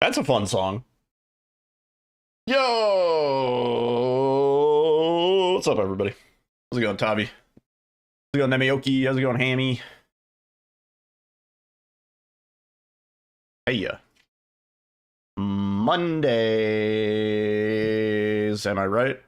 That's a fun song. Yo! What's up, everybody? How's it going, Tavi? How's it going, Nemioki? How's it going, Hammy? Hey, ya. Mondays, am I right?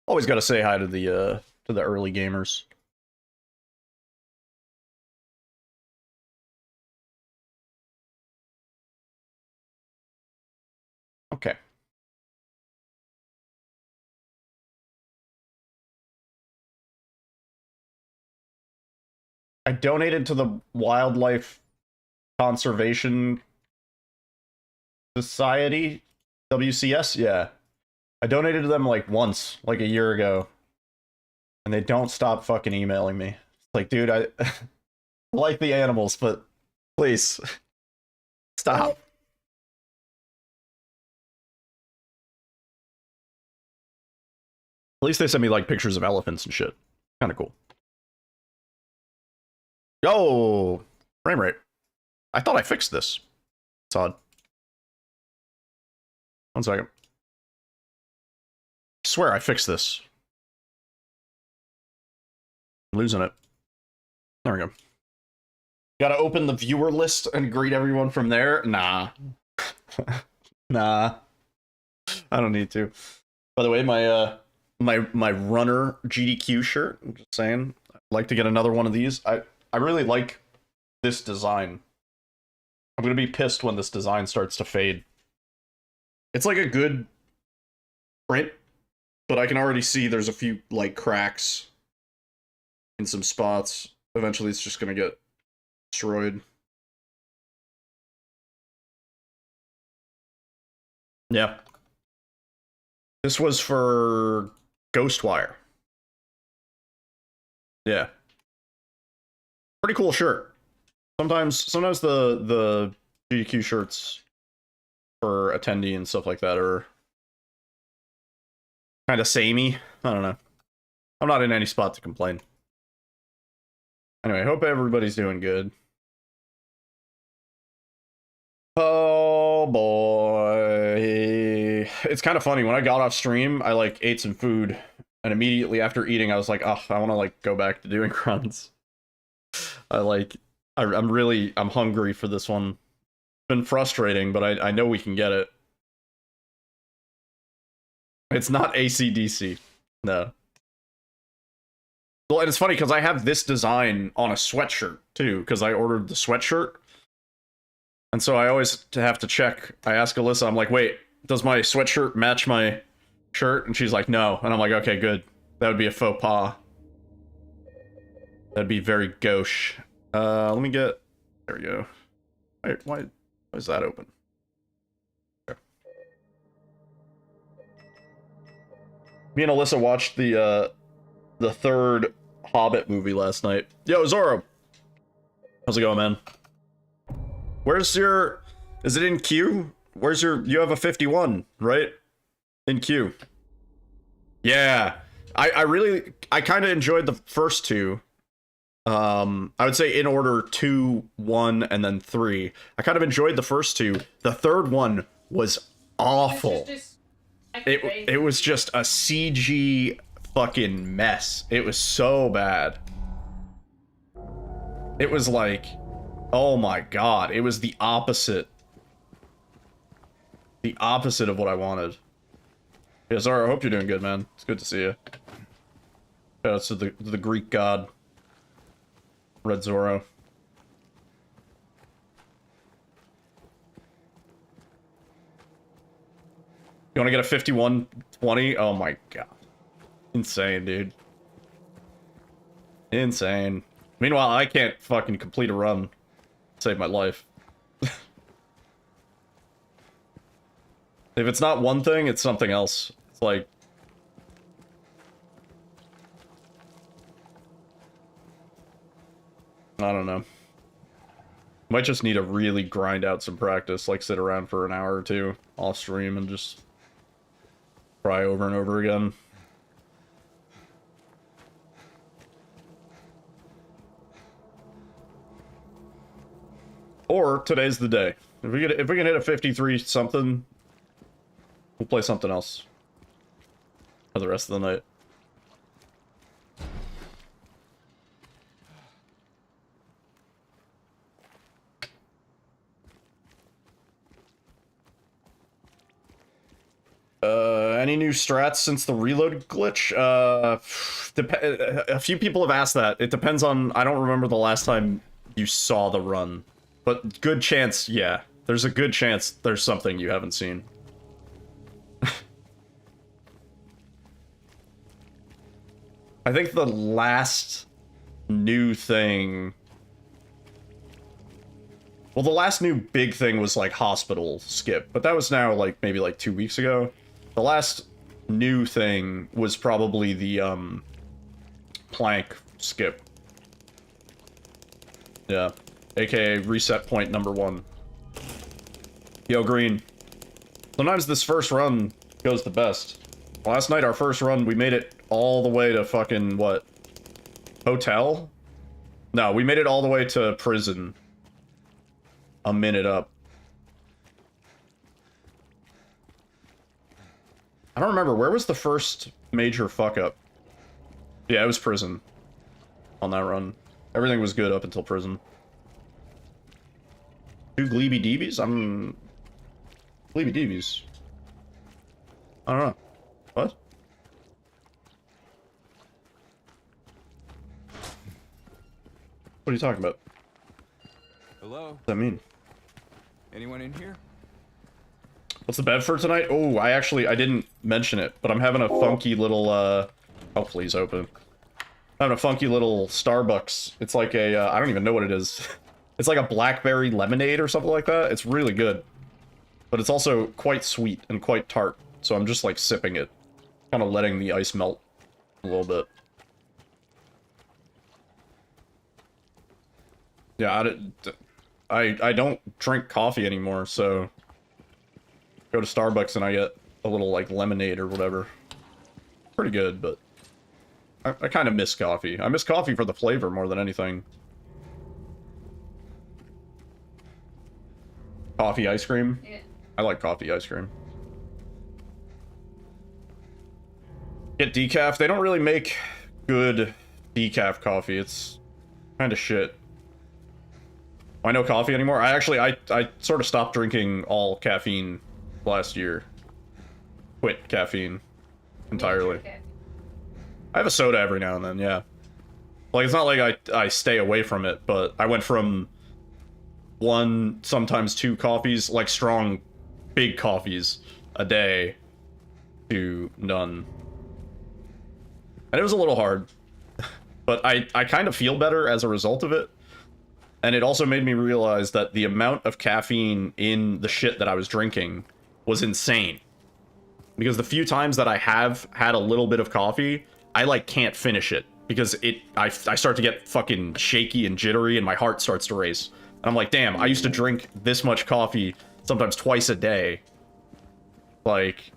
Always got to say hi to the early gamers. Okay. I donated to the Wildlife Conservation Society, WCS, yeah. I donated to them like once, like a year ago. And they don't stop fucking emailing me. It's like, dude, I like the animals, but please stop. At least they send me like pictures of elephants and shit. Kind of cool. Yo, frame rate. I thought I fixed this. It's odd. 1 second. I swear I fixed this. I'm losing it. There we go. Gotta open the viewer list and greet everyone from there? Nah. Nah. I don't need to. By the way, my my runner GDQ shirt, I'm just saying, I'd like to get another one of these. I really like this design. I'm gonna be pissed when this design starts to fade. It's like a good print, but I can already see there's a few like cracks in some spots. Eventually it's just gonna get destroyed. Yeah. This was for Ghostwire. Yeah. Pretty cool shirt. Sometimes the GDQ shirts for attendee and stuff like that are kind of samey. I don't know. I'm not in any spot to complain. Anyway, I hope everybody's doing good. Oh boy. It's kind of funny. When I got off stream, I like ate some food, and immediately after eating, I was like, oh, I want to like go back to doing runs. I'm hungry for this one. It's been frustrating, but I know we can get it. It's not AC/DC. No. Well, and it's funny because I have this design on a sweatshirt too, because I ordered the sweatshirt. And so I always have to check. I ask Alyssa, I'm like, wait, does my sweatshirt match my shirt? And she's like, no. And I'm like, okay, good. That would be a faux pas. That'd be very gauche. Let me get... There we go. Wait, why is that open? Okay. Me and Alyssa watched the third Hobbit movie last night. Yo, Zoro! How's it going, man? Where's your... Is it in queue? Where's your... You have a 51, right? In queue. Yeah. I kind of enjoyed the first two. I would say in order 2, 1, and then 3. I kind of enjoyed the first two. The third one was awful. It was just a CG fucking mess. It was so bad. It was like, oh my god, it was the opposite. The opposite of what I wanted. Yeah, Zara, I hope you're doing good, man. It's good to see you. Shout out to the Greek god. Red Zoro. You want to get a 51-20? Oh my god. Insane, dude. Insane. Meanwhile, I can't fucking complete a run. Save my life. If it's not one thing, it's something else. It's like... I don't know. Might just need to really grind out some practice, like sit around for an hour or two off stream and just try over and over again. Or today's the day. If we can hit a 53 something, we'll play something else for the rest of the night. Any new strats since the reload glitch? A few people have asked that. It depends on... I don't remember the last time you saw the run. But good chance, yeah. There's a good chance there's something you haven't seen. I think the last new thing... Well, the last new big thing was, like, hospital skip. But that was now, like, maybe, like, 2 weeks ago. The last new thing was probably the, plank skip. Yeah. AKA reset point number 1. Yo, Green. Sometimes this first run goes the best. Last night, our first run, we made it all the way to fucking, what? Hotel? No, we made it all the way to prison. A minute up. I don't remember. Where was the first major fuck-up? Yeah, it was prison. On that run. Everything was good up until prison. 2 Gleeby Deebies? Gleeby Deebies. I don't know. What? What are you talking about? Hello? What does that mean? Anyone in here? What's the bed for tonight? Oh, I didn't mention it, but I'm having a funky little, oh, please open. I'm having a funky little Starbucks. It's like a, I don't even know what it is. It's like a blackberry lemonade or something like that. It's really good. But it's also quite sweet and quite tart. So I'm just, like, sipping it. Kind of letting the ice melt a little bit. Yeah, I don't drink coffee anymore, so... Go to Starbucks and I get a little, like, lemonade or whatever. Pretty good, but... I kind of miss coffee. I miss coffee for the flavor more than anything. Coffee ice cream? Yeah. I like coffee ice cream. Get decaf. They don't really make good decaf coffee. It's kind of shit. I know coffee anymore. I sort of stopped drinking all caffeine last year. Quit caffeine entirely. I have a soda every now and then, yeah. Like, it's not like I stay away from it, but I went from 1, sometimes 2 coffees, like strong, big coffees a day to none. And it was a little hard. But I kind of feel better as a result of it. And it also made me realize that the amount of caffeine in the shit that I was drinking was insane. Because the few times that I have had a little bit of coffee, I, like, can't finish it. Because I start to get fucking shaky and jittery and my heart starts to race. And I'm like, damn, I used to drink this much coffee sometimes twice a day. Like,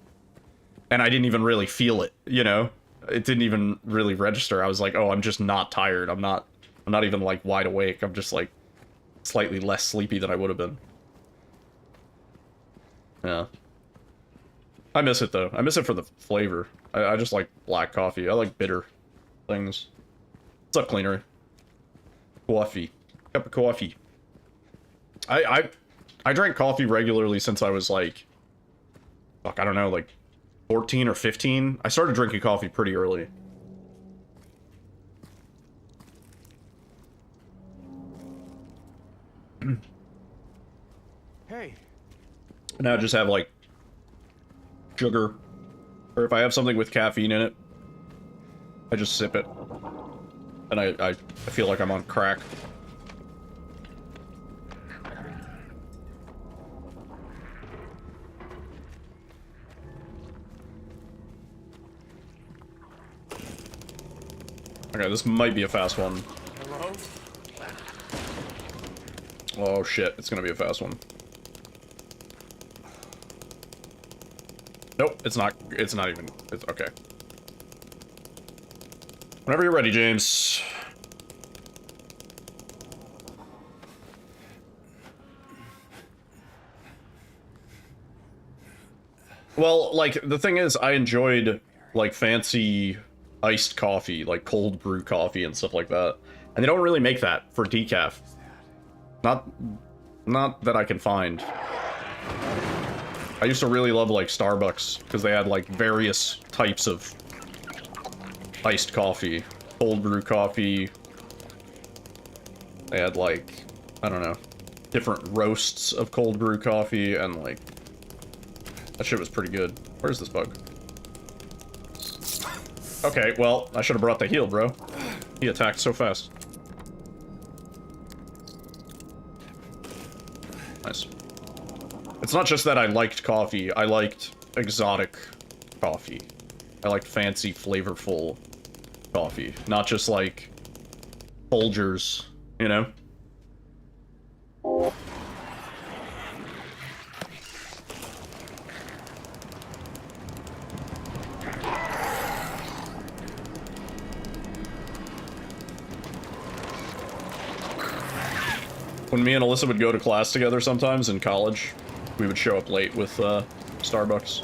and I didn't even really feel it, you know? It didn't even really register. I was like, oh, I'm just not tired. I'm not even, like, wide awake. I'm just, like, slightly less sleepy than I would have been. Yeah. I miss it, though. I miss it for the flavor. I just like black coffee. I like bitter things. What's up, Cleaner? Coffee. Cup of coffee. I drank coffee regularly since I was, like... Fuck, I don't know, like 14 or 15. I started drinking coffee pretty early. Hey. Now I just have, like, sugar. Or if I have something with caffeine in it, I just sip it. And I feel like I'm on crack. Okay, this might be a fast one. Hello? Oh shit, it's gonna be a fast one. Nope, it's not even, it's okay. Whenever you're ready, James. Well, like, the thing is, I enjoyed, like, fancy iced coffee, like cold brew coffee and stuff like that. And they don't really make that for decaf. Not that I can find. I used to really love, like, Starbucks, because they had, like, various types of iced coffee. Cold brew coffee. They had, like, I don't know, different roasts of cold brew coffee, and, like, that shit was pretty good. Where's this bug? Okay, well, I should have brought the heal, bro. He attacked so fast. Nice. It's not just that I liked coffee, I liked exotic coffee. I liked fancy, flavorful coffee. Not just, like, Folgers, you know? When me and Alyssa would go to class together sometimes in college, we would show up late with Starbucks.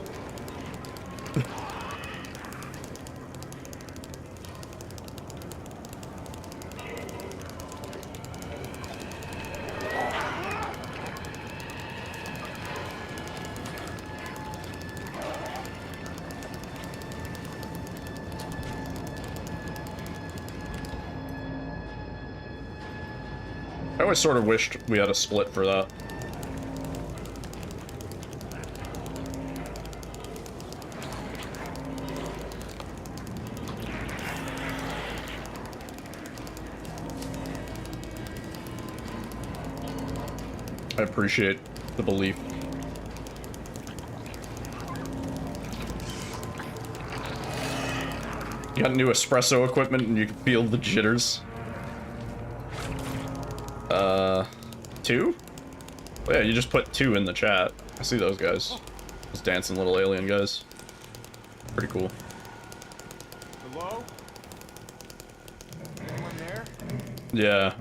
I always sort of wished we had a split for that. I appreciate the belief. You got new espresso equipment and you can feel the jitters. 2? Oh, yeah, you just put 2 in the chat. I see those guys. Those dancing little alien guys. Pretty cool. Hello? Anyone there? Yeah.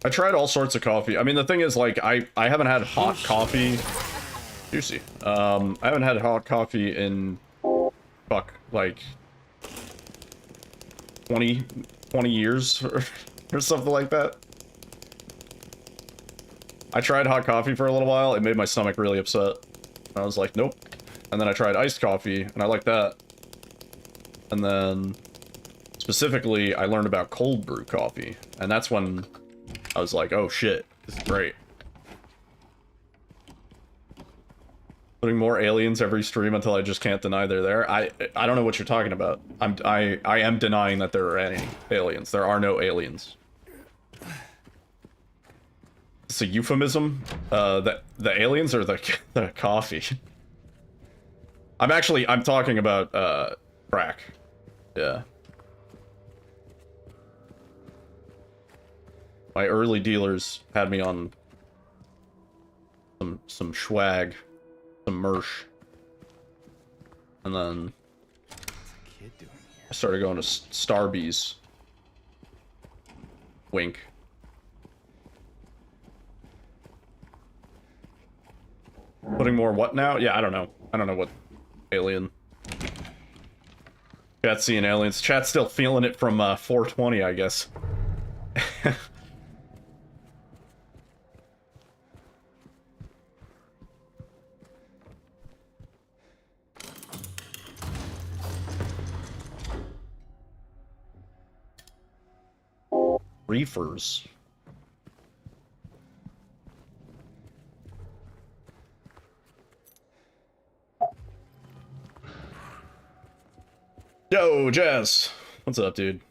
I tried all sorts of coffee. I mean, the thing is, like, I haven't had hot coffee. Juicy. I haven't had hot coffee in, fuck, like, 20 years or something like that. I tried hot coffee for a little while. It made my stomach really upset. I was like, nope. And then I tried iced coffee, and I liked that. And then, specifically, I learned about cold brew coffee. And that's when I was like, oh shit, this is great. Putting more aliens every stream until I just can't deny they're there. I don't know what you're talking about. I am denying that there are any aliens. There are no aliens. It's a euphemism. The aliens or the coffee. I'm talking about crack. Yeah. My early dealers had me on some swag. Some merch, and then I started going to Starbies. Wink. Putting more what now? Yeah, I don't know. I don't know what alien. Chat's seeing aliens. Chat's still feeling it from 420, I guess. Reefers. Yo, Jazz. What's up, dude?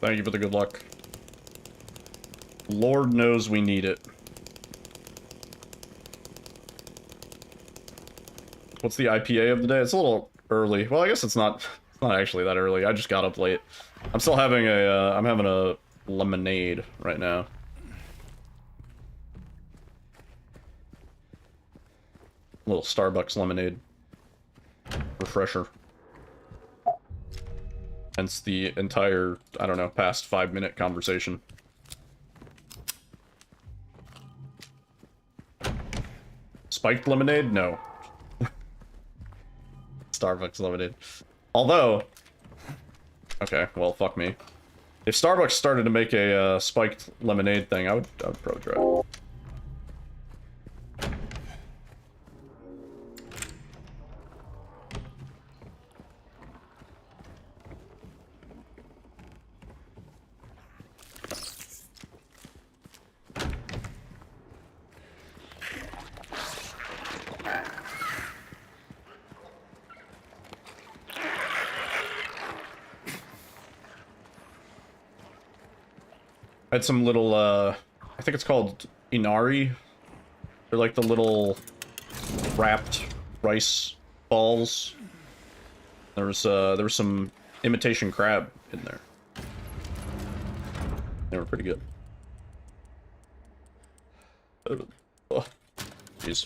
Thank you for the good luck. Lord knows we need it. What's the IPA of the day? It's a little early. Well, I guess it's not actually that early. I just got up late. I'm still having a, I'm having a lemonade right now. A little Starbucks lemonade. Refresher. Hence the entire, I don't know, past 5-minute conversation. Spiked lemonade? No. Starbucks lemonade. Although... Okay, well, fuck me. If Starbucks started to make a spiked lemonade thing, I would probably try it. I had some little, I think it's called inari. They're like the little wrapped rice balls. There was some imitation crab in there. They were pretty good. Oh, jeez.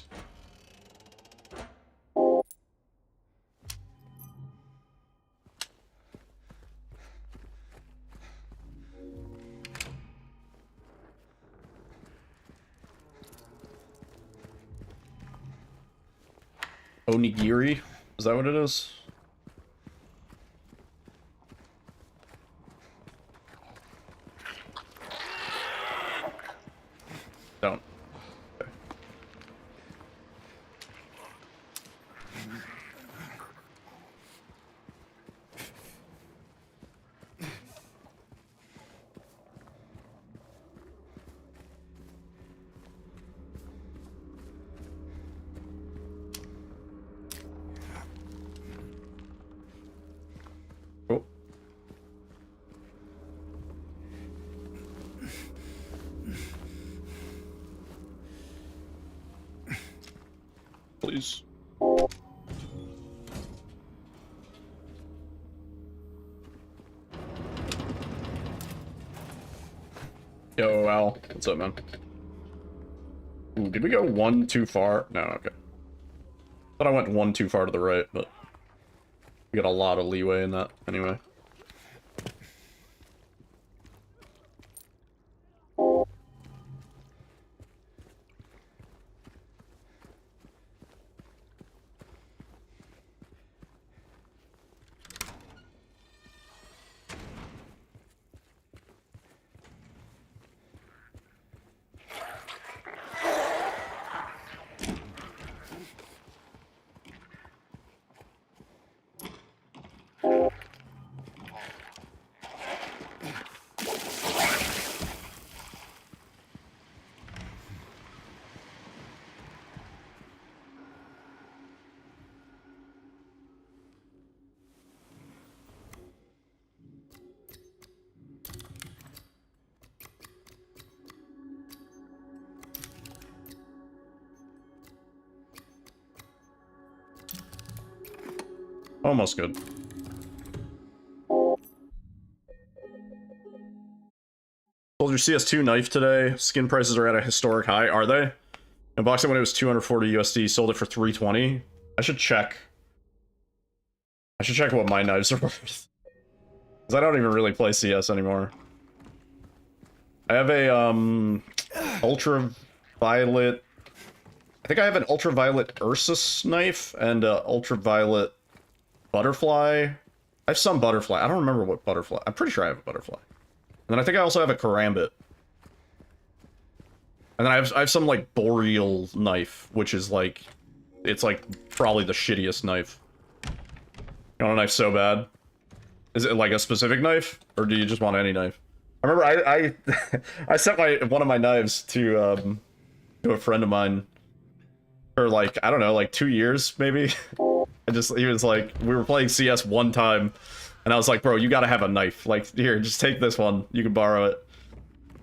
Onigiri? Is that what it is? Don't. Okay. Oh. Please. Yo, Al. What's up, man? Ooh, did we go one too far? No, okay. Thought I went one too far to the right, but we got a lot of leeway in that anyway. Almost good. Sold your CS2 knife today. Skin prices are at a historic high. Are they? In boxing when it was 240 USD, sold it for 320. I should check. I should check what my knives are worth. Because I don't even really play CS anymore. I have a ultraviolet. I think I have an ultraviolet Ursus knife and a ultraviolet butterfly. I have some butterfly. I don't remember what butterfly. I'm pretty sure I have a butterfly. And then I think I also have a karambit. And then I have some like boreal knife, which is like, it's like probably the shittiest knife. You want a knife so bad? Is it like a specific knife, or do you just want any knife? I remember I sent one of my knives to a friend of mine for like, I don't know, like 2 years maybe. He was like, we were playing CS one time, And I was like, bro, you gotta have a knife. Like, here, just take this one. You can borrow it.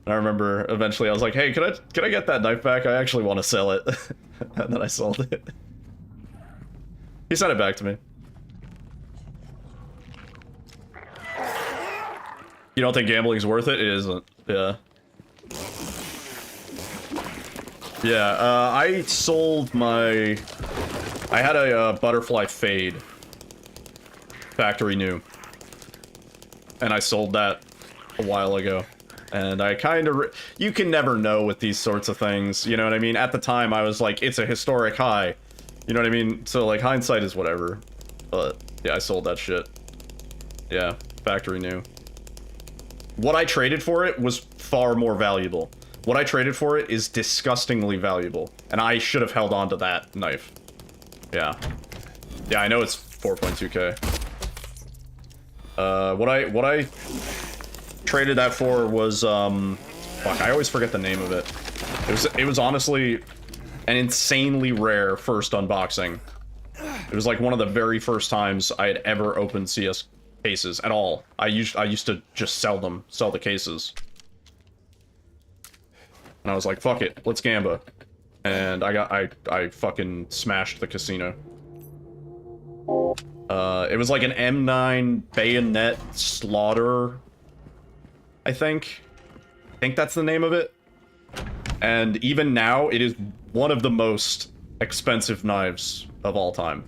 And I remember eventually I was like, hey, can I get that knife back? I actually want to sell it. And then I sold it. He sent it back to me. You don't think gambling's worth it? It isn't. Yeah. Yeah, I sold my... I had a butterfly fade. Factory new. And I sold that a while ago. And I kind of... You can never know with these sorts of things, you know what I mean? At the time, I was like, it's a historic high. You know what I mean? So, like, hindsight is whatever. But, yeah, I sold that shit. Yeah, factory new. What I traded for it was far more valuable. What I traded for it is disgustingly valuable. And I should have held on to that knife. Yeah. Yeah, I know it's 4.2k. What I traded that for was, fuck, I always forget the name of it. It was honestly an insanely rare first unboxing. It was like one of the very first times I had ever opened CS cases at all. I used to just sell the cases. And I was like, fuck it, let's gamba. And I fucking smashed the casino. It was like an M9 bayonet slaughter, I think. I think that's the name of it. And even now, it is one of the most expensive knives of all time.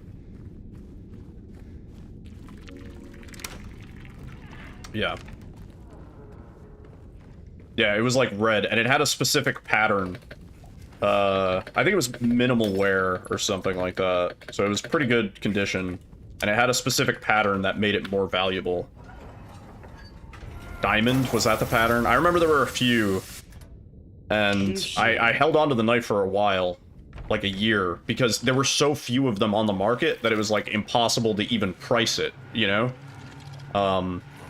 Yeah. Yeah, it was like red, and it had a specific pattern. I think it was minimal wear or something like that. So it was pretty good condition. And it had a specific pattern that made it more valuable. Diamond, was that the pattern? I remember there were a few. And I held on to the knife for a while. Like a year. Because there were so few of them on the market that it was like impossible to even price it, you know?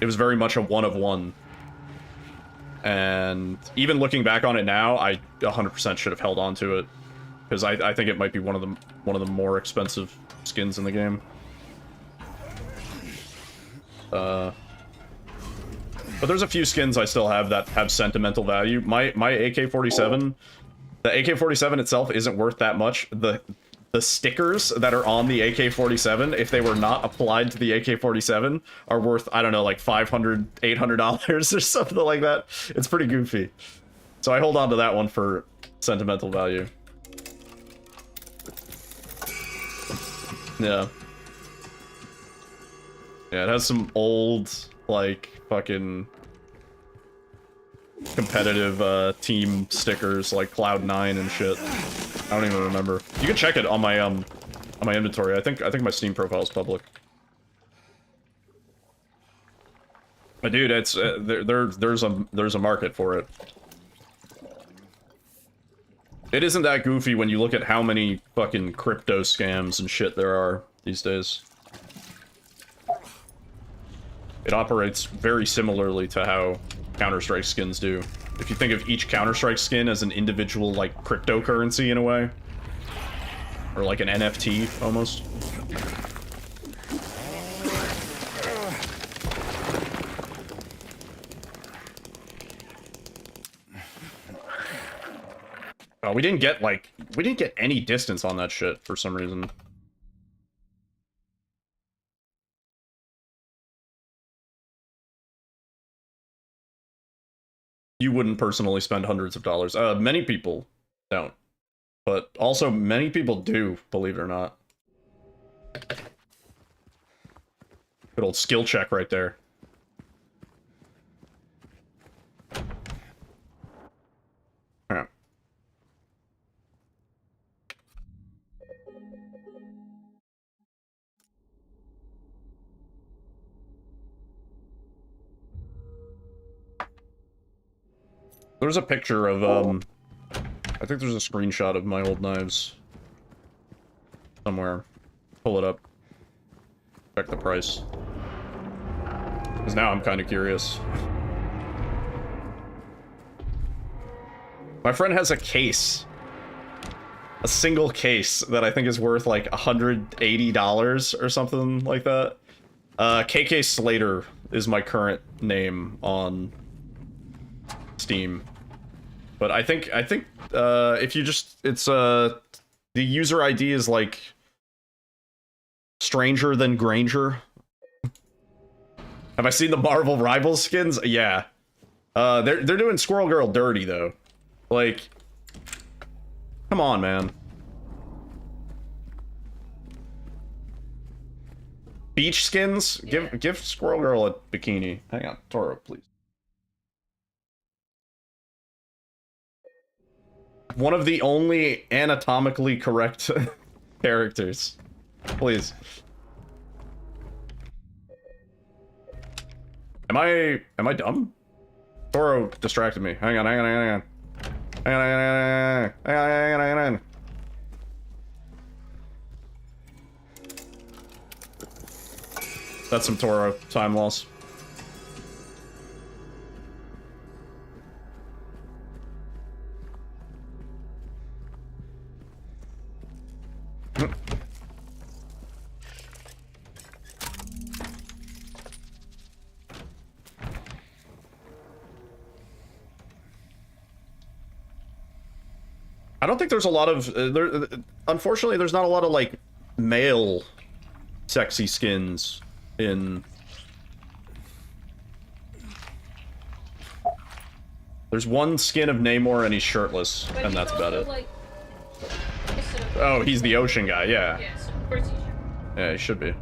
It was very much a one of one. And even looking back on it now, I 100% should have held on to it. Because I think it might be one of the more expensive skins in the game. But there's a few skins I still have that have sentimental value. My AK-47, the AK-47 itself isn't worth that much. The stickers that are on the AK-47, if they were not applied to the AK-47, are worth, I don't know, like $500, $800 or something like that. It's pretty goofy. So I hold on to that one for sentimental value. Yeah. Yeah, it has some old, like, fucking competitive team stickers like Cloud9 and shit. I don't even remember. You can check it on my inventory. I think my Steam profile is public. But dude, it's there's a market for it. It isn't that goofy when you look at how many fucking crypto scams and shit there are these days. It operates very similarly to how Counter-Strike skins do. If you think of each Counter-Strike skin as an individual, like, cryptocurrency in a way. Or like an NFT, almost. Oh, we didn't get any distance on that shit for some reason. You wouldn't personally spend hundreds of dollars. Many people don't. But also, many people do, believe it or not. Good old skill check right there. Alright. There's a picture of, I think there's a screenshot of my old knives. Somewhere. Pull it up. Check the price. Because now I'm kind of curious. My friend has a case. A single case that I think is worth like $180 or something like that. KK Slater is my current name on Steam. But I think if you just the user ID is like Stranger Than Granger. Have I seen the Marvel Rivals skins? Yeah. They're doing Squirrel Girl dirty though. Like, come on, man. Beach skins? Yeah. Give Squirrel Girl a bikini. Hang on, Toro, please. One of the only anatomically correct characters. Please. Am I dumb? Toro distracted me. Hang on. Hang on. That's some Toro time loss. I don't think there's a lot of unfortunately there's not a lot of like male sexy skins in. There's one skin of Namor and he's shirtless, but and that's about it. Like, oh, he's the ocean guy, yeah. Yeah, so of course he should. Yeah, he should be.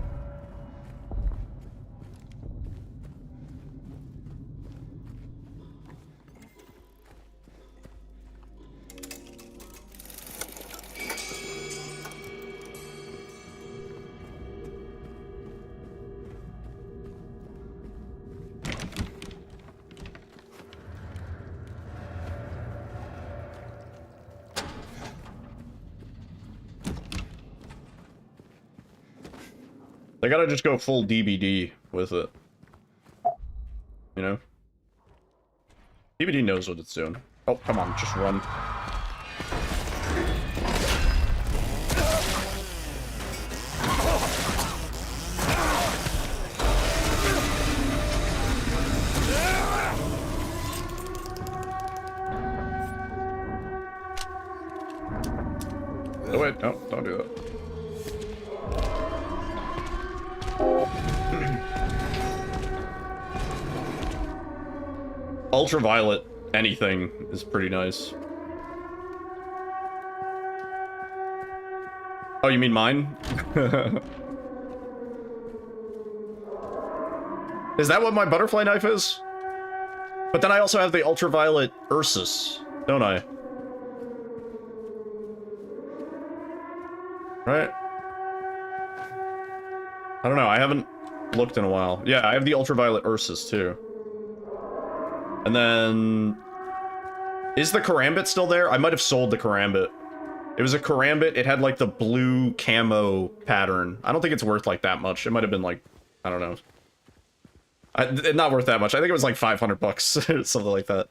They gotta just go full DBD with it. You know? DBD knows what it's doing. Oh, come on, just run. Oh wait, no, don't do that. Ultraviolet anything is pretty nice. Oh, you mean mine? Is that what my butterfly knife is? But then I also have the ultraviolet Ursus, don't I? Right? I don't know, I haven't looked in a while. Yeah, I have the ultraviolet Ursus too. And then... Is the Karambit still there? I might have sold the Karambit. It was a Karambit, it had like the blue camo pattern. I don't think it's worth like that much. It might have been like, I don't know. Not worth that much. I think it was like 500 bucks or something like that.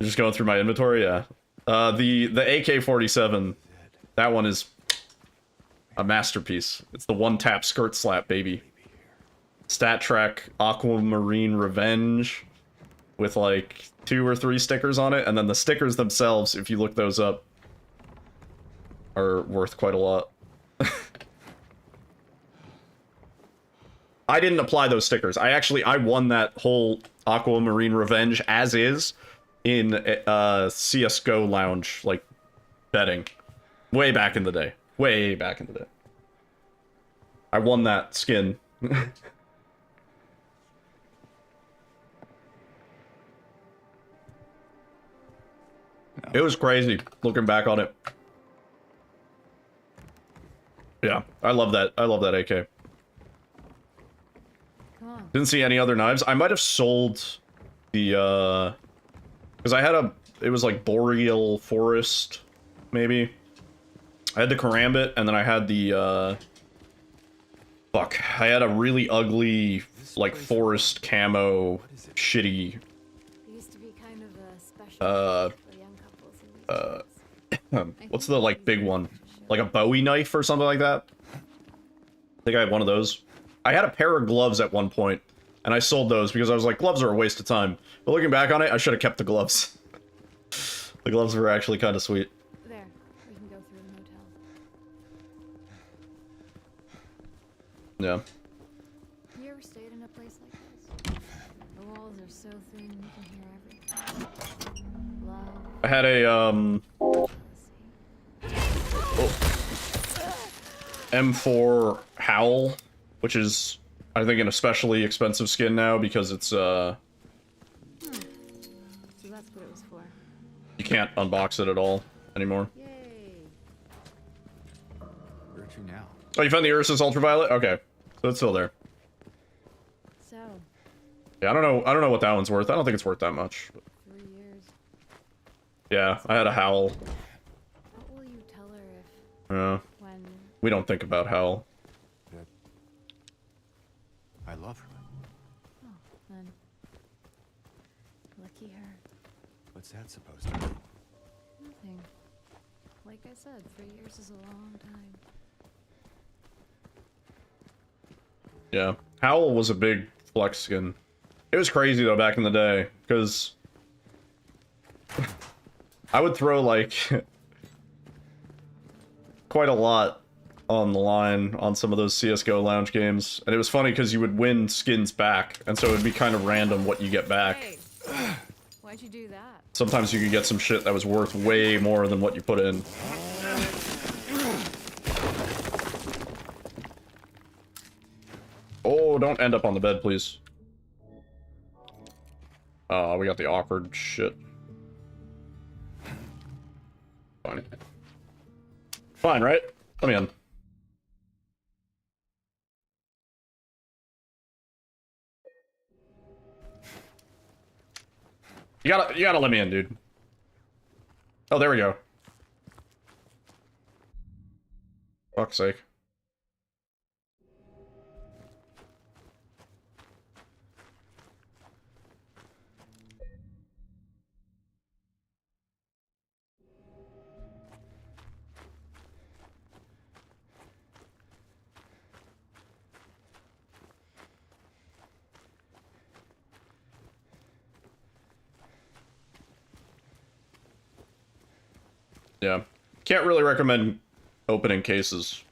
Just going through my inventory, yeah. The AK-47, that one is a masterpiece. It's the one-tap skirt slap, baby. Stat Track Aquamarine Revenge with like 2 or 3 stickers on it, and then the stickers themselves, if you look those up, are worth quite a lot. I didn't apply those stickers. I won that whole Aquamarine Revenge as is in CSGO lounge, like, betting. Way back in the day. Way back in the day. I won that skin. It was crazy, looking back on it. Yeah, I love that. I love that AK. Didn't see any other knives. I might have sold the, because I had it was like Boreal Forest, maybe. I had the Karambit, and then I had the, fuck. I had a really ugly, like, forest camo, shitty, what's the, like, big one? Like a Bowie knife or something like that? I think I had one of those. I had a pair of gloves at one point, and I sold those because I was like, gloves are a waste of time. But looking back on it, I should have kept the gloves. The gloves were actually kind of sweet. There, we can go through the motel. Yeah. You ever stayed in a place like this? The walls are so thin you can hear everything. Love. I had a, M4 Howl, which is, I think, an especially expensive skin now because it's, So that's what it was for. you can't unbox it at all anymore. Yay. Where to now? Oh, you found the Ursus Ultraviolet? Okay. So it's still there. So, Yeah, I don't know what that one's worth. I don't think it's worth that much. 3 years. Yeah, I had a Howl. What will you tell her if, Yeah. when... We don't think about Howl. That I love her. Oh, then... Lucky her. What's that supposed to mean? Nothing. Like I said, 3 years is a long time. Yeah. Howl was a big flex skin. It was crazy though back in the day, because I would throw like quite a lot on the line on some of those CSGO lounge games, and it was funny because you would win skins back, and so it would be kind of random what you get back. Hey! Why'd you do that? Sometimes you could get some shit that was worth way more than what you put in. Oh, don't end up on the bed, please. We got the awkward shit. Fine. Fine, right? Let me in. You gotta let me in, dude. Oh, there we go. Fuck's sake. Yeah. Can't really recommend opening cases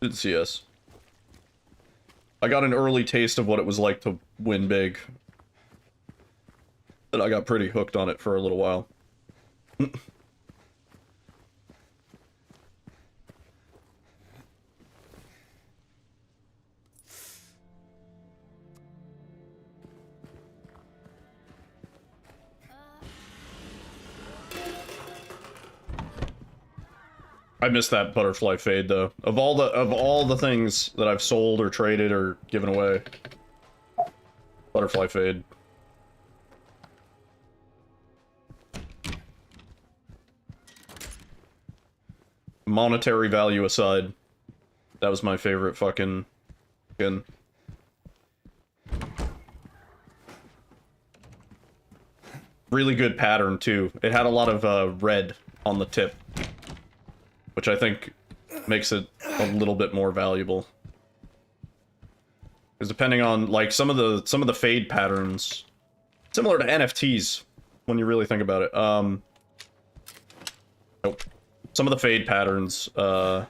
in CS. I got an early taste of what it was like to win big. And I got pretty hooked on it for a little while. I miss that butterfly fade though. Of all the things that I've sold or traded or given away, butterfly fade. Monetary value aside, that was my favorite fucking skin. Really good pattern too. It had a lot of red on the tip, which I think makes it a little bit more valuable. Because depending on like some of the fade patterns, similar to NFTs when you really think about it. Nope. Some of the fade patterns were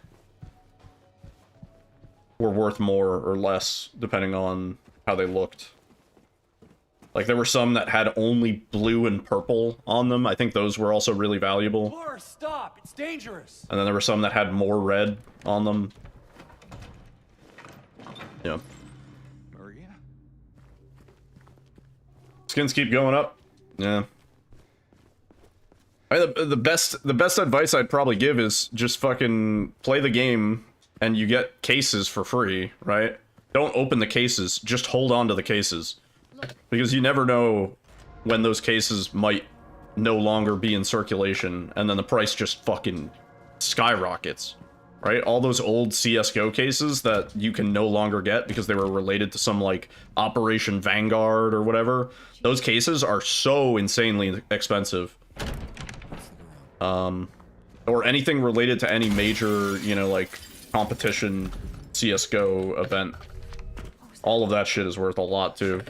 worth more or less depending on how they looked. Like there were some that had only blue and purple on them. I think those were also really valuable. Laura, stop! It's dangerous! And then there were some that had more red on them. Yeah. Maria? Skins keep going up. Yeah. I mean, the best advice I'd probably give is just fucking play the game and you get cases for free, right? Don't open the cases, just hold on to the cases. Because you never know when those cases might no longer be in circulation, and then the price just fucking skyrockets, right? All those old CSGO cases that you can no longer get because they were related to some, like, Operation Vanguard or whatever, those cases are so insanely expensive. Or anything related to any major, you know, like, competition CSGO event. All of that shit is worth a lot, too.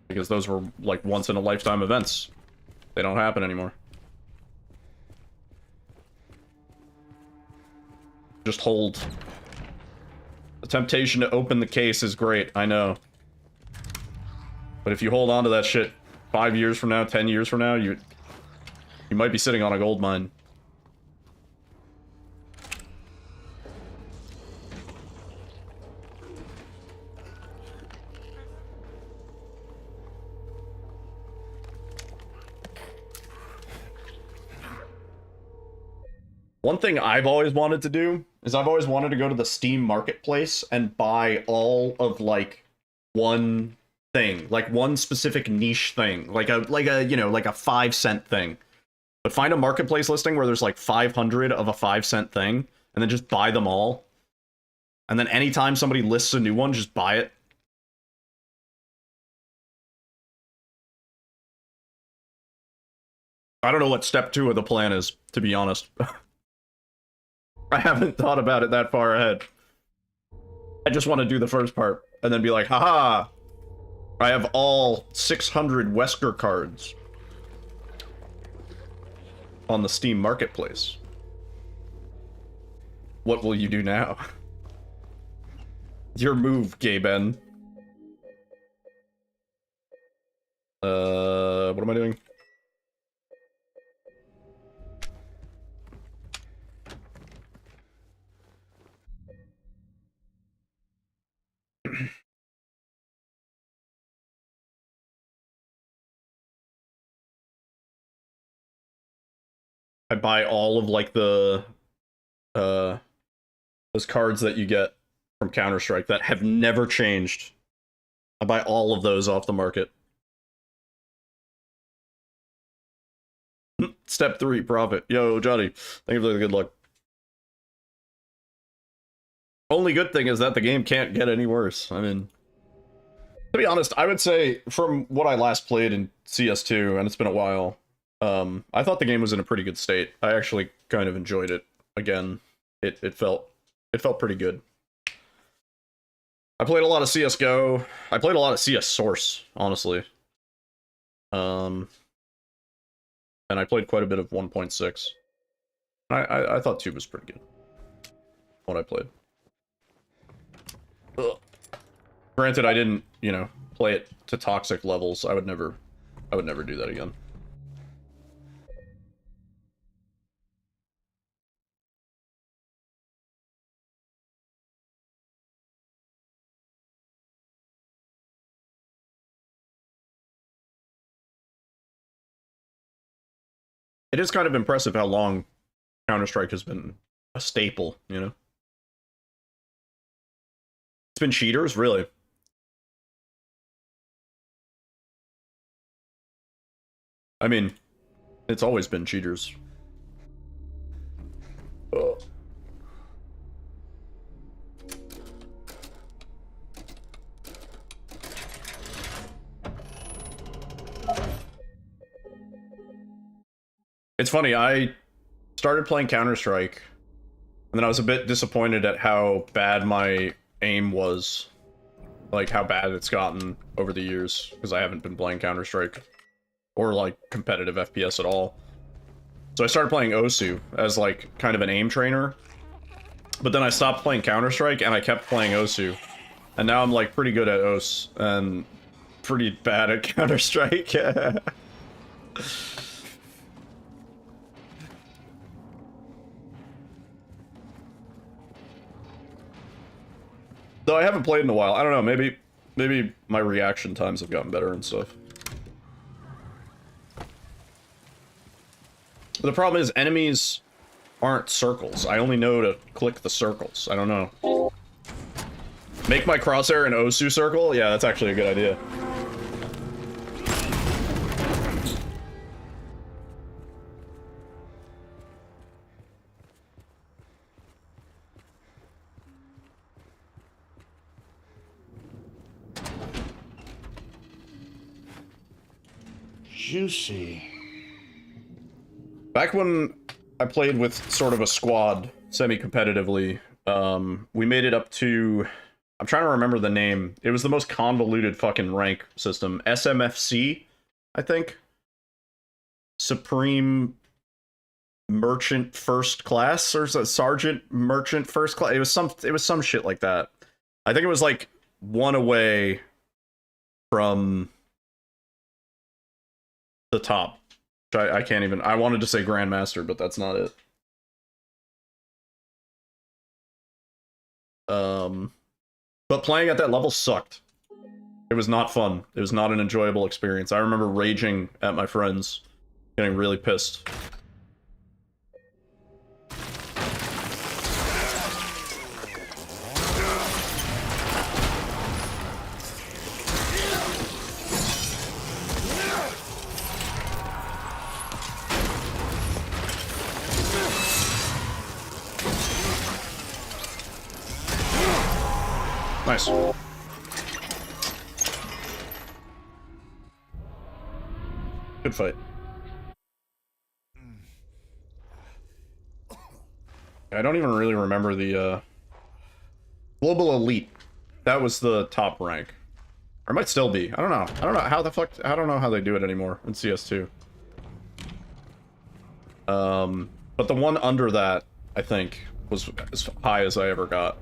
Because those were, like, once-in-a-lifetime events. They don't happen anymore. Just hold. The temptation to open the case is great, I know. But if you hold on to that shit 5 years from now, 10 years from now, you might be sitting on a gold mine. One thing I've always wanted to do is I've always wanted to go to the Steam marketplace and buy all of, like, one thing, like one specific niche thing, like a you know, like a 5-cent thing. But find a marketplace listing where there's like 500 of a 5-cent thing, and then just buy them all. And then anytime somebody lists a new one, just buy it. I don't know what step 2 of the plan is, to be honest. I haven't thought about it that far ahead. I just want to do the first part, and then be like, haha! I have all 600 Wesker cards on the Steam marketplace. What will you do now? Your move, Gay Ben. What am I doing? I buy all of, like, the, those cards that you get from Counter-Strike that have never changed. I buy all of those off the market. Step 3, profit. Yo, Johnny, thank you for the good luck. Only good thing is that the game can't get any worse. I mean, to be honest, I would say from what I last played in CS2, and it's been a while, I thought the game was in a pretty good state. I actually kind of enjoyed it. Again, it felt pretty good. I played a lot of CSGO. I played a lot of CS Source, honestly. And I played quite a bit of 1.6. I thought 2 was pretty good. What I played. Ugh. Granted, I didn't, you know, play it to toxic levels. I would never do that again. It is kind of impressive how long Counter-Strike has been a staple, you know? It's been cheaters, really. I mean, it's always been cheaters. Ugh. It's funny, I started playing Counter-Strike, and then I was a bit disappointed at how bad my aim was. Like, how bad it's gotten over the years, because I haven't been playing Counter-Strike, or, like, competitive FPS at all. So I started playing Osu as, like, kind of an aim trainer, but then I stopped playing Counter-Strike, and I kept playing Osu. And now I'm, like, pretty good at Os, and pretty bad at Counter-Strike. Though I haven't played in a while. I don't know, maybe my reaction times have gotten better and stuff. But the problem is enemies aren't circles. I only know to click the circles. I don't know. Make my crosshair an Osu circle? Yeah, that's actually a good idea. Juicy. Back when I played with sort of a squad, semi-competitively, we made it up to I'm trying to remember the name. It was the most convoluted fucking rank system. SMFC, I think. Supreme Merchant First Class, or Sergeant Merchant First Class. It was some shit like that. I think it was like one away from the top. I can't even. I wanted to say Grandmaster, but that's not it. But playing at that level sucked. It was not fun. It was not an enjoyable experience. I remember raging at my friends, getting really pissed. Nice. Good fight. I don't even really remember the Global Elite. That was the top rank. Or it might still be. I don't know. I don't know how the fuck. I don't know how they do it anymore in CS2. But the one under that, I think, was as high as I ever got.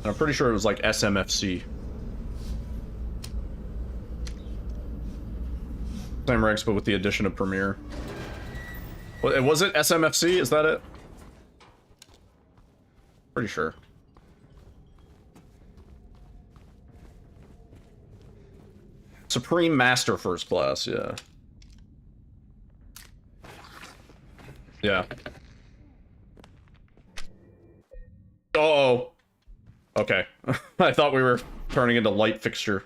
And I'm pretty sure it was like SMFC. Same ranks, but with the addition of Premier. Was it SMFC? Is that it? Pretty sure. Supreme Master First Class, yeah. Yeah. Uh-oh. Okay. I thought we were turning into light fixture.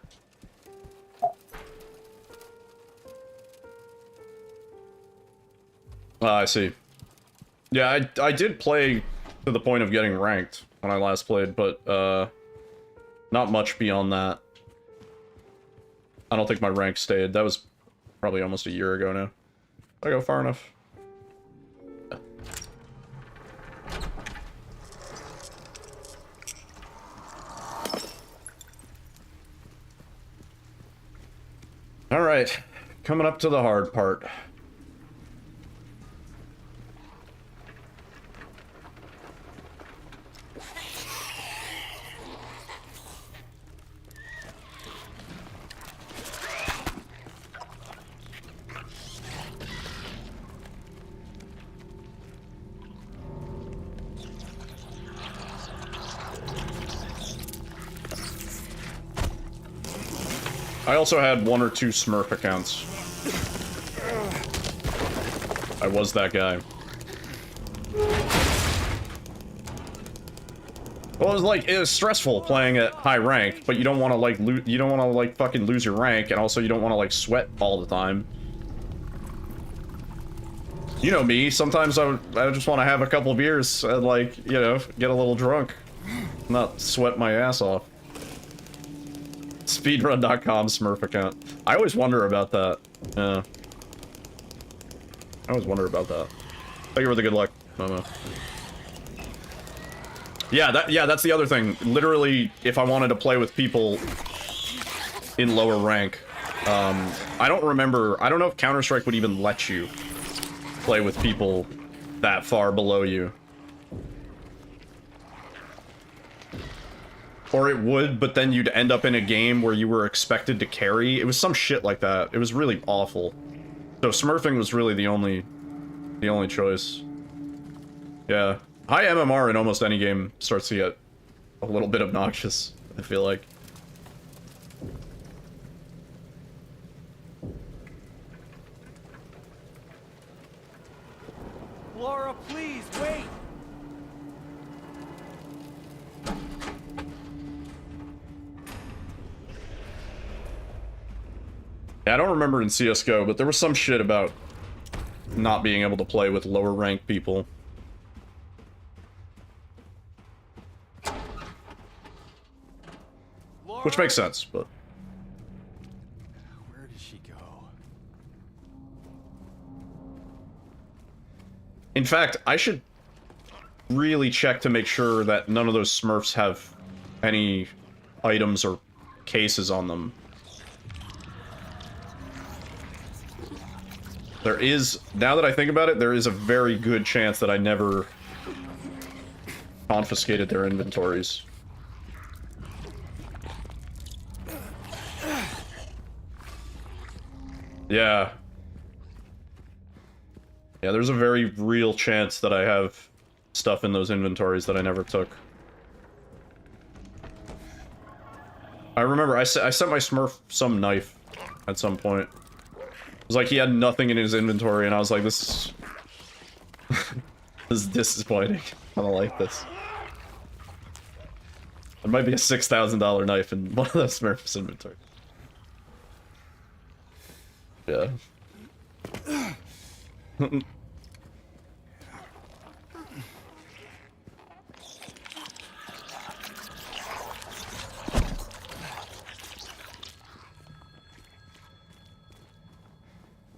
I see. Yeah, I did play to the point of getting ranked when I last played, but not much beyond that. I don't think my rank stayed. That was probably almost a year ago now. Did I go far enough? Yeah. All right, coming up to the hard part. I also had 1 or 2 Smurf accounts. I was that guy. Well, it was stressful playing at high rank, but you don't want to fucking lose your rank, and also you don't want to like sweat all the time. You know me, sometimes I just want to have a couple beers and like, you know, get a little drunk. Not sweat my ass off. Speedrun.com Smurf account. I always wonder about that. Yeah. I always wonder about that. Thank you for the good luck, Momo. Yeah, that's the other thing. Literally, if I wanted to play with people in lower rank, I don't know if Counter-Strike would even let you play with people that far below you. Or it would, but then you'd end up in a game where you were expected to carry. It was some shit like that. It was really awful. So smurfing was really the only choice. Yeah. High MMR in almost any game starts to get a little bit obnoxious, I feel like. Laura, please, wait! Yeah, I don't remember in CSGO, but there was some shit about not being able to play with lower ranked people. Laura? Which makes sense, but... Where did she go? In fact, I should really check to make sure that none of those Smurfs have any items or cases on them. There is, now that I think about it, there is a very good chance that I never confiscated their inventories. Yeah. Yeah, there's a very real chance that I have stuff in those inventories that I never took. I remember I sent my Smurf some knife at some point. It was like he had nothing in his inventory, and I was like, this is disappointing. I don't like this. There might be a $6,000 knife in one of the Smurf's inventory. Yeah.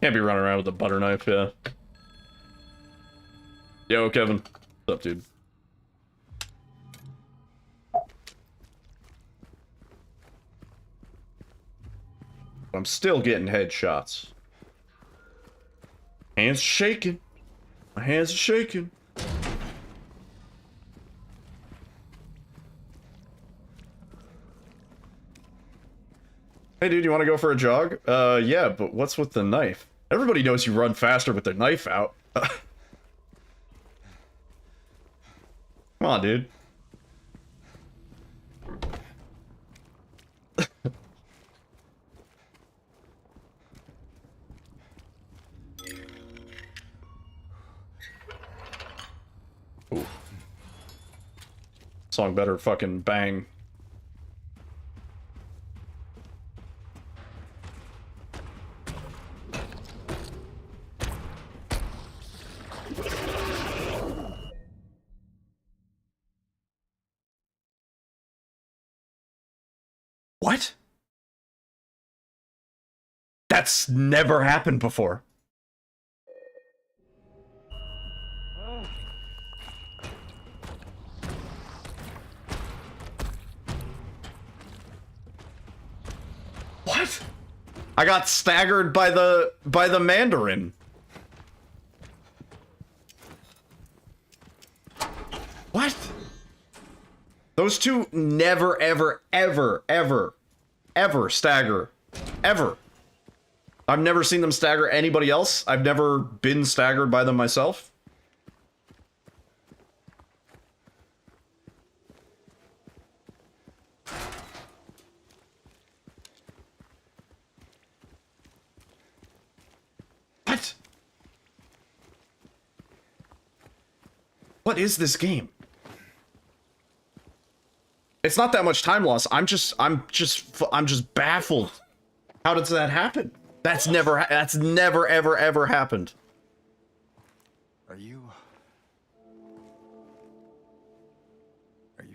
Can't be running around with a butter knife, yeah. Yo, Kevin. What's up, dude? I'm still getting headshots. Hands shaking. My hands are shaking. Hey dude, you want to go for a jog? Yeah, but what's with the knife? Everybody knows you run faster with the knife out. Come on, dude. Ooh. Song better fucking bang. What? That's never happened before. What? I got staggered by the Mandarin. What? Those two never, ever, ever, ever, ever stagger. Ever. I've never seen them stagger anybody else. I've never been staggered by them myself. What? What is this game? It's not that much time loss. I'm just baffled. How does that happen? That's never ever ever happened. Are you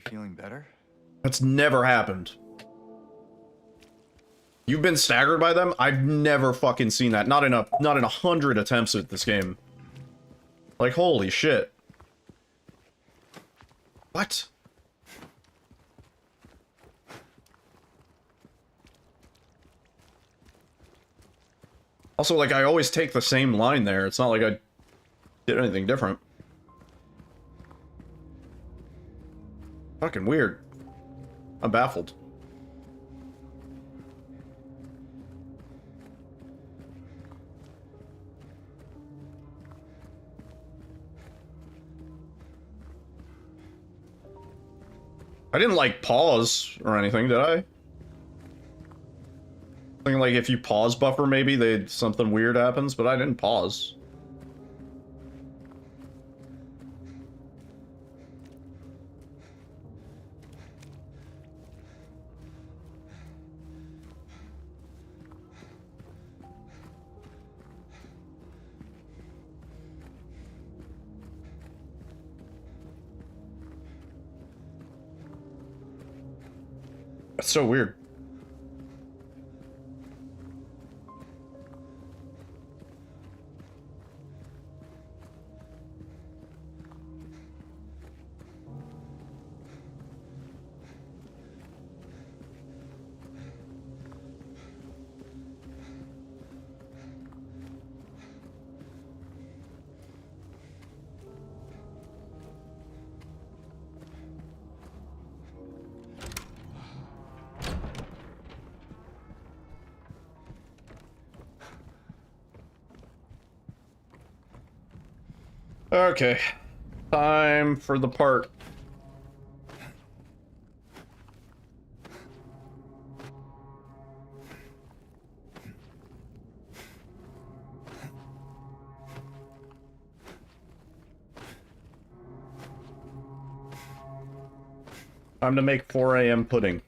feeling better? That's never happened. You've been staggered by them? I've never fucking seen that. Not in 100 attempts at this game. Like, holy shit. What? Also, like, I always take the same line there. It's not like I did anything different. Fucking weird. I'm baffled. I didn't, like, pause or anything, did I? Thinking, like, if you pause buffer, maybe something weird happens, but I didn't pause. That's so weird. Okay. Time for the part. Time to make 4 a.m. pudding.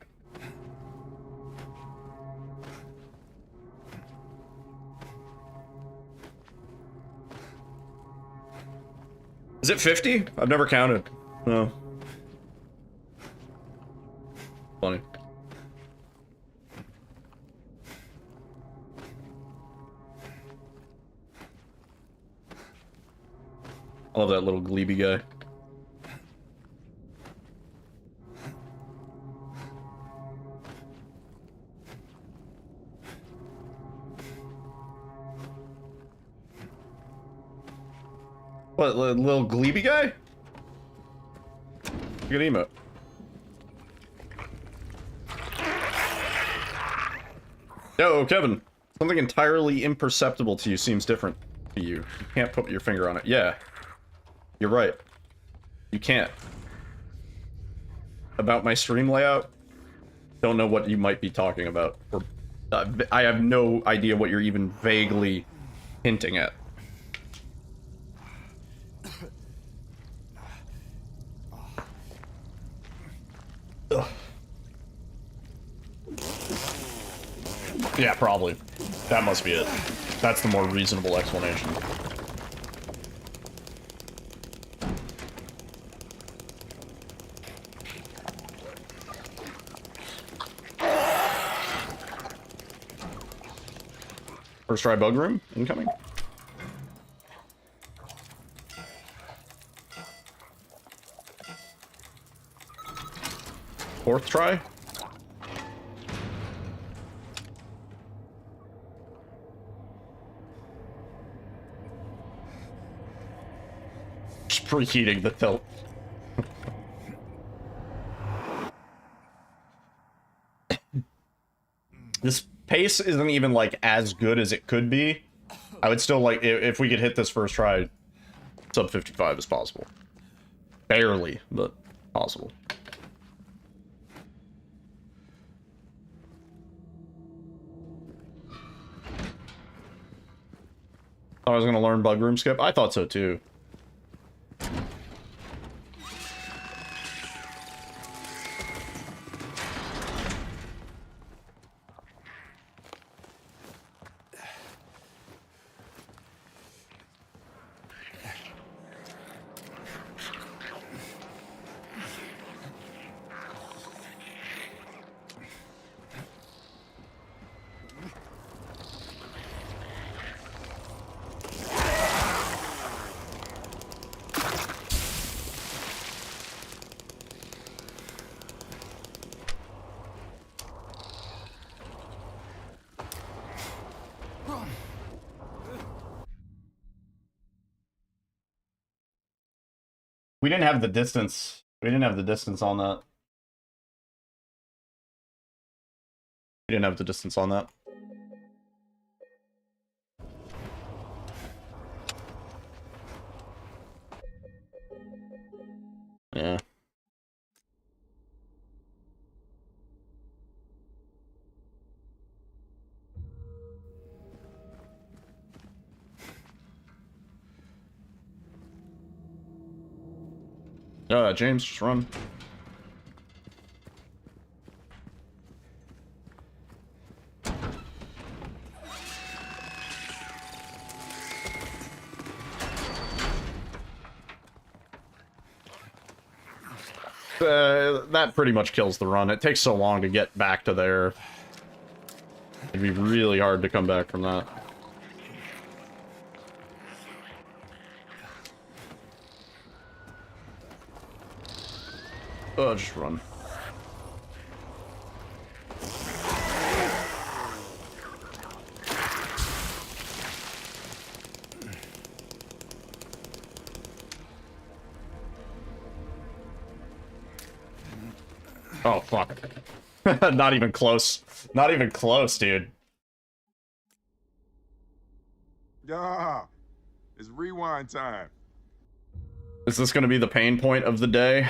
Is it 50? I've never counted. No. Funny. I love that little Glebe guy. What, little Glebe guy? Good emote. Yo, Kevin. Something entirely imperceptible to you seems different to you. You can't put your finger on it. Yeah. You're right. You can't. About my stream layout? Don't know what you might be talking about. Or, I have no idea what you're even vaguely hinting at. Ugh. Yeah, probably. That must be it. That's the more reasonable explanation. First try bug room incoming. Fourth try. Just preheating the tilt. This pace isn't even like as good as it could be. I would still like if we could hit this first try sub 55 as possible. Barely, but possible. I was gonna learn bug room skip. I thought so too. We didn't have the distance. We didn't have the distance on that. We didn't have the distance on that. Yeah. James, just run. That pretty much kills the run. It takes so long to get back to there. It'd be really hard to come back from that. Oh, just run. Oh, fuck. Not even close. Not even close, dude. Yeah, it's rewind time. Is this gonna be the pain point of the day?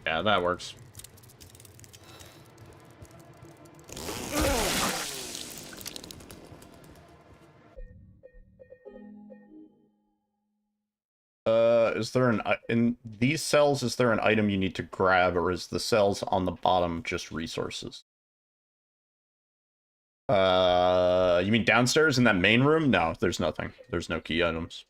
Yeah, that works. Is there in these cells, is there an item you need to grab, or is the cells on the bottom just resources? You mean downstairs in that main room? No, there's nothing. There's no key items.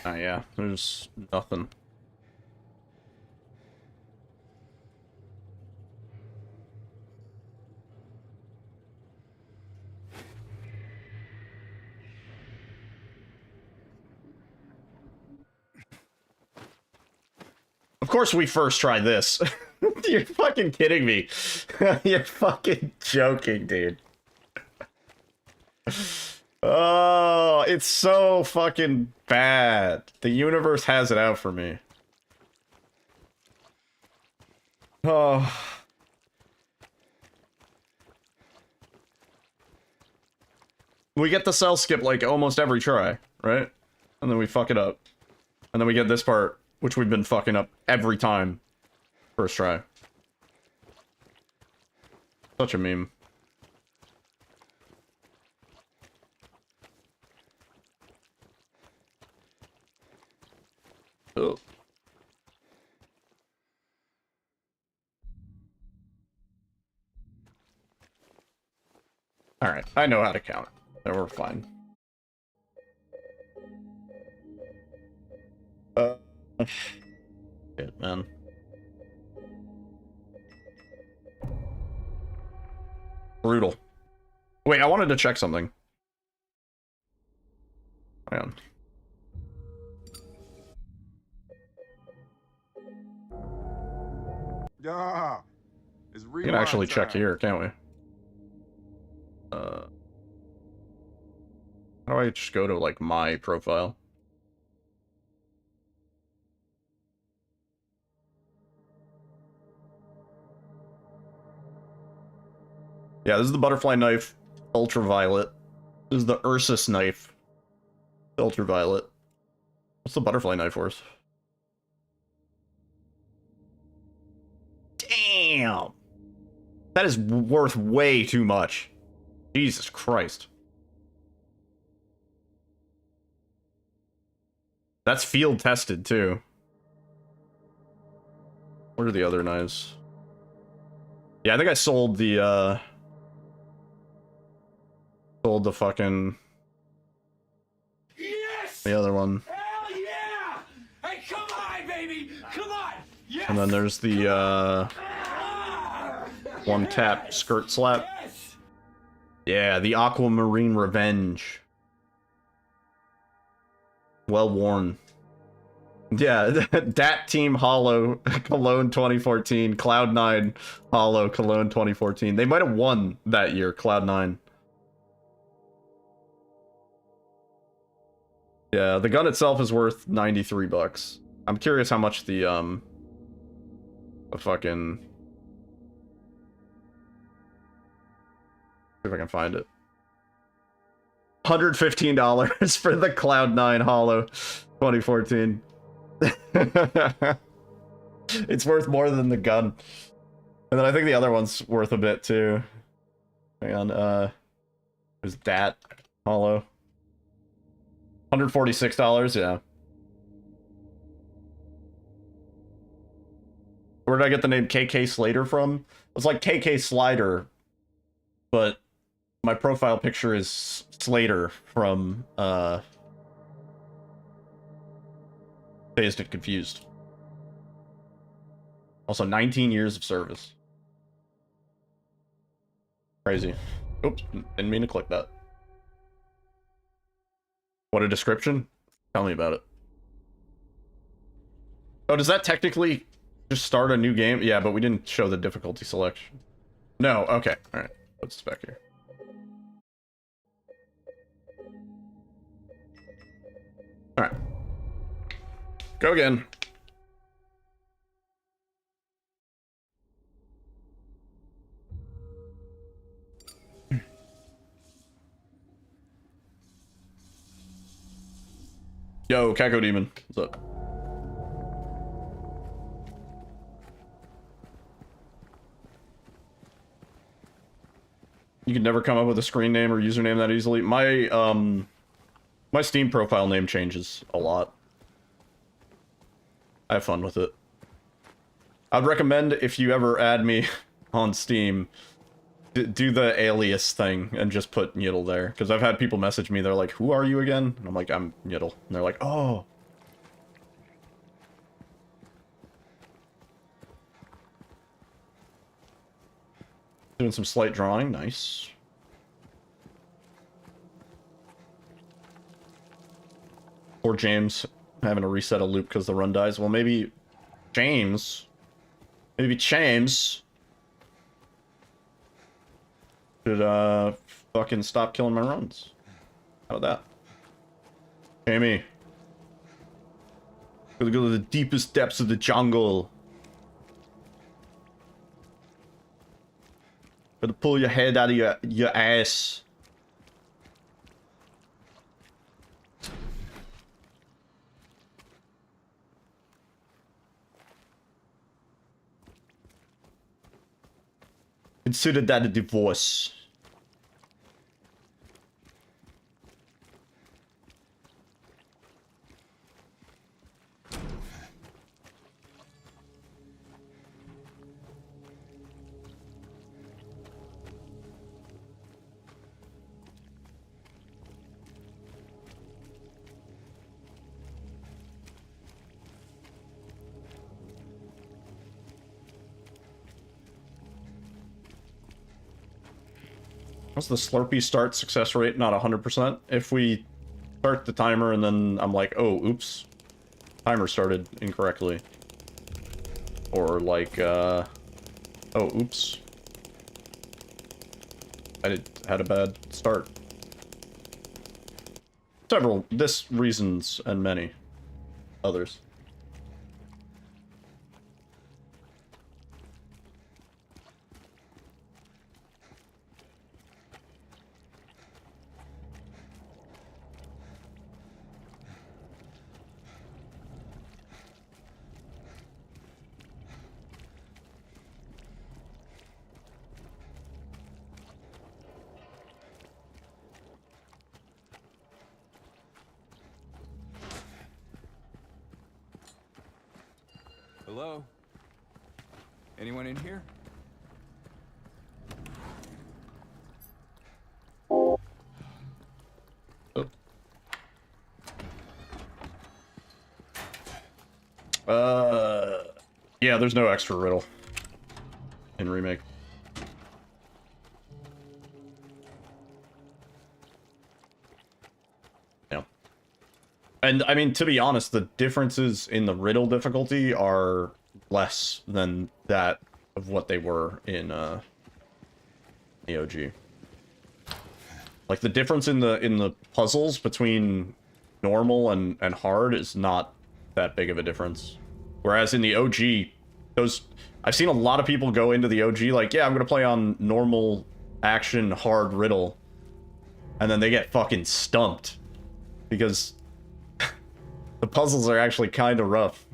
Oh yeah, there's nothing. Of course we first try this. You're fucking kidding me. You're fucking joking, dude. Oh, it's so fucking bad. The universe has it out for me. Oh. We get the cell skip like almost every try, right? And then we fuck it up. And then we get this part, which we've been fucking up every time. First try. Such a meme. Oh. Alright, I know how to count. So we're fine. Shit, man. Brutal. Wait, I wanted to check something. Hang on. Yeah. It's We can actually check here, can't we? How do I just go to, like, my profile? Yeah, this is the butterfly knife, ultraviolet. This is the Ursus knife, ultraviolet. What's the butterfly knife worth? Damn! That is worth way too much. Jesus Christ. That's field tested too. What are the other knives? Yeah, I think I sold the fucking... Yes! the other one. Hell yeah! Hey, come on, baby! Come on! Yes! And then there's the one tap skirt slap. Yes! Yeah, the Aquamarine Revenge. Well worn. Yeah, Dat Team Hollow Cologne 2014, Cloud9 Hollow Cologne 2014. They might have won that year, Cloud9. Yeah, the gun itself is worth 93 bucks. I'm curious how much the fucking if I can find it. $115 for the Cloud9 Holo 2014. It's worth more than the gun. And then I think the other one's worth a bit too. Hang on, there's that Holo. $146, yeah. Where did I get the name KK Slater from? It's like KK Slider, but my profile picture is Slater from Dazed and Confused. Also 19 years of service. Crazy. Oops, didn't mean to click that. What a description? Tell me about it. Oh, does that technically just start a new game? Yeah, but we didn't show the difficulty selection. No, okay. Alright. What's this back here? Alright. Go again. Yo, Kako Demon. What's up? You can never come up with a screen name or username that easily. My Steam profile name changes a lot. I have fun with it. I'd recommend if you ever add me on Steam, do the alias thing and just put Yiddle there. Because I've had people message me, they're like, who are you again? And I'm like, I'm Yiddle. And they're like, oh. Doing some slight drawing, nice. Or James having to reset a loop because the run dies. Well, maybe James should fucking stop killing my runs. How about that? Jamie. Gotta go to the deepest depths of the jungle. Gotta pull your head out of your ass. Consider that a divorce. What's the Slurpee start success rate? Not 100%. If we start the timer and then I'm like, oh, oops. Timer started incorrectly. Or like, oh, oops. Had a bad start. Several reasons and many others. Hello? Anyone in here? Yeah, there's no extra riddle in Remake. Yeah. And, I mean, to be honest, the differences in the riddle difficulty are less than that of what they were in, the OG. Like, the difference in the puzzles between normal and hard is not that big of a difference. Whereas in the OG, I've seen a lot of people go into the OG like, yeah, I'm gonna play on normal action hard riddle, and then they get fucking stumped because the puzzles are actually kind of rough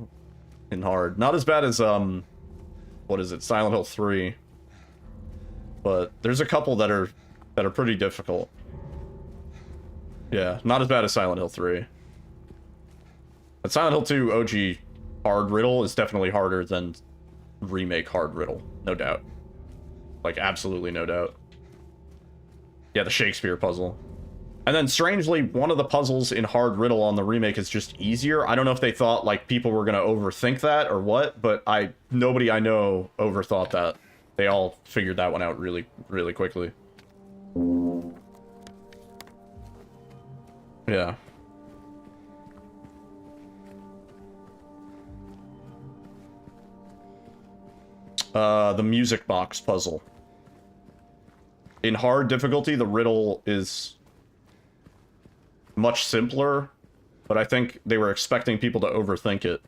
and hard. Not as bad as what is it, Silent Hill 3, but there's a couple that are pretty difficult. Yeah, not as bad as Silent Hill 3. But Silent Hill 2 OG hard riddle is definitely harder than remake hard riddle, no doubt. Like, absolutely no doubt. Yeah, the Shakespeare puzzle. And then, strangely, one of the puzzles in hard riddle on the remake is just easier. I don't know if they thought, like, people were gonna overthink that or what, but nobody I know overthought that. They all figured that one out really, really quickly. Yeah. The music box puzzle. In hard difficulty, the riddle is much simpler, but I think they were expecting people to overthink it.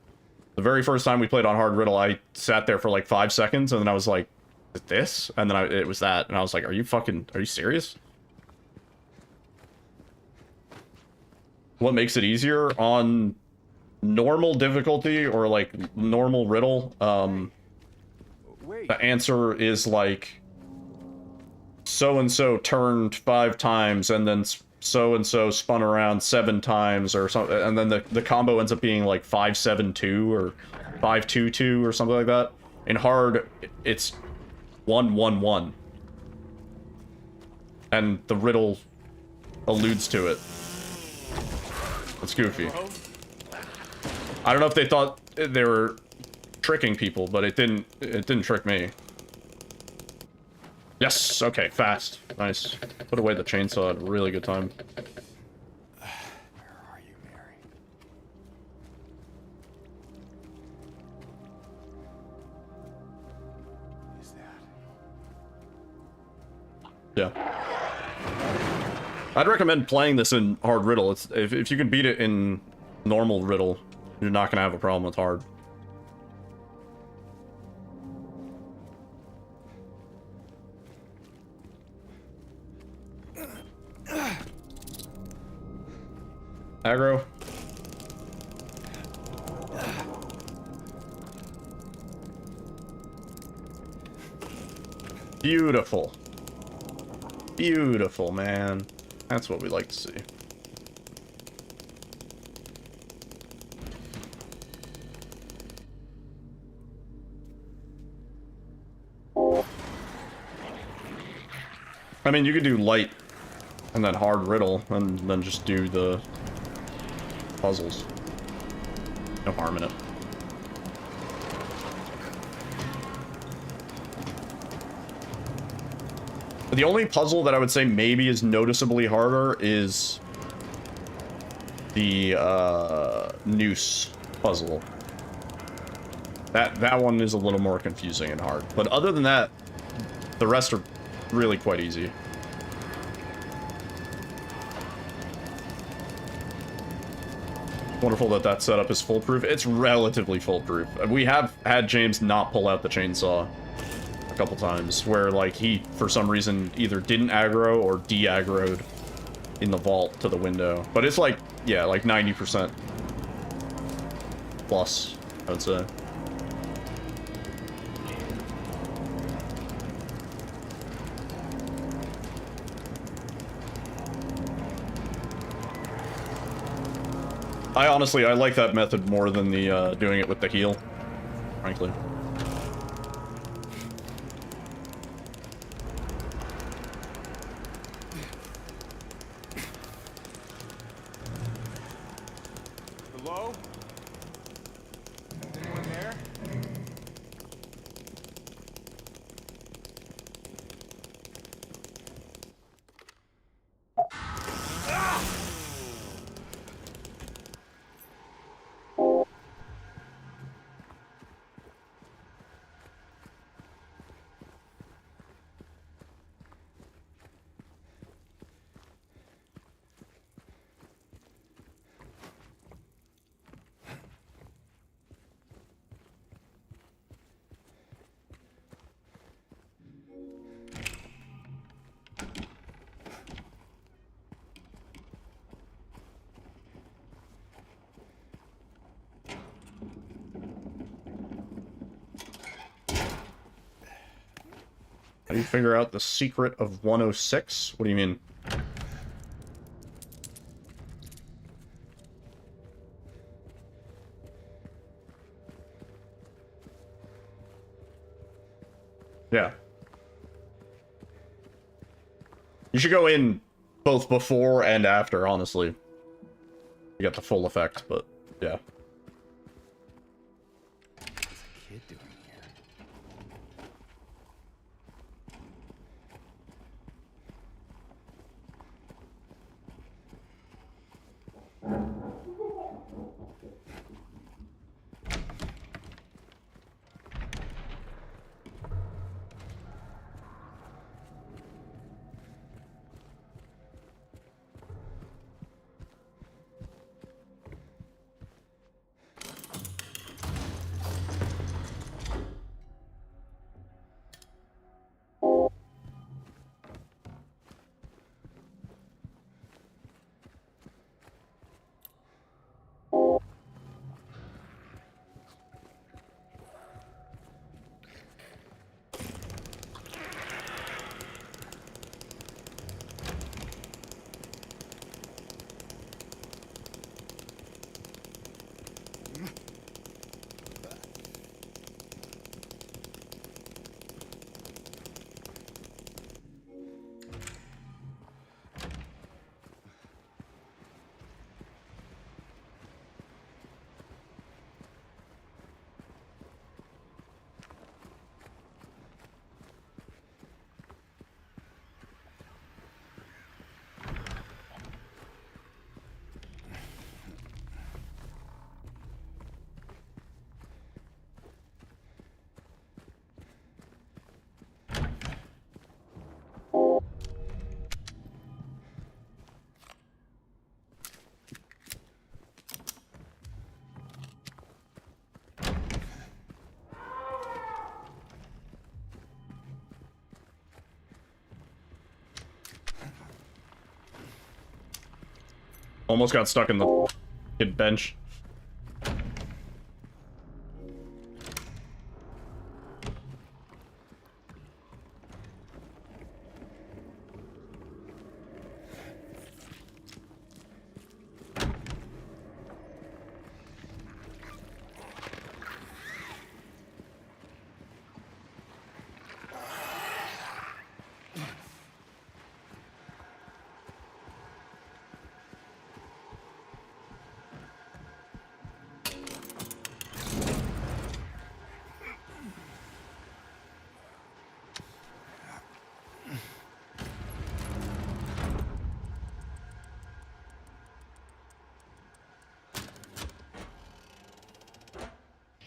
The very first time we played on hard riddle, I sat there for like 5 seconds, and then I was like, is it this? And then it was that, and I was like, are you serious? What makes it easier? On normal difficulty, or like normal riddle, the answer is like so-and-so turned 5 times, and then so-and-so spun around 7 times, or something, and then the combo ends up being like 5-7-2 or 5-2-2 or something like that. In hard, it's 1-1-1. And the riddle alludes to it. It's goofy. I don't know if they thought they were tricking people, but it didn't trick me. Yes, okay, fast. Nice. Put away the chainsaw at a really good time. Where are you, Mary? Is that? Yeah. I'd recommend playing this in hard riddle. It's if you can beat it in normal riddle, you're not gonna have a problem with hard. Aggro. Beautiful. Beautiful, man. That's what we like to see. I mean, you could do light and then hard riddle and then just do the puzzles. No harm in it. The only puzzle that I would say maybe is noticeably harder is the noose puzzle. That one is a little more confusing and hard. But other than that, the rest are really quite easy. Wonderful that that setup is foolproof. It's relatively foolproof. We have had James not pull out the chainsaw a couple times, where like he, for some reason, either didn't aggro or de-aggroed in the vault to the window. But it's like, yeah, like 90% plus, I would say. I like that method more than the doing it with the heel, frankly. Hello? Anyone there? How do you figure out the secret of 106? What do you mean? Yeah. You should go in both before and after, honestly. You get the full effect, but yeah. What's a kid doing here? Almost got stuck in the kid bench.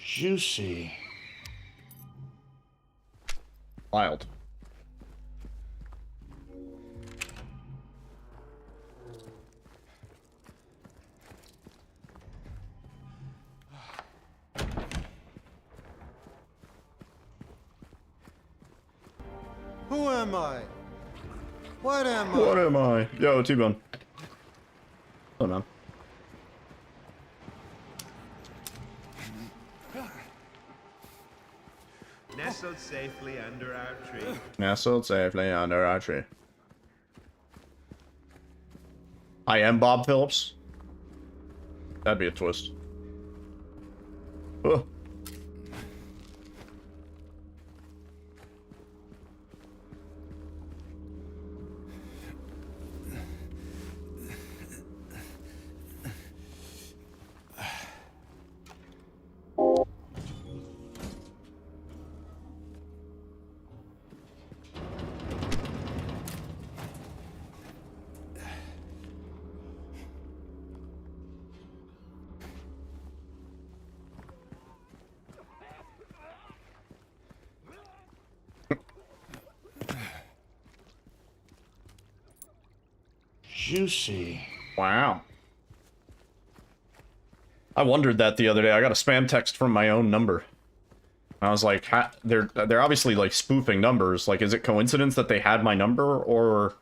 Juicy. Wild. Who am I? What am I? What am I? Yo, T-Bone. Oh, no. Nestled safely under our tree. Nestled safely under our tree. I am Bob Phillips. That'd be a twist. Oh. Juicy. Wow. I wondered that the other day. I got a spam text from my own number. I was like, they're obviously like spoofing numbers. Like, is it coincidence that they had my number, or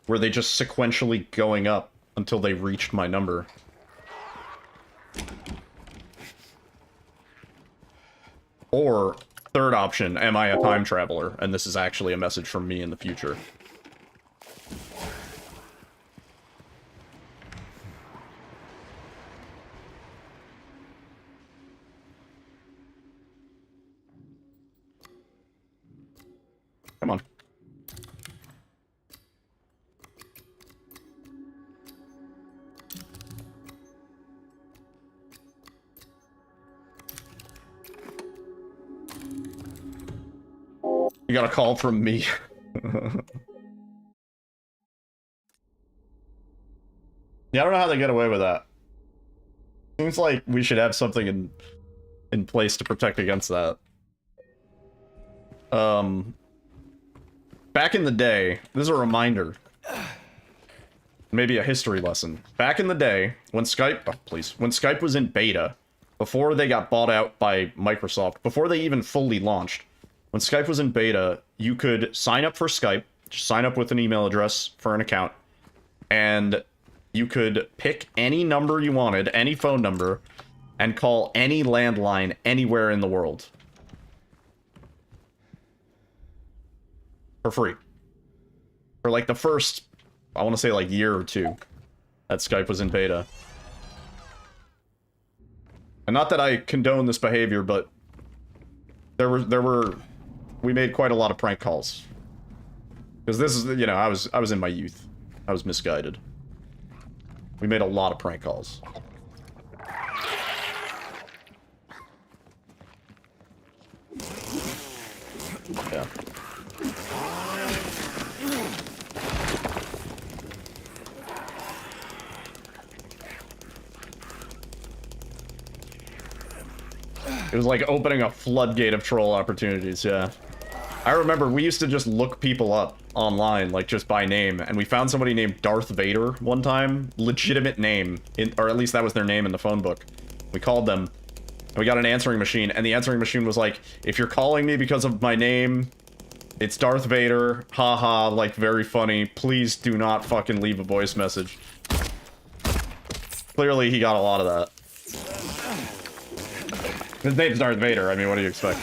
were they just sequentially going up until they reached my number? Or Third option, am I a time traveler? And this is actually a message from me in the future. Come on. You got a call from me. Yeah, I don't know how they get away with that. Seems like we should have something in place to protect against that. Back in the day, this is a reminder. Maybe a history lesson. Back in the day, when Skype, oh, please, when Skype was in beta, before they got bought out by Microsoft, before they even fully launched, when Skype was in beta, you could sign up for Skype, just sign up with an email address for an account, and you could pick any number you wanted, any phone number, and call any landline anywhere in the world. For free. For like the first, I want to say like year or two that Skype was in beta. And not that I condone this behavior, but we made quite a lot of prank calls. Because this is, you know, I was in my youth. I was misguided. We made a lot of prank calls. Yeah. It was like opening a floodgate of troll opportunities, yeah. I remember we used to just look people up online, like just by name, and we found somebody named Darth Vader one time. Legitimate name, or at least that was their name in the phone book. We called them, and we got an answering machine, and the answering machine was like, if you're calling me because of my name, it's Darth Vader, haha, like very funny, please do not fucking leave a voice message. Clearly he got a lot of that. His name's Darth Vader, I mean, what do you expect?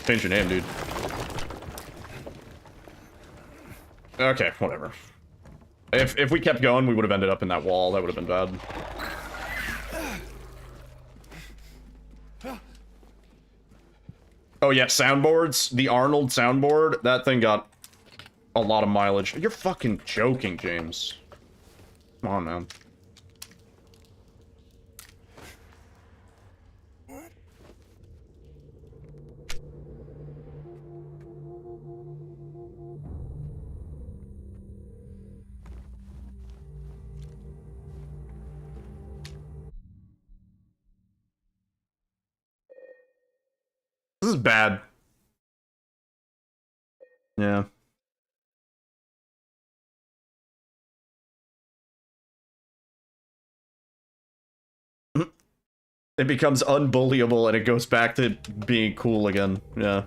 Change your name, dude. Okay, whatever. If we kept going, we would have ended up in that wall. That would have been bad. Oh yeah, soundboards. The Arnold soundboard. That thing got a lot of mileage. You're fucking joking, James. Come on, man. This is bad. Yeah. It becomes unbullyable and it goes back to being cool again. Yeah.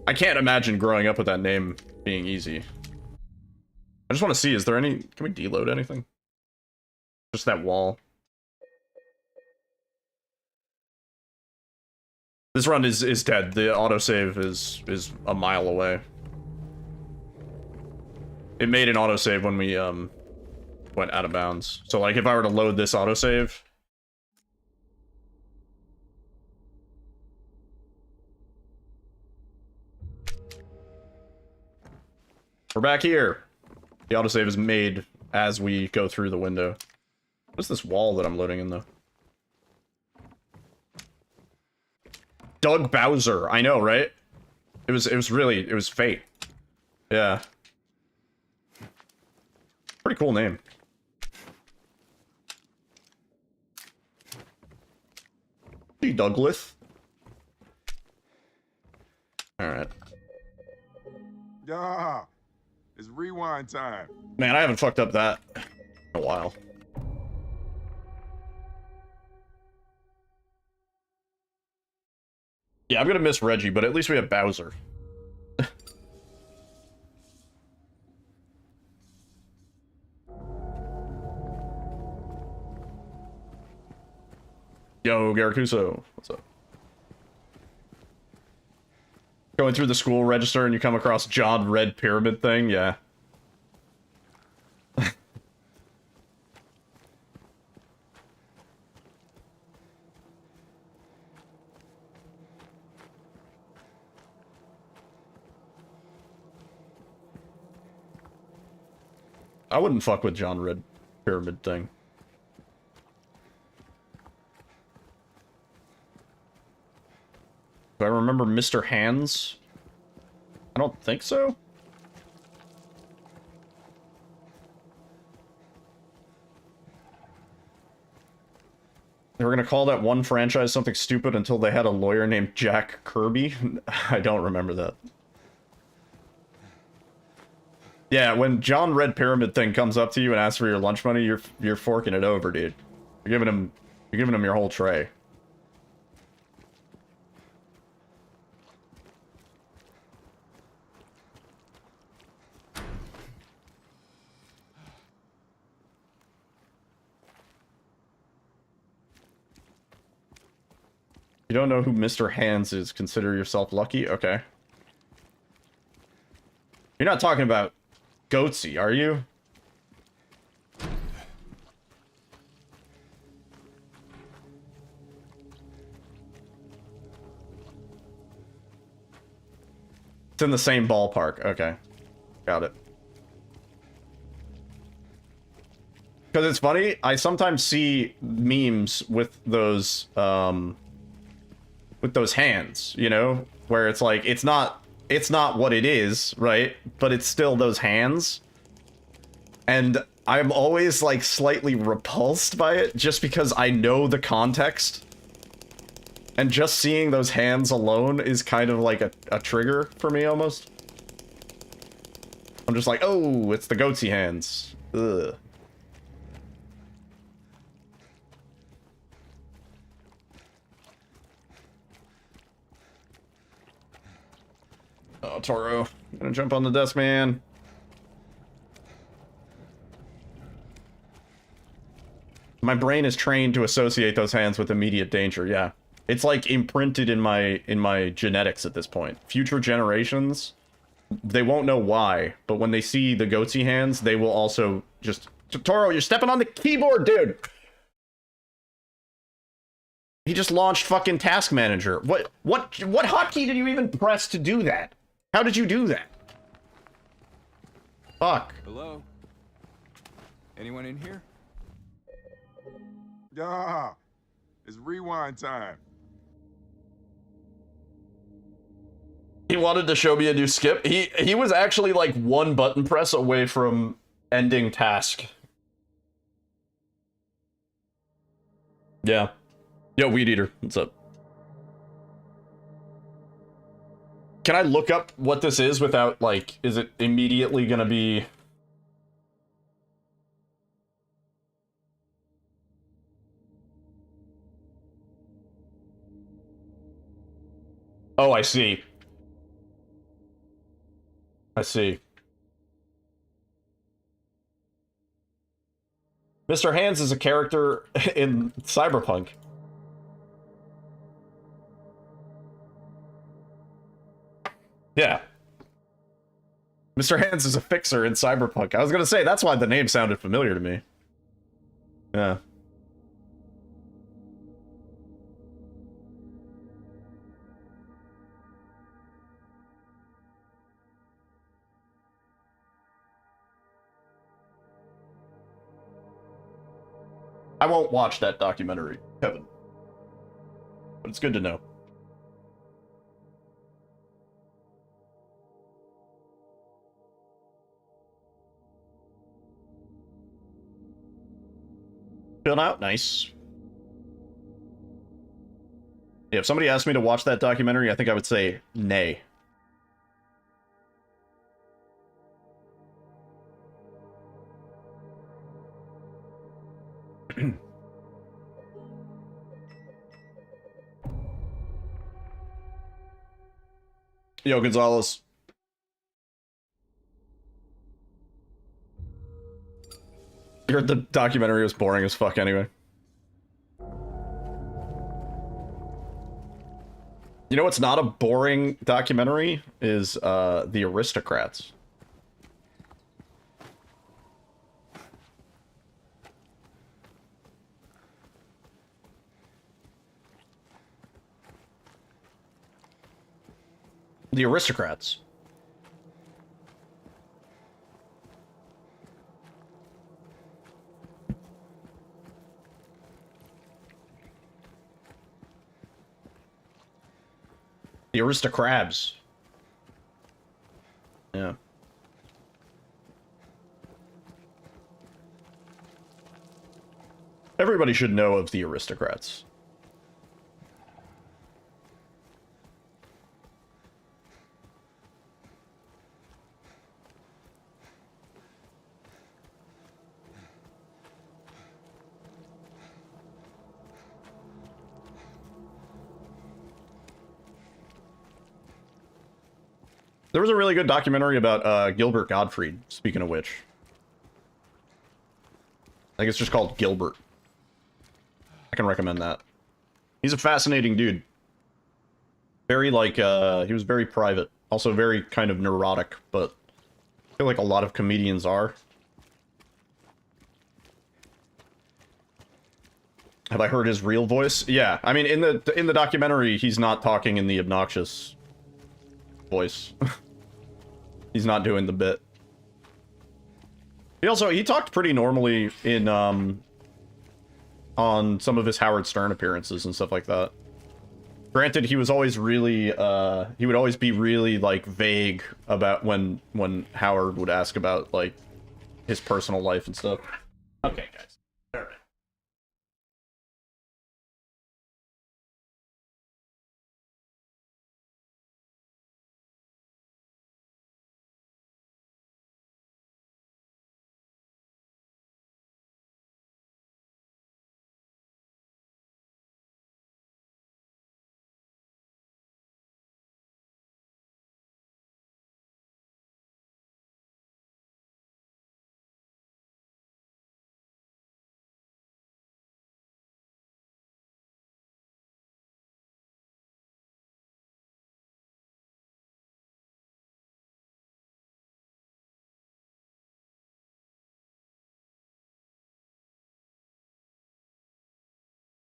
I can't imagine growing up with that name being easy. I just want to see, is there any... Can we deload anything? Just that wall. This run is dead. The autosave is a mile away. It made an autosave when we went out of bounds. So like if I were to load this autosave, we're back here. The autosave is made as we go through the window. What's this wall that I'm loading in though? Doug Bowser. I know, right? It was fate. Yeah. Pretty cool name. Hey, Douglas. Alright. Yeah, it's rewind time. Man, I haven't fucked up that in a while. Yeah, I'm gonna miss Reggie, but at least we have Bowser. Yo, Garakuso. What's up? Going through the school register and you come across John Red Pyramid thing, yeah. I wouldn't fuck with John Red Pyramid thing. Do I remember Mr. Hands? I don't think so. They were gonna call that one franchise something stupid until they had a lawyer named Jack Kirby. I don't remember that. Yeah, when John Red Pyramid thing comes up to you and asks for your lunch money, you're forking it over, dude. You're giving him your whole tray. You don't know who Mr. Hands is, consider yourself lucky? Okay. You're not talking about Goatsy, are you? It's in the same ballpark. Okay. Got it. Because it's funny, I sometimes see memes with those hands, you know? Where it's like, it's not what it is, right? But it's still those hands. And I'm always, like, slightly repulsed by it, just because I know the context. And just seeing those hands alone is kind of like a trigger for me, almost. I'm just like, oh, it's the Goatsy hands. Ugh. Oh, Toro. I'm gonna jump on the desk, man. My brain is trained to associate those hands with immediate danger, yeah. It's like imprinted in my genetics at this point. Future generations, they won't know why, but when they see the Goatsy hands, they will also just... Toro, you're stepping on the keyboard, dude! He just launched fucking Task Manager. What hotkey did you even press to do that? How did you do that? Fuck. Hello? Anyone in here? Yeah, it's rewind time. He wanted to show me a new skip. He was actually like one button press away from ending task. Yeah. Yo, Weed Eater, what's up? Can I look up what this is without, like, is it immediately gonna be... Oh, I see. I see. Mr. Hands is a character in Cyberpunk. Yeah. Mr. Hands is a fixer in Cyberpunk. I was gonna say, that's why the name sounded familiar to me. Yeah. I won't watch that documentary, Kevin. But it's good to know. Chilling out, nice. Yeah, if somebody asked me to watch that documentary, I think I would say nay. Yo, Gonzalez. You heard the documentary was boring as fuck anyway. You know what's not a boring documentary is The Aristocrats. The Aristocrats. The Aristocrabs. Yeah. Everybody should know of the Aristocrats. There was a really good documentary about Gilbert Gottfried, speaking of which. I think it's just called Gilbert. I can recommend that. He's a fascinating dude. Very, like, he was very private. Also very kind of neurotic, but I feel like a lot of comedians are. Have I heard his real voice? Yeah, I mean, in the documentary, he's not talking in the obnoxious voice. He's not doing the bit. He talked pretty normally in on some of his Howard Stern appearances and stuff like that. Granted, he was always really he would always be really like vague about when Howard would ask about like his personal life and stuff. Okay, guys. All right.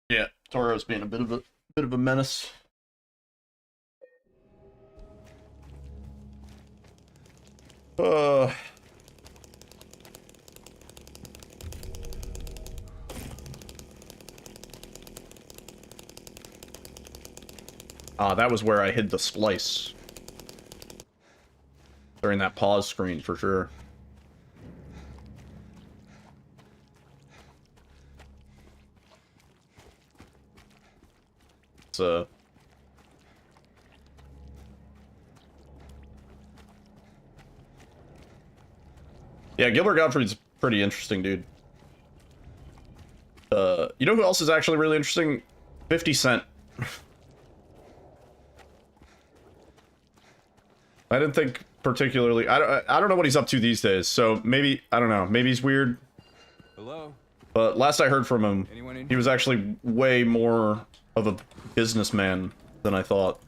Yeah, Toro's being a bit of a menace. That was where I hid the splice. During that pause screen, for sure. It's, yeah, Gilbert Gottfried's pretty interesting, dude. You know who else is actually really interesting? 50 Cent. I didn't think particularly... I don't know what he's up to these days, so maybe... I don't know. Maybe he's weird. Hello? But last I heard from him, Anyone in he was actually way more of a businessman than I thought.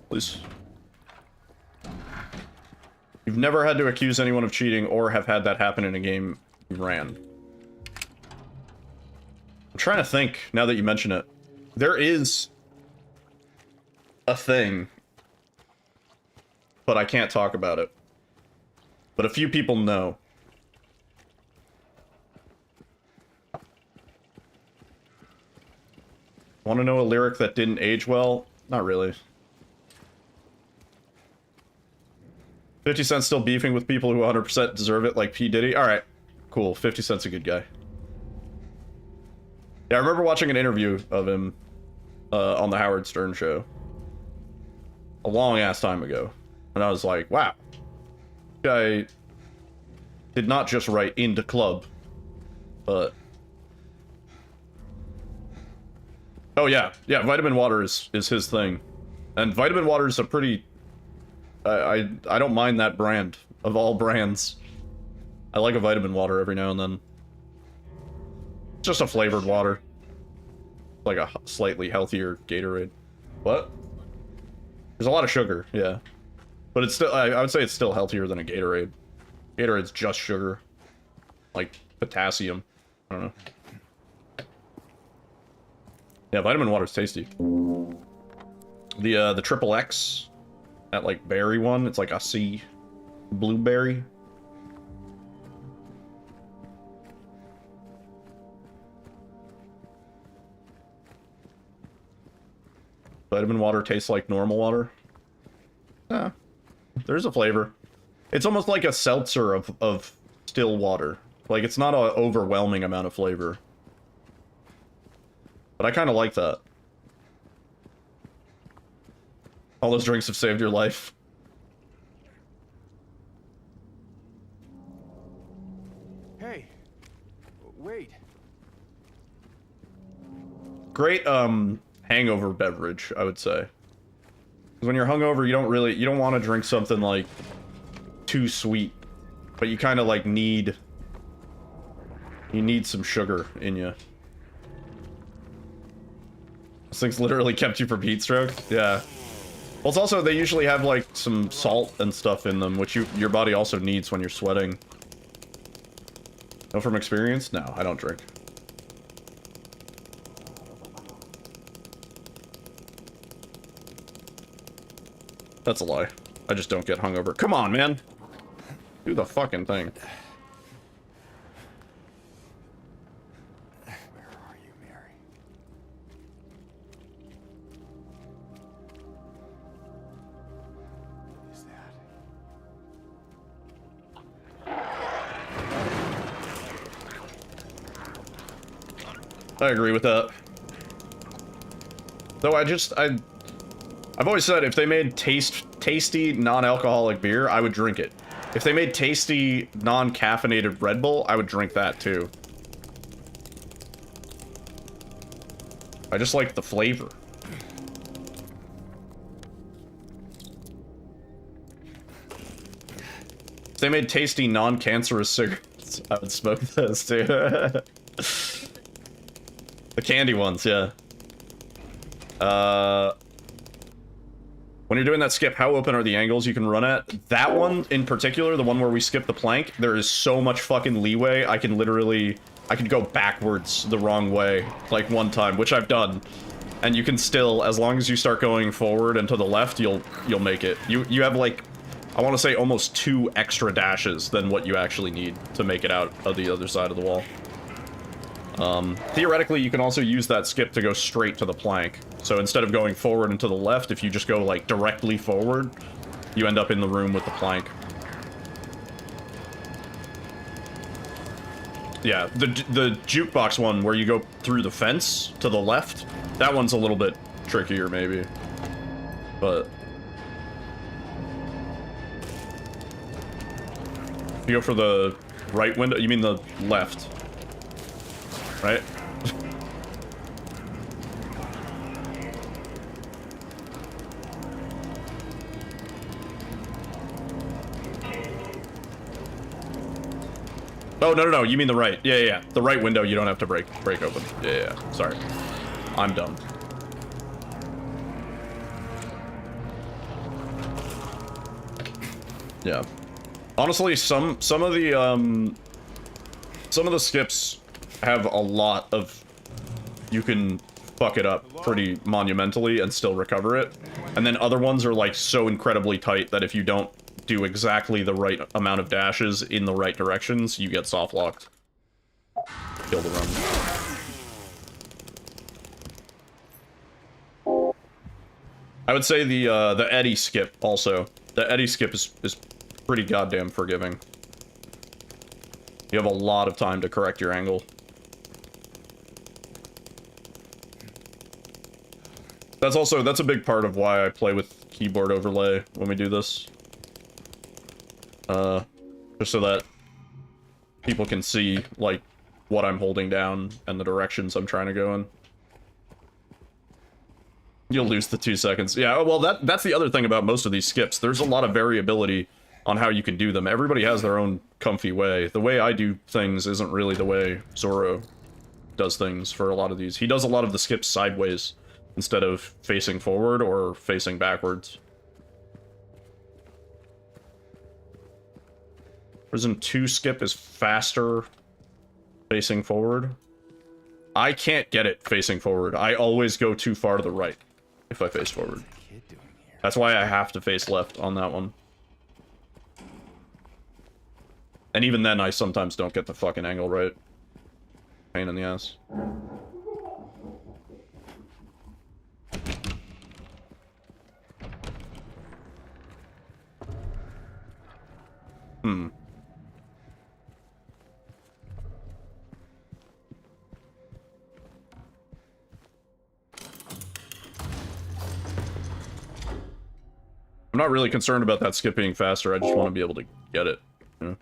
Please. You've never had to accuse anyone of cheating or have had that happen in a game you ran. I'm trying to think, now that you mention it. There is a thing, but I can't talk about it. But a few people know. Want to know a lyric that didn't age well? Not really. 50 Cent's still beefing with people who 100% deserve it, like P. Diddy? Alright, cool. 50 Cent's a good guy. Yeah, I remember watching an interview of him on the Howard Stern show. A long-ass time ago. And I was like, wow. This guy did not just write Into Club, but... Oh yeah, yeah, Vitamin Water is his thing. And Vitamin Water is a pretty... I don't mind that brand, of all brands. I like a Vitamin Water every now and then. It's just a flavored water. like a slightly healthier Gatorade. What? There's a lot of sugar, yeah. But it's still, I would say it's still healthier than a Gatorade. Gatorade's just sugar. Like potassium. I don't know. Yeah, vitamin water's tasty. The triple X, that like berry one, it's like a C blueberry. Vitamin water tastes like normal water. Yeah, there's a flavor. It's almost like a seltzer of still water. Like, it's not an overwhelming amount of flavor. But I kind of like that. All those drinks have saved your life. Hey, wait. Great, hangover beverage, I would say. 'Cause when you're hungover, you don't want to drink something, like, too sweet. But you kind of, like, need some sugar in you. This thing's literally kept you from heat stroke? Yeah. Well, it's also, they usually have, like, some salt and stuff in them, which your body also needs when you're sweating. Know from experience? No, I don't drink. That's a lie. I just don't get hungover. Come on, man! Do the fucking thing. Where are you, Mary? What is that? I agree with that. Though I've always said if they made tasty non-alcoholic beer, I would drink it. If they made tasty non-caffeinated Red Bull, I would drink that too. I just like the flavor. If they made tasty non-cancerous cigarettes, I would smoke those too. The candy ones, yeah. When you're doing that skip, how open are the angles you can run at? That one in particular, the one where we skip the plank, there is so much fucking leeway. I could go backwards the wrong way, like one time, which I've done. And you can still, as long as you start going forward and to the left, you'll make it. You have like, I want to say almost 2 extra dashes than what you actually need to make it out of the other side of the wall. Theoretically, you can also use that skip to go straight to the plank. So instead of going forward and to the left, if you just go, like, directly forward, you end up in the room with the plank. Yeah, the jukebox one, where you go through the fence to the left, that one's a little bit trickier, maybe. But you go for the right window, you mean the left, right? Oh, no, you mean the right. Yeah. The right window you don't have to break open. Yeah. Sorry. I'm dumb. Yeah. Honestly, some of the skips have a lot of, you can fuck it up pretty monumentally and still recover it. And then other ones are like so incredibly tight that if you don't do exactly the right amount of dashes in the right directions, you get soft locked. Kill the run. I would say the Eddie skip also. The Eddie skip is pretty goddamn forgiving. You have a lot of time to correct your angle. That's a big part of why I play with keyboard overlay when we do this. Just so that people can see, like, what I'm holding down and the directions I'm trying to go in. You'll lose the 2 seconds. Yeah, well, that's the other thing about most of these skips. There's a lot of variability on how you can do them. Everybody has their own comfy way. The way I do things isn't really the way Zoro does things for a lot of these. He does a lot of the skips sideways instead of facing forward or facing backwards. Prison 2 skip is faster facing forward. I can't get it facing forward. I always go too far to the right if I face forward. That's why I have to face left on that one. And even then, I sometimes don't get the fucking angle right. Pain in the ass. Hmm. I'm not really concerned about that skip being faster, I just want to be able to get it. You know?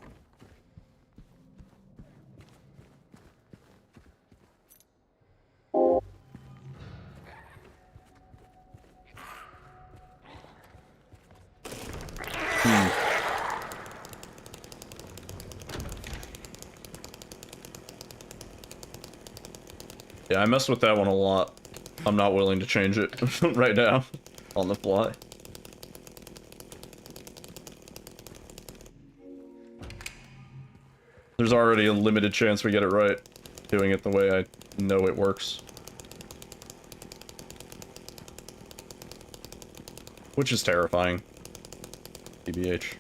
Yeah, I messed with that one a lot. I'm not willing to change it right now on the fly. There's already a limited chance we get it right, doing it the way I know it works. Which is terrifying. TBH.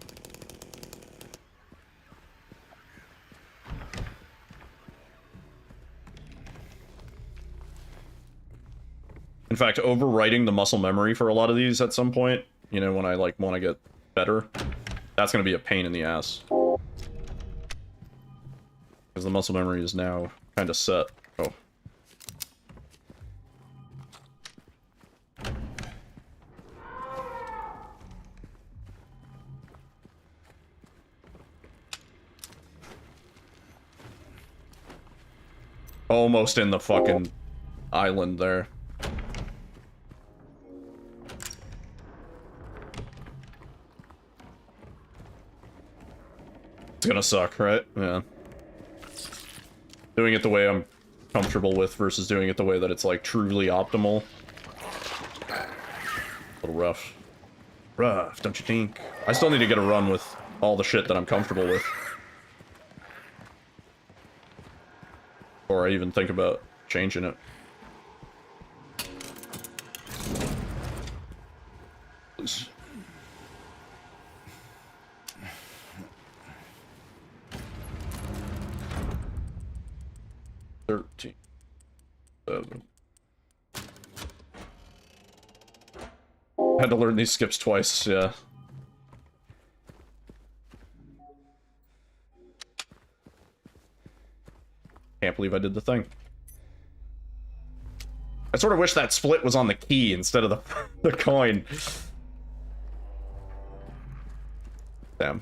In fact, overwriting the muscle memory for a lot of these at some point, you know, when I, like, want to get better, that's going to be a pain in the ass. Because the muscle memory is now kind of set. Oh. Almost in the fucking island there. It's gonna suck, right? Yeah. Doing it the way I'm comfortable with versus doing it the way that it's, like, truly optimal. A little rough. Rough, don't you think? I still need to get a run with all the shit that I'm comfortable with. Before I even think about changing it. Please. Had to learn these skips twice, yeah. Can't believe I did the thing. I sort of wish that split was on the key instead of the coin. Damn.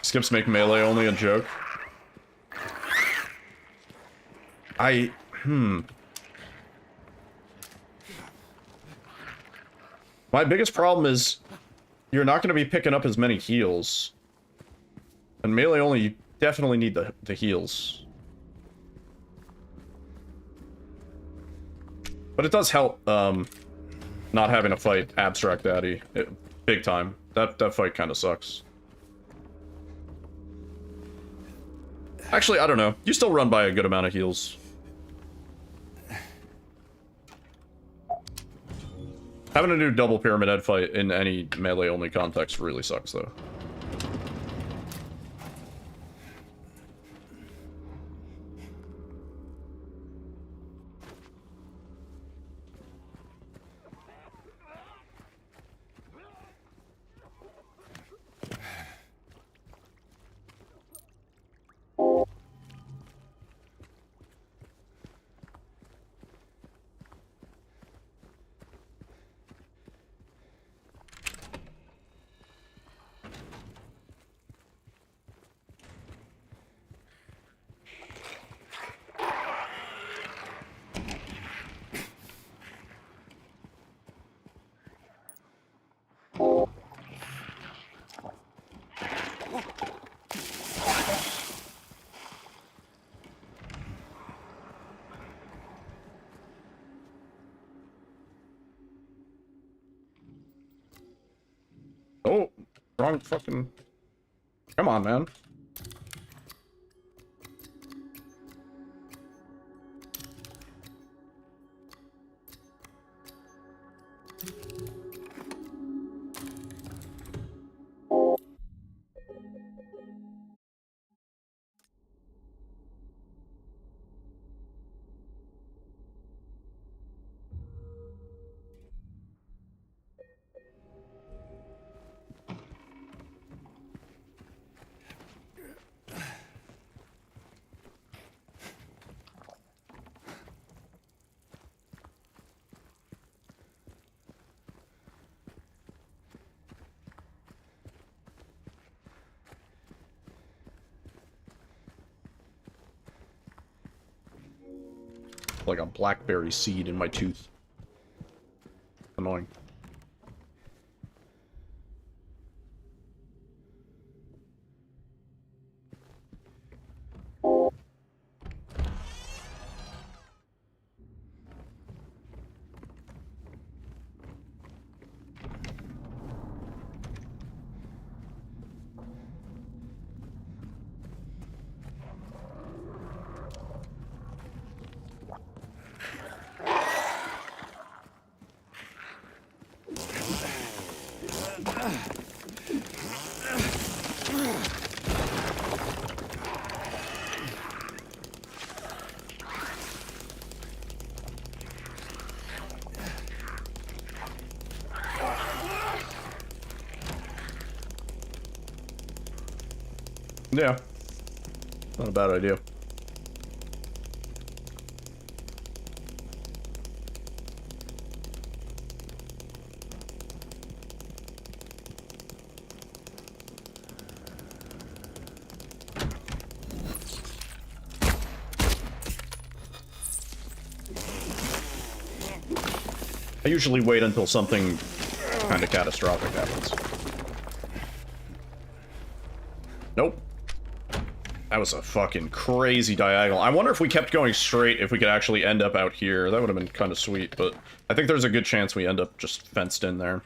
Skips make melee only a joke. My biggest problem is you're not going to be picking up as many heals. And melee only, you definitely need the heals. But it does help, not having to fight Abstract Daddy. Big time. That fight kind of sucks. Actually, I don't know. You still run by a good amount of heals. Having to do double Pyramid Head fight in any melee-only context really sucks, though. Oh, wrong fucking... Come on, man. Like a blackberry seed in my tooth. Annoying. Yeah. Not a bad idea. I usually wait until something kind of catastrophic happens. Nope. That was a fucking crazy diagonal. I wonder if we kept going straight, if we could actually end up out here. That would have been kind of sweet, but I think there's a good chance we end up just fenced in there.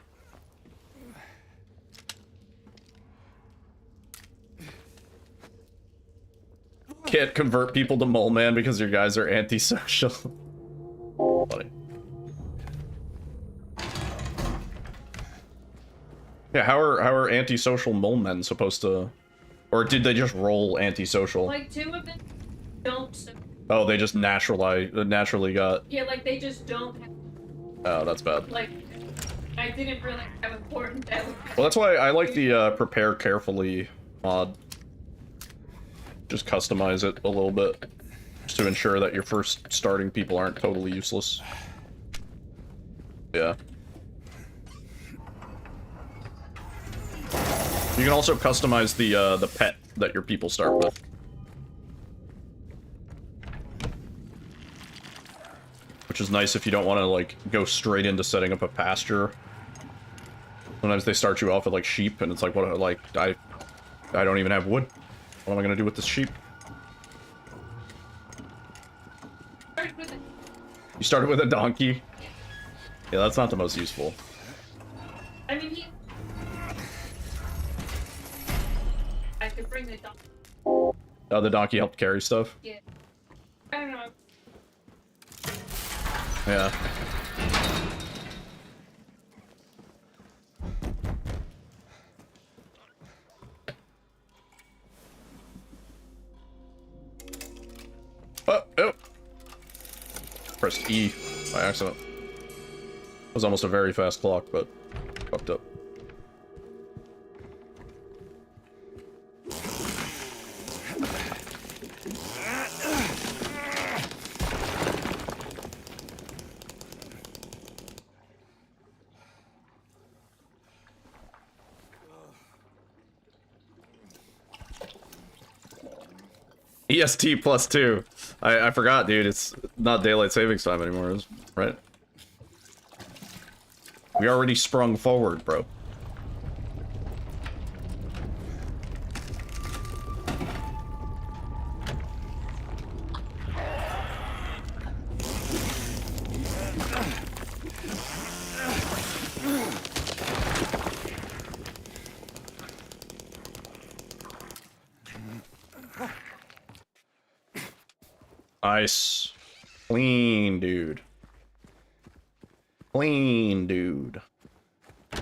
Can't convert people to Mole Man because your guys are antisocial. Funny. Yeah, how are antisocial mole men supposed to... Or did they just roll antisocial? Like, 2 of them don't... Oh, they just naturally got... Yeah, like, they just don't have... Oh, that's bad. Like, I didn't realize how important that would be. Well, that's why I like the prepare carefully mod. Just customize it a little bit. Just to ensure that your first starting people aren't totally useless. Yeah. You can also customize the pet that your people start with. Which is nice if you don't want to, like, go straight into setting up a pasture. Sometimes they start you off with, like, sheep, and it's like, what, like, I don't even have wood. What am I gonna do with this sheep? You started with a donkey? Yeah, that's not the most useful. I mean, I could bring the donkey. Oh, the donkey helped carry stuff? Yeah. I don't know. Yeah. Oh. Pressed E by accident. It was almost a very fast clock, but fucked up. EST +2. I forgot, dude. It's not daylight savings time anymore, right? We already sprung forward, bro. Nice. Clean, dude. Clean, dude.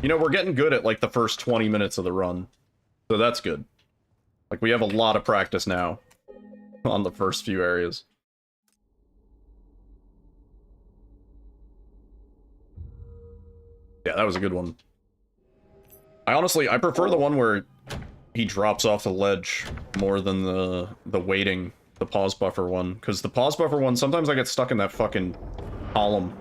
You know, we're getting good at, like, the first 20 minutes of the run. So that's good. Like, we have a lot of practice now on the first few areas. Yeah, that was a good one. I prefer the one where he drops off the ledge more than the waiting, the pause buffer one. Because the pause buffer one, sometimes I get stuck in that fucking column.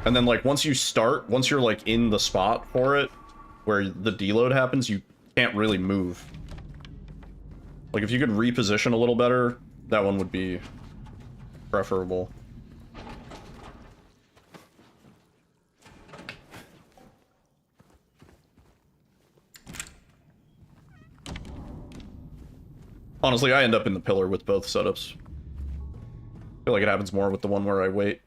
And then, like, once you're, like, in the spot for it, where the deload happens, you can't really move. Like, if you could reposition a little better, that one would be preferable. Honestly, I end up in the pillar with both setups. I feel like it happens more with the one where I wait.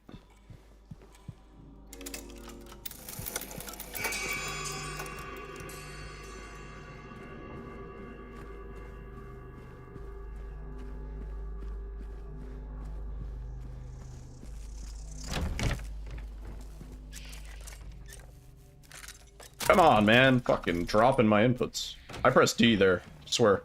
Come on, man. Fucking dropping my inputs. I pressed D there. I swear.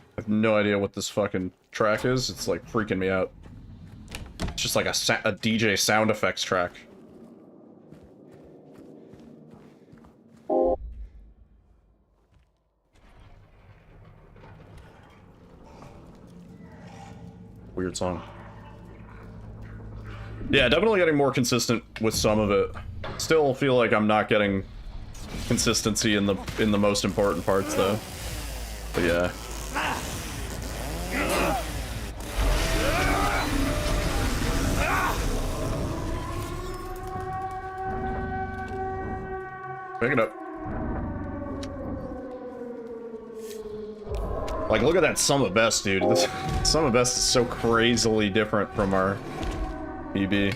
I have no idea what this fucking track is. It's like freaking me out. It's just like a DJ sound effects track. Weird song. Yeah, definitely getting more consistent with some of it. Still feel like I'm not getting consistency in the most important parts though. But yeah. Pick it up. Like, look at that sum of best, dude. This sum of best is so crazily different from our PB.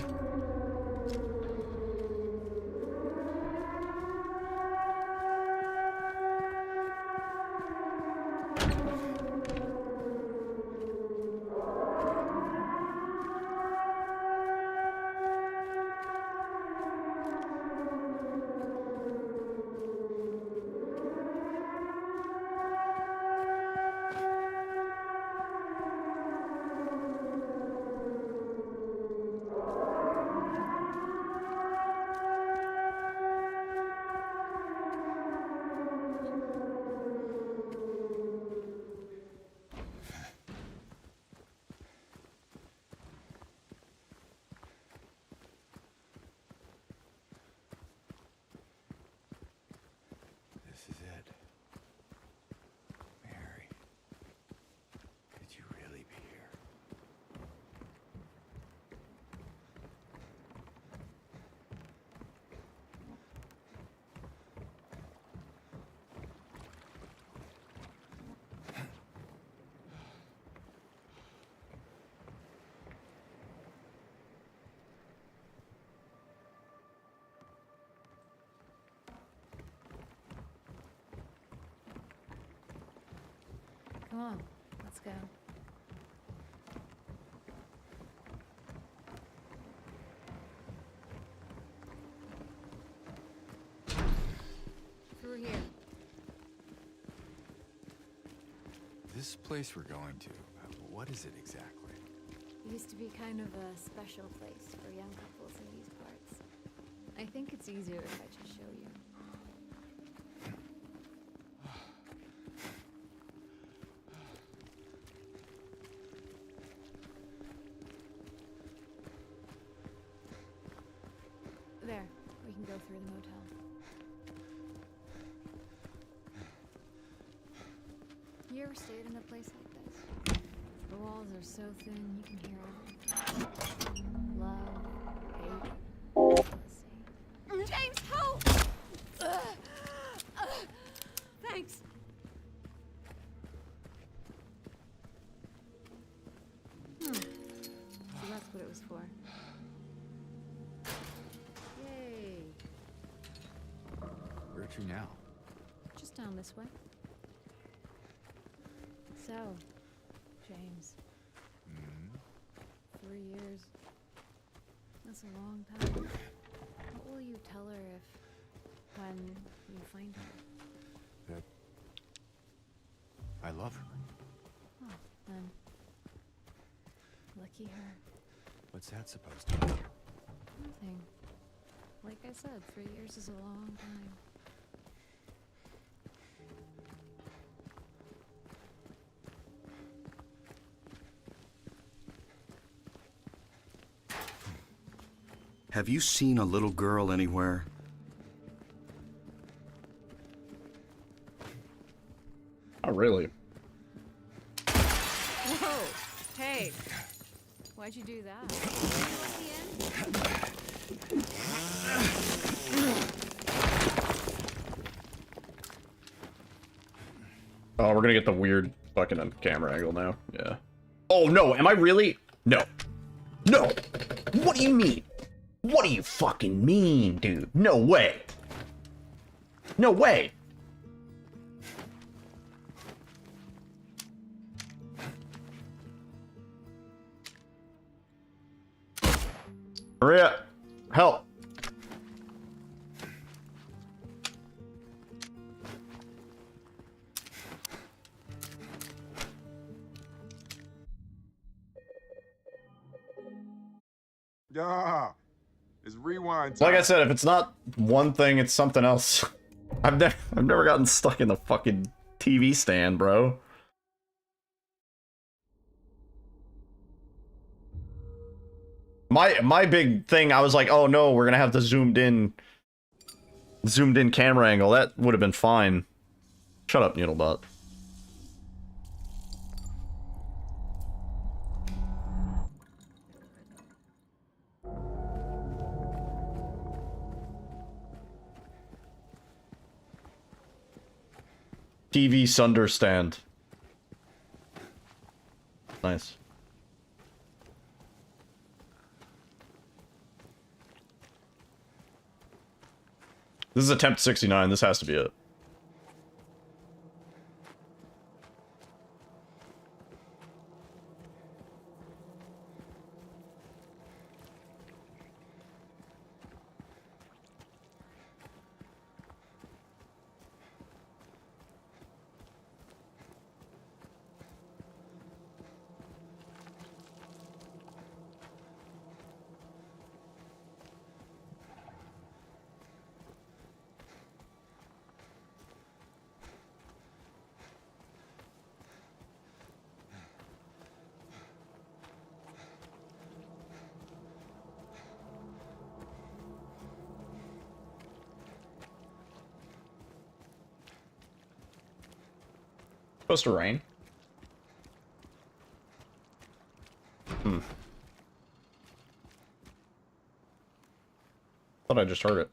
This is it. Mary, could you really be here? Come on, let's go. Through here. This place we're going to, what is it exactly? It used to be kind of a special place for young couples in these parts. I think it's easier if I just show you. There, we can go through the motel. You ever stayed in a place like this? The walls are so thin you can hear everything. Love, hate, jealousy. James, help! Thanks. So that's what it was for. Yay. Where to now? Just down this way. So, James. 3 years. That's a long time. What will you tell her when you find her? That I love her. Oh, then. Lucky her. What's that supposed to mean? Nothing. Like I said, 3 years is a long time. Have you seen a little girl anywhere? Not really. Whoa! Hey! Why'd you do that? Oh, we're gonna get the weird fucking camera angle now. Yeah. Oh no, am I really? No. No! What do you mean? What do you fucking mean, dude? No way. No way. Maria, help. Yeah. It's rewind Like time. I said, if it's not one thing, it's something else. I've never gotten stuck in the fucking TV stand, bro. My big thing, I was like, oh no, we're gonna have the zoomed in camera angle. That would have been fine. Shut up, Noodlebot. TV Sunder stand. Nice. This is attempt 69. This has to be it. Supposed to rain. Thought I just heard it.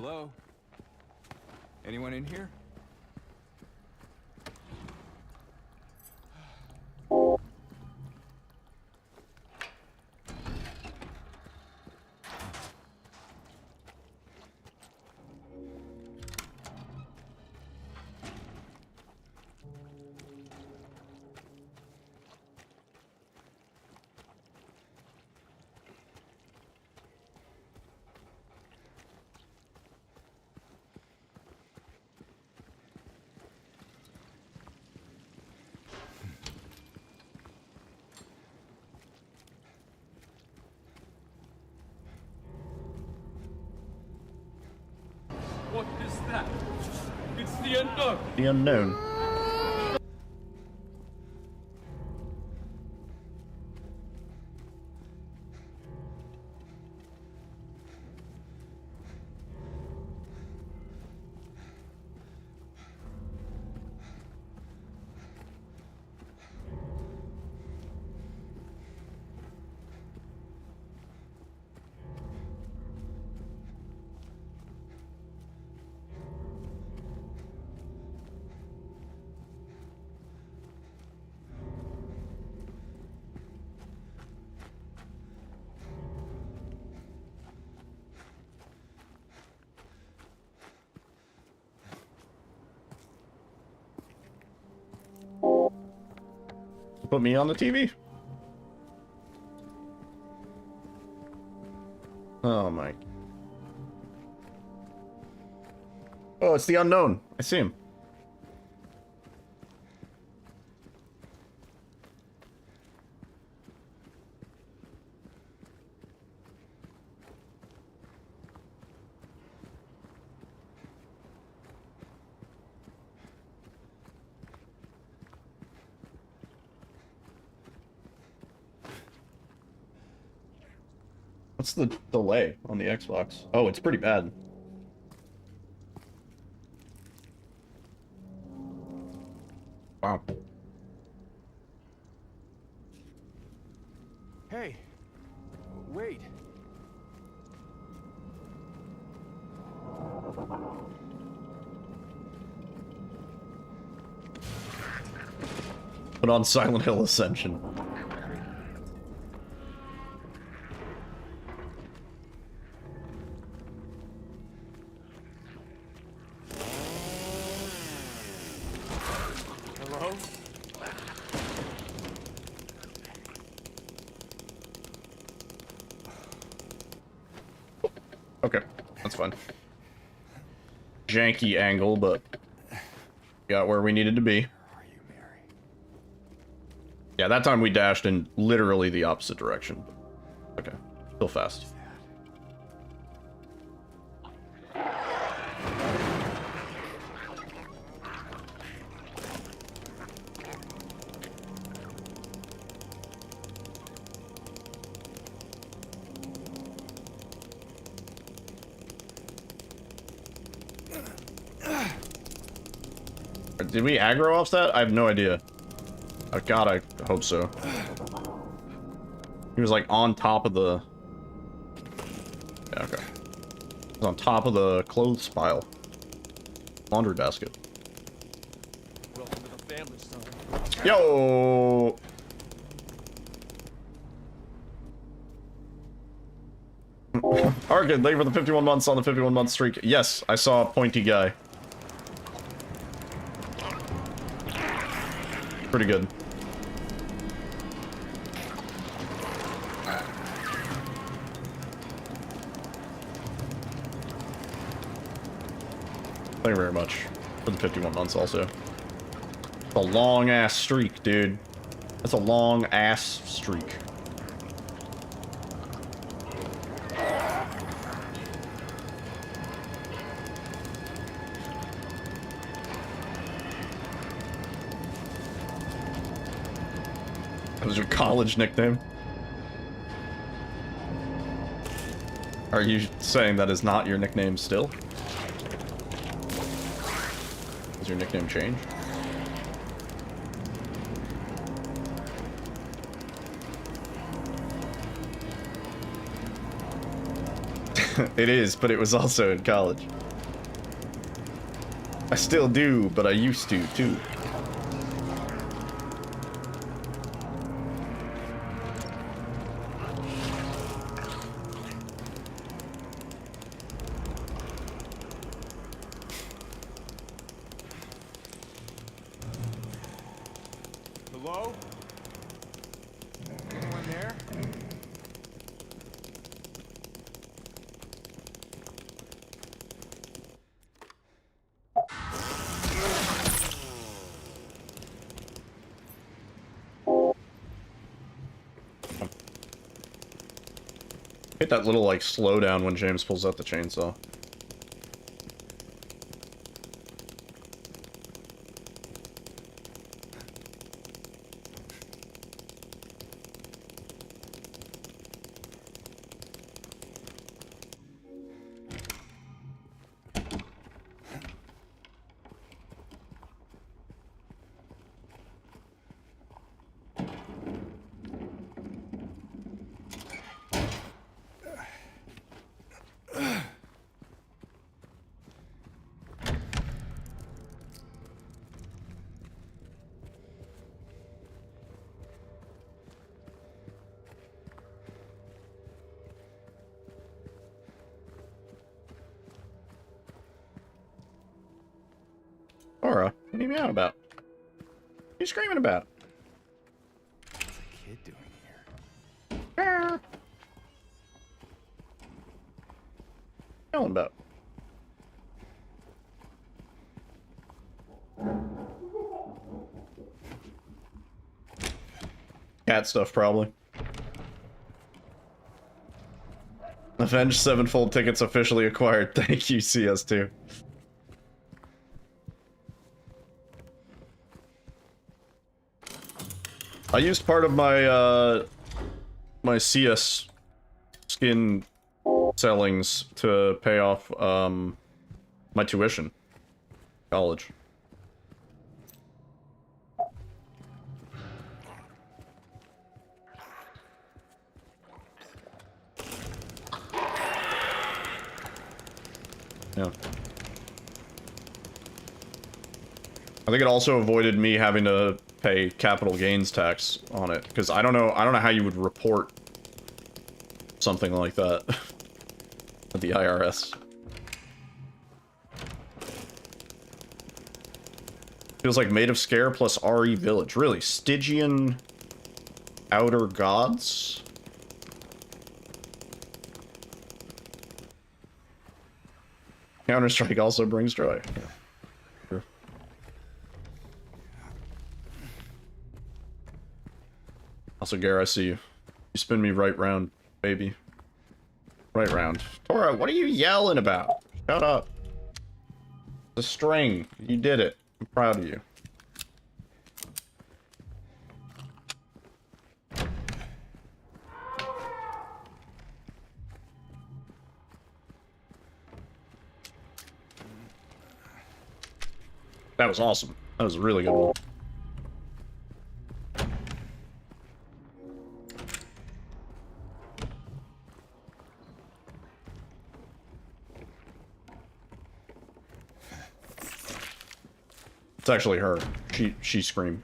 Hello? Anyone in here? What is that? It's the unknown. The unknown. Put me on the TV. Oh my. Oh, it's the unknown. I see him. What's the delay on the Xbox? Oh, it's pretty bad. Wow. Hey, wait. Put on Silent Hill Ascension. Hello? Okay, that's fine. Janky angle, but got where we needed to be. Are you Mary? Yeah, that time we dashed in literally the opposite direction. Okay, still fast. Did we aggro off that? I have no idea. Oh god, I hope so. He was like on top of the... Yeah, okay. He was on top of the clothes pile. Laundry basket. Welcome to the family, son. Yo! Arkin, thank you for the 51 months on the 51-month streak. Yes, I saw a pointy guy. Pretty good. Thank you very much for the 51 months also. It's a long ass streak, dude. That's a long ass streak. That was your college nickname? Are you saying that is not your nickname still? Has your nickname changed? It is, but it was also in college. I still do, but I used to, too. Hello? Anyone there? Hit that little, like, slowdown when James pulls out the chainsaw. Laura, what are you meowing about? What are you screaming about? What's a kid doing here? Yelling about. Cat stuff, probably. Avenged Sevenfold tickets officially acquired. Thank you, CS2. I used part of my, my CS skin sellings to pay off, my tuition. College. Yeah. I think it also avoided me having to pay capital gains tax on it, because I don't know how you would report something like that at the IRS. Feels like Made of Scare plus RE Village. Really? Stygian Outer Gods? Counter-Strike also brings joy. Yeah. Sure. Also, Gare, I see you. You spin me right round, baby. Right round. Tora, what are you yelling about? Shut up. The string. You did it. I'm proud of you. That was awesome. That was a really good one. It's actually her. She screamed.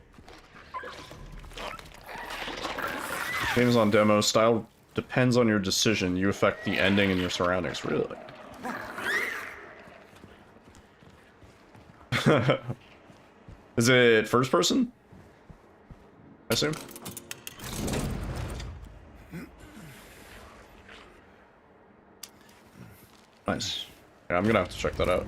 Games on demo. Style depends on your decision. You affect the ending and your surroundings. Really? Is it first person? I assume. Nice. Yeah, I'm gonna have to check that out.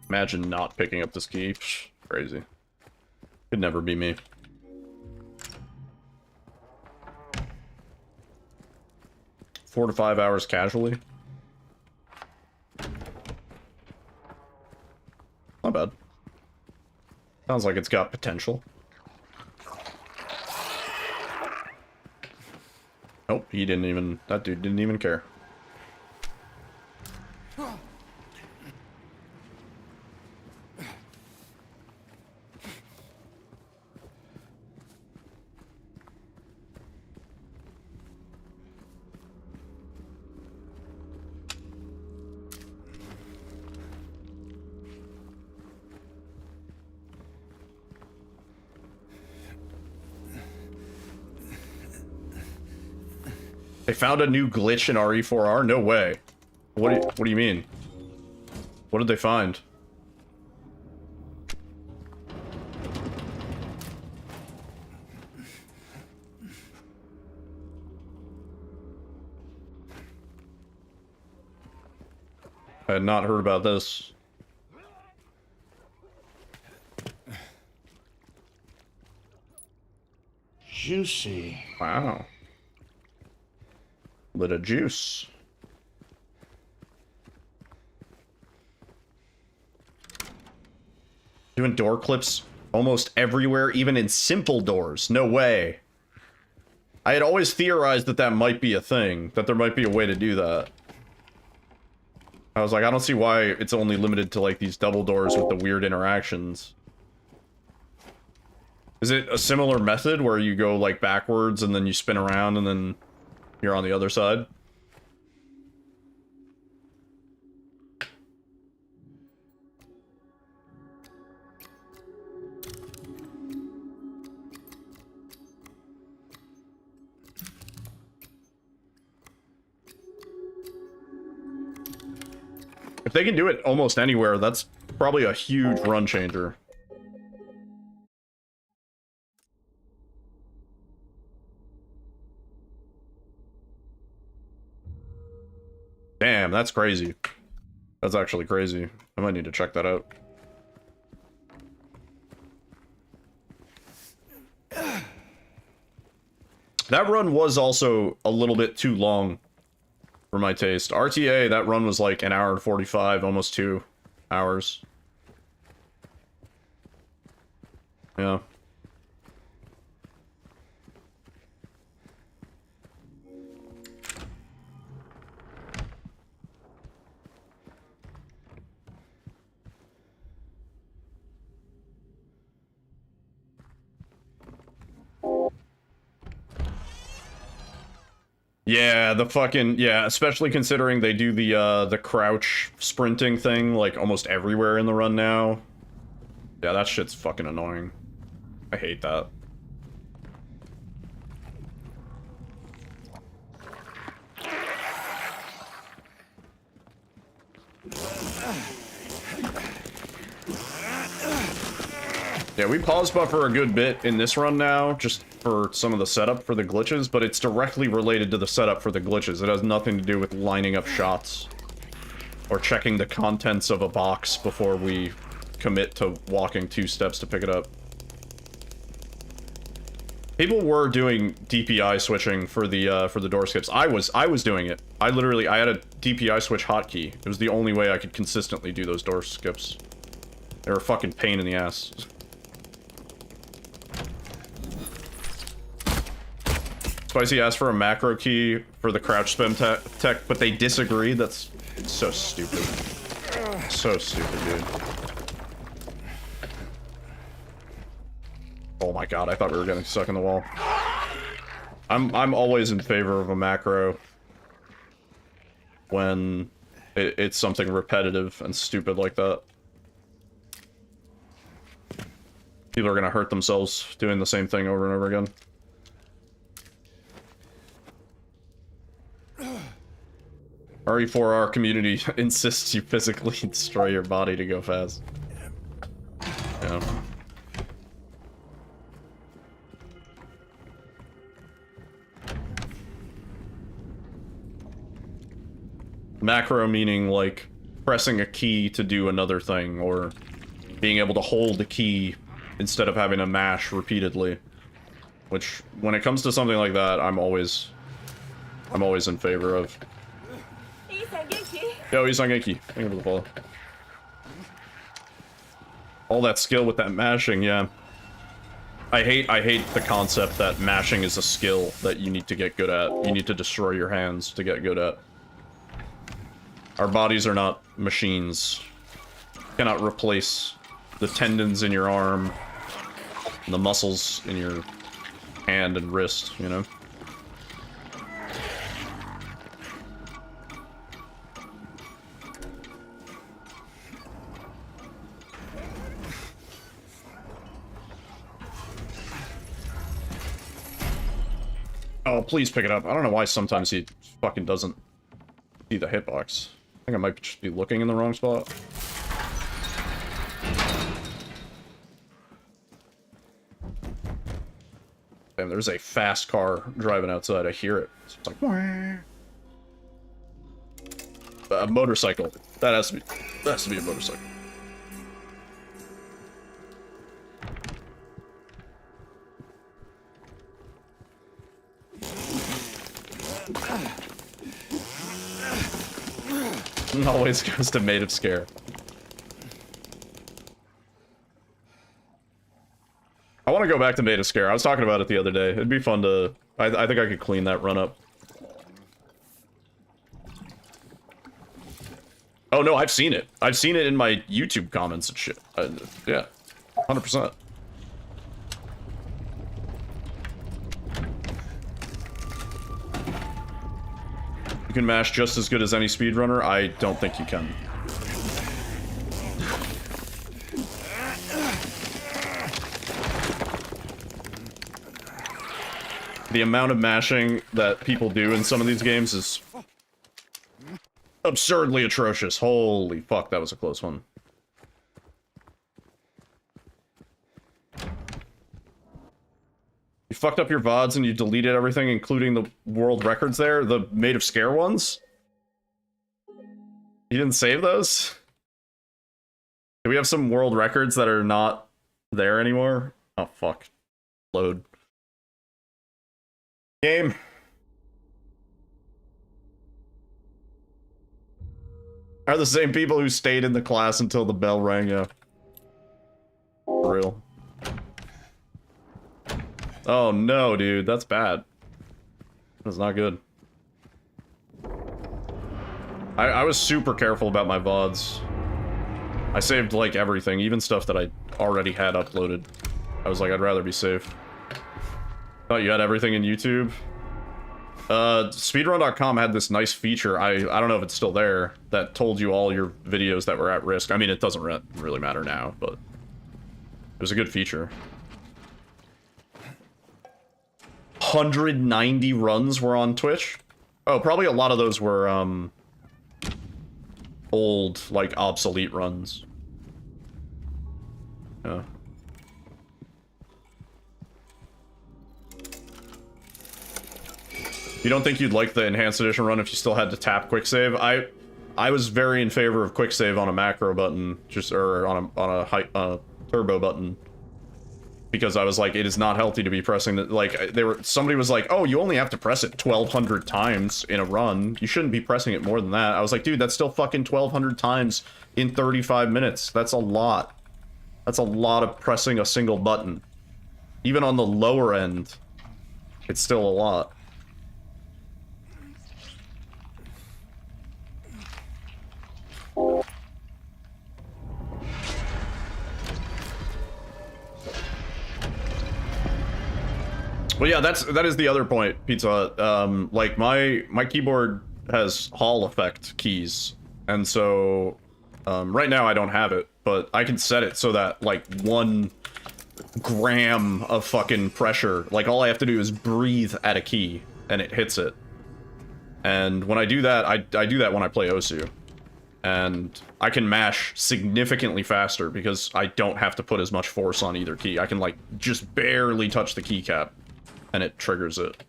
Imagine not picking up this key. Psh, crazy. Could never be me. Four to 5 hours casually. Not bad. Sounds like it's got potential. Nope, he didn't even... That dude didn't even care. They found a new glitch in RE4R? No way. What do you mean? What did they find? I had not heard about this. Juicy. Wow. Lit of juice. Doing door clips almost everywhere, even in simple doors. No way. I had always theorized that that might be a thing, that there might be a way to do that. I was like, I don't see why it's only limited to like these double doors with the weird interactions. Is it a similar method where you go like backwards and then you spin around and then you're on the other side? If they can do it almost anywhere, that's probably a huge run changer. Damn, that's crazy. That's actually crazy. I might need to check that out. That run was also a little bit too long for my taste. RTA, that run was like 1 hour and 45, almost 2 hours. Yeah. Yeah, the fucking, yeah, especially considering they do the crouch sprinting thing, like, almost everywhere in the run now. Yeah, that shit's fucking annoying. I hate that. Yeah, we pause buffer a good bit in this run now, just for some of the setup for the glitches, but it's directly related to the setup for the glitches. It has nothing to do with lining up shots or checking the contents of a box before we commit to walking 2 steps to pick it up. People were doing DPI switching for the door skips. I was doing it. I had a DPI switch hotkey. It was the only way I could consistently do those door skips. They were a fucking pain in the ass. Spicy asked for a macro key for the crouch spam tech, but they disagreed. That's so stupid. So stupid, dude. Oh my god, I thought we were getting stuck in the wall. I'm always in favor of a macro when it's something repetitive and stupid like that. People are gonna hurt themselves doing the same thing over and over again. RE4R community insists you physically destroy your body to go fast. Yeah. Macro meaning, like, pressing a key to do another thing, or being able to hold the key instead of having to mash repeatedly. Which, when it comes to something like that, I'm always in favor of. Yo, he's on Genki. Thank you for the follow. All that skill with that mashing, yeah. I hate the concept that mashing is a skill that you need to get good at. You need to destroy your hands to get good at. Our bodies are not machines. You cannot replace the tendons in your arm, and the muscles in your hand and wrist, you know? Oh, please pick it up. I don't know why sometimes he fucking doesn't see the hitbox. I think I might just be looking in the wrong spot. Damn, there's a fast car driving outside. I hear it. It's like, wah. A motorcycle. That has to be a motorcycle. Always goes to Made of Scare. I want to go back to Made of Scare. I was talking about it the other day. It'd be fun to... I think I could clean that run up. Oh no, I've seen it. I've seen it in my YouTube comments and shit. Yeah, 100%. You can mash just as good as any speedrunner? I don't think you can. The amount of mashing that people do in some of these games is absurdly atrocious. Holy fuck, that was a close one. You fucked up your VODs and you deleted everything, including the world records there? The Made of Scare ones? You didn't save those? Do we have some world records that are not there anymore? Oh, fuck. Load. Game. Are the same people who stayed in the class until the bell rang, yeah. For real. Oh no, dude, that's bad. That's not good. I was super careful about my VODs. I saved, like, everything, even stuff that I already had uploaded. I was like, I'd rather be safe. Thought you had everything in YouTube? Speedrun.com had this nice feature, I don't know if it's still there, that told you all your videos that were at risk. I mean, it doesn't really matter now, but it was a good feature. 190 runs were on Twitch? Oh, probably a lot of those were, old, like, obsolete runs. Yeah. You don't think you'd like the enhanced edition run if you still had to tap quick save? I was very in favor of quick save on a macro button, or on a turbo button, because I was like, it is not healthy to be pressing the, like, somebody was like, oh, you only have to press it 1,200 times in a run. You shouldn't be pressing it more than that. I was like, dude, that's still fucking 1,200 times in 35 minutes. That's a lot. That's a lot of pressing a single button. Even on the lower end, it's still a lot. Well, yeah, that is the other point, Pizza. Like, my keyboard has Hall effect keys, and so right now I don't have it, but I can set it so that, like, 1 gram of fucking pressure, like, all I have to do is breathe at a key and it hits it. And when I do that, I do that when I play Osu. And I can mash significantly faster because I don't have to put as much force on either key. I can, like, just barely touch the keycap and it triggers it.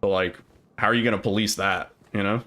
So, like, how are you gonna police that, you know?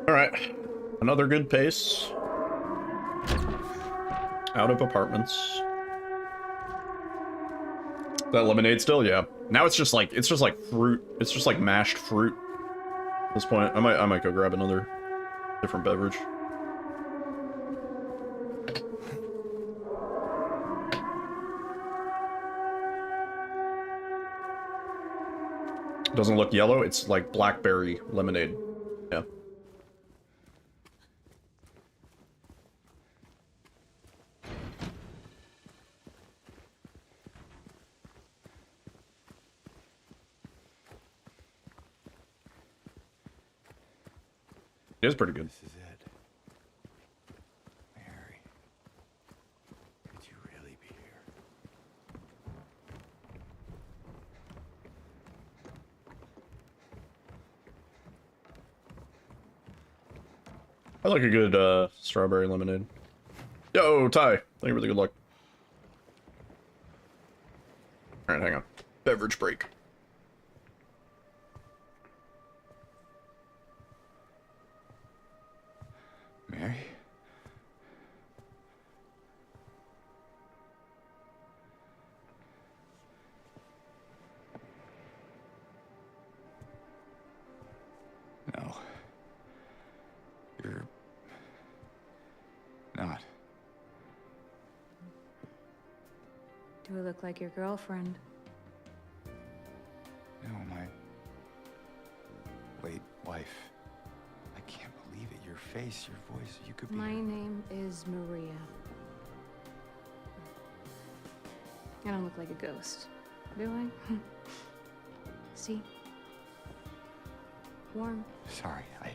Alright, another good pace. Out of apartments. That lemonade still? Yeah. Now it's just like fruit. It's just like mashed fruit at this point. I might go grab another Different beverage. Doesn't look yellow, it's like blackberry lemonade. Yeah. It is pretty good. This is it. Mary. Could you really be here? I like a good strawberry lemonade. Yo, Ty. Thank you for the good luck. Alright, hang on. Beverage break. Mary? No. You're not. Do I look like your girlfriend? No, my late wife. I can't believe it. Your face, your voice, you could be... My name is Maria. I don't look like a ghost, do I? See? Warm. Sorry, I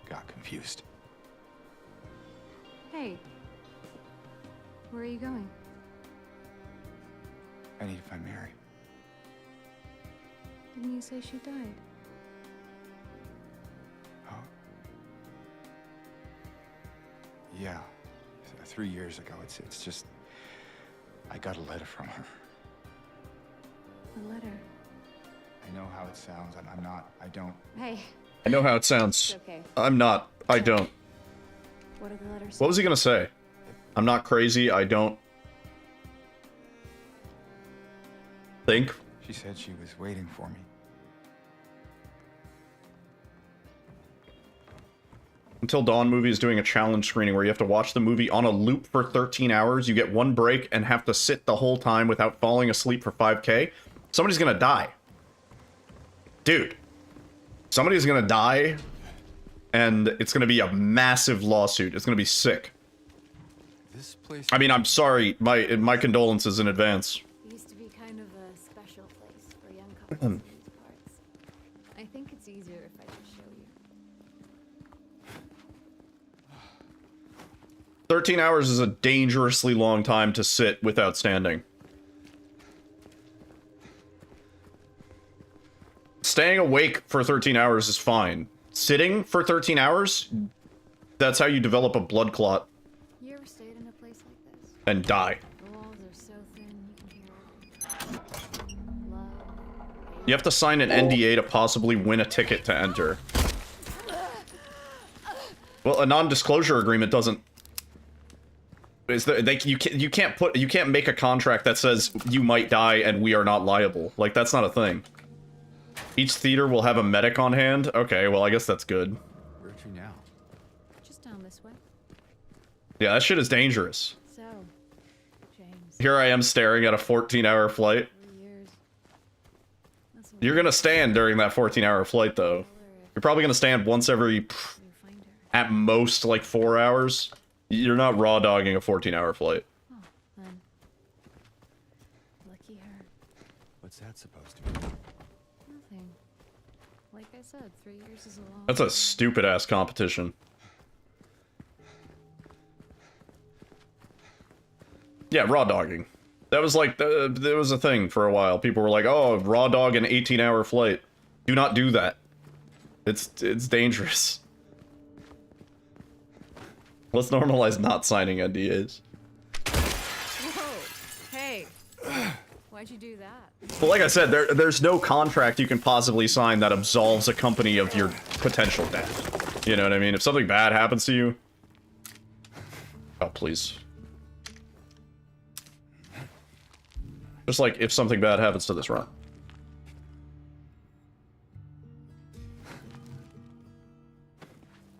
got confused. Hey. Where are you going? I need to find Mary. Didn't you say she died? Oh. Yeah. 3 years ago. It's just... I got a letter from her. A letter. I know how it sounds. I'm not... I don't... Hey. I know how it sounds. It's okay. I'm not. I don't. What did the letter say? What was he gonna say? I'm not crazy, I don't... think? She said she was waiting for me. Until Dawn movie is doing a challenge screening where you have to watch the movie on a loop for 13 hours, you get one break and have to sit the whole time without falling asleep for 5K. Somebody's gonna die. Dude. Somebody's gonna die, and it's gonna be a massive lawsuit. It's gonna be sick. This place... I mean, I'm sorry. My condolences in advance. It used to be kind of a special place for young couples in these parts. I think it's easier if I just show you. 13 hours is a dangerously long time to sit without standing. Staying awake for 13 hours is fine. Sitting for 13 hours? That's how you develop a blood clot You ever stayed in a place like this? and die. The walls are so thin you can hear everything. Love, You have to sign an NDA to possibly win a ticket to enter. Well, a non-disclosure agreement doesn't... Is that you can't make a contract that says you might die and we are not liable. Like, that's not a thing. Each theater will have a medic on hand. Okay, well, I guess that's good. Where are you now? just down this way. Yeah, that shit is dangerous. So, James, Here I am staring at a 14-hour flight. 3 years. That's a You're gonna stand during that 14-hour flight, though. You're probably gonna stand once every, you find her. at most, like 4 hours. You're not raw dogging a 14-hour flight. Oh, then. Lucky her. What's that supposed to be? Nothing. Like I said, 3 years is a long That's a time. stupid-ass competition. Yeah, raw dogging. That was like, there was a thing for a while. People were like, oh, raw dog an 18-hour flight. Do not do that. It's dangerous. Let's normalize not signing NDAs. Whoa! Hey! Why'd you do that? Well, like I said, there's no contract you can possibly sign that absolves a company of your potential death. You know what I mean? If something bad happens to you... Oh, please. Just like if something bad happens to this run.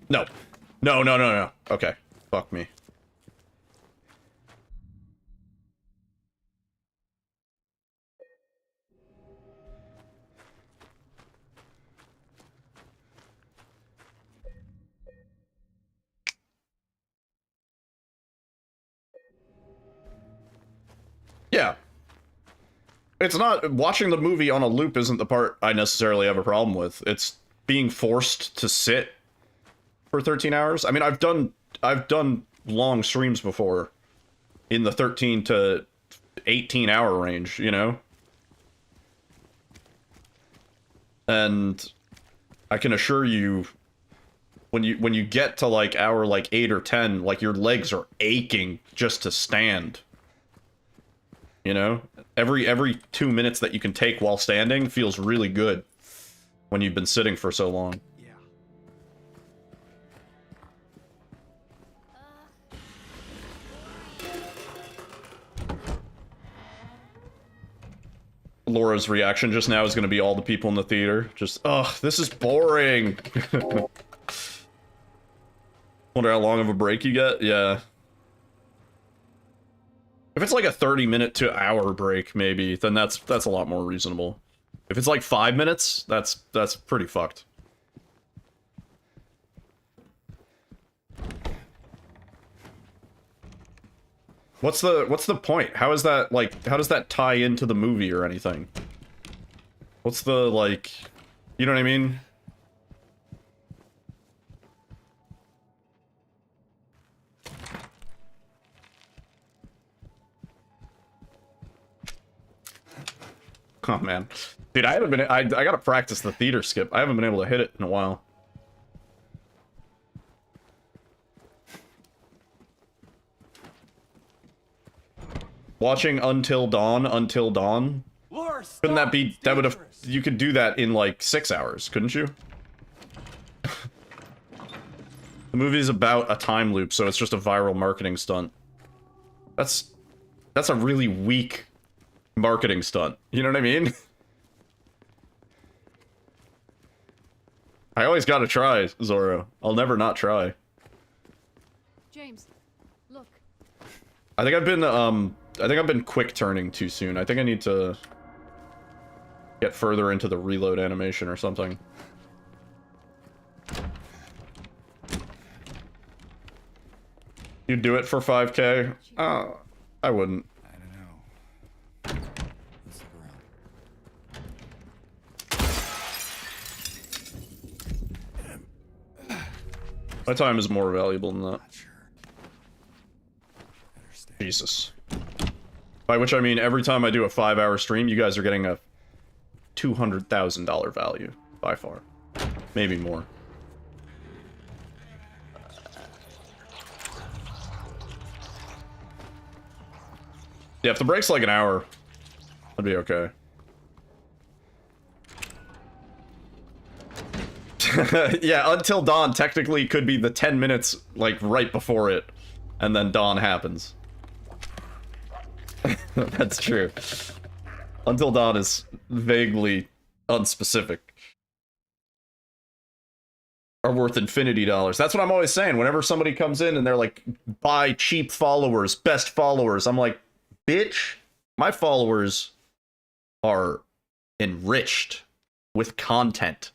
No. No, no, no, no. Okay. Fuck me. Yeah. It's not, watching the movie on a loop isn't the part I necessarily have a problem with. It's being forced to sit for 13 hours. I mean, I've done long streams before in the 13 to 18 hour range, you know? And I can assure you, when you get to like hour like 8 or 10, like your legs are aching just to stand. You know? Every 2 minutes that you can take while standing feels really good when you've been sitting for so long. Laura's reaction just now is going to be all the people in the theater. Just, ugh, this is boring. Wonder how long of a break you get? Yeah. If it's like a 30-minute to hour break, maybe, then that's a lot more reasonable. If it's like 5 minutes, that's pretty fucked. What's the point? How is that, like, how does that tie into the movie or anything? What's the, like, you know what I mean? Oh man, dude, I haven't been. I gotta practice the theater skip. I haven't been able to hit it in a while. Watching Until Dawn. Laura, Couldn't that stop. be? It's That would have. dangerous. You could do that in like 6 hours, couldn't you? The movie is about a time loop, so it's just a viral marketing stunt. That's a really weak marketing stunt. You know what I mean? I always gotta try, Zorro. I'll never not try. James, look. I think I've been quick turning too soon. I think I need to get further into the reload animation or something. You'd do it for 5K? I wouldn't. I don't know. Let's look around. My time is more valuable than that. Not sure. Better stay. Jesus. By which I mean every time I do a 5-hour stream, you guys are getting a $200,000 value. By far. Maybe more. Yeah, if the break's like an hour, I'd be okay. Yeah, Until Dawn technically could be the 10 minutes, like, right before it. And then dawn happens. That's true. Until Dawn is vaguely unspecific. Are worth infinity dollars. That's what I'm always saying. Whenever somebody comes in and they're like, buy cheap followers, best followers, I'm like, bitch, my followers are enriched with content.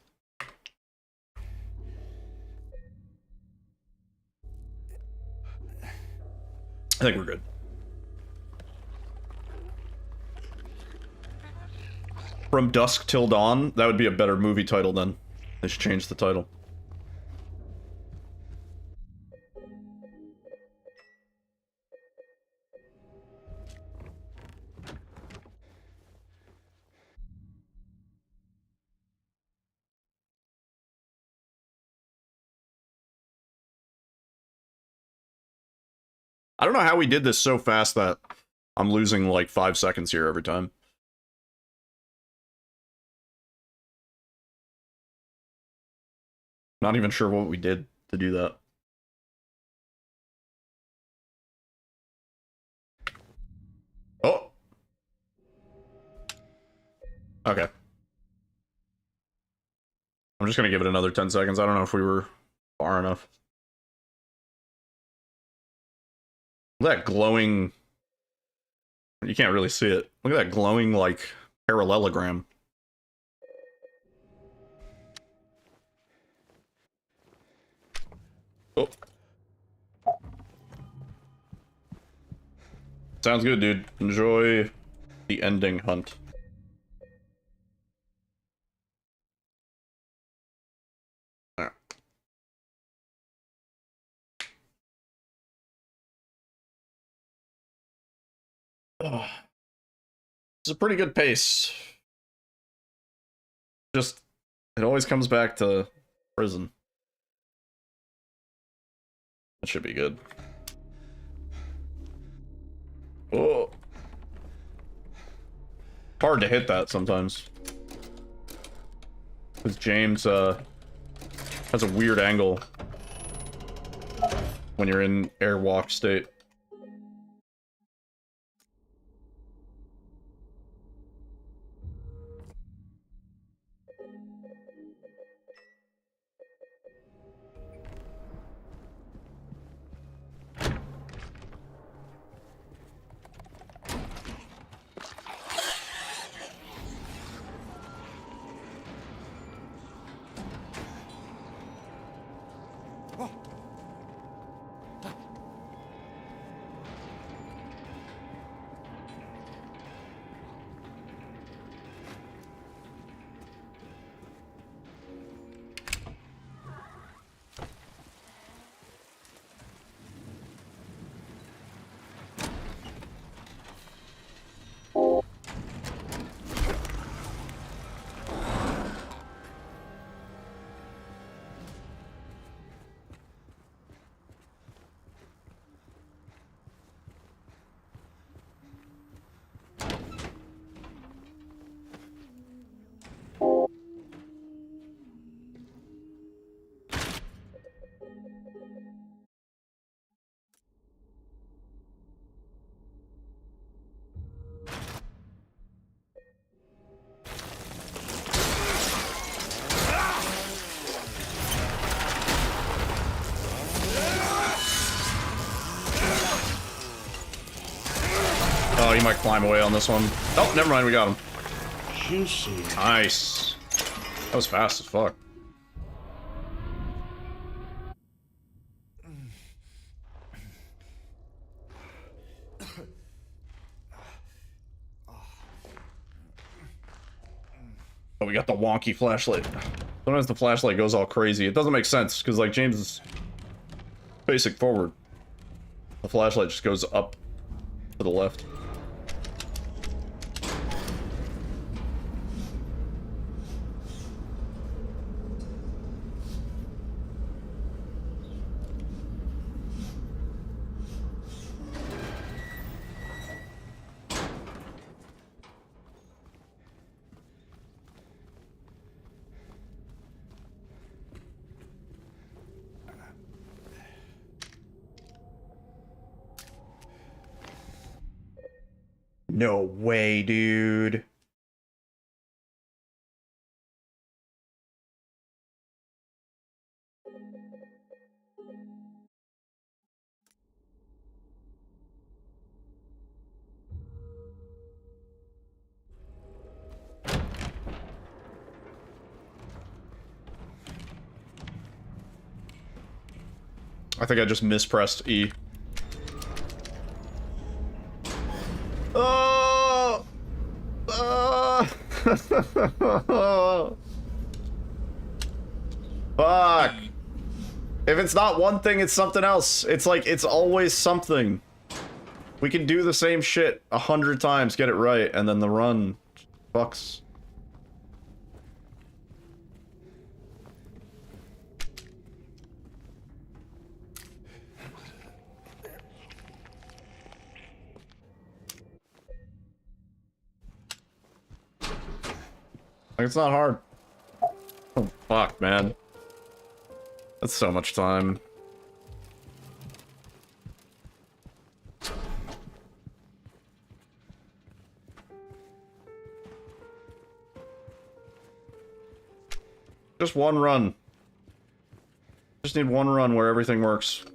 I think we're good. From Dusk Till Dawn? That would be a better movie title then. They should change the title. I don't know how we did this so fast that I'm losing like 5 seconds here every time. Not even sure what we did to do that. Oh! Okay. I'm just gonna give it another 10 seconds. I don't know if we were far enough. Look at that glowing... You can't really see it. Look at that glowing, like, parallelogram. Oh. Sounds good, dude. Enjoy the ending hunt. Alright. It's a pretty good pace. Just, it always comes back to prison. That should be good. Oh. Hard to hit that sometimes. Because James, has a weird angle when you're in airwalk state. Oh, he might climb away on this one. Oh, never mind, we got him. Juicy. Nice. That was fast as fuck. Oh, we got the wonky flashlight. Sometimes the flashlight goes all crazy. It doesn't make sense, because, like, James is facing forward. The flashlight just goes up to the left. No way, dude. I think I just mispressed E. Oh! Fuck. If it's not one thing, it's something else. It's like, it's always something. We can do the same shit 100 times, get it right, and then the run fucks. Like, it's not hard. Oh, fuck, man. That's so much time. Just one run. Just need one run where everything works.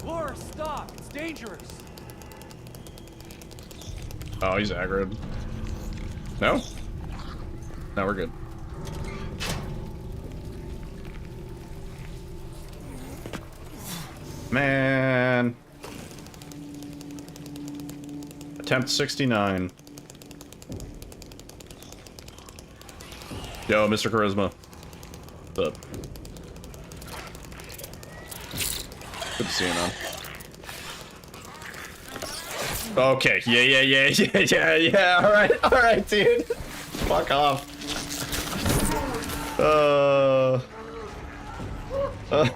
Laura, stop! It's dangerous! Oh, he's aggroed. No? No, we're good. Man. Attempt 69. Yo, Mr. Charisma. What's up? Good to see you, man. Okay, yeah. Alright, dude. Fuck off.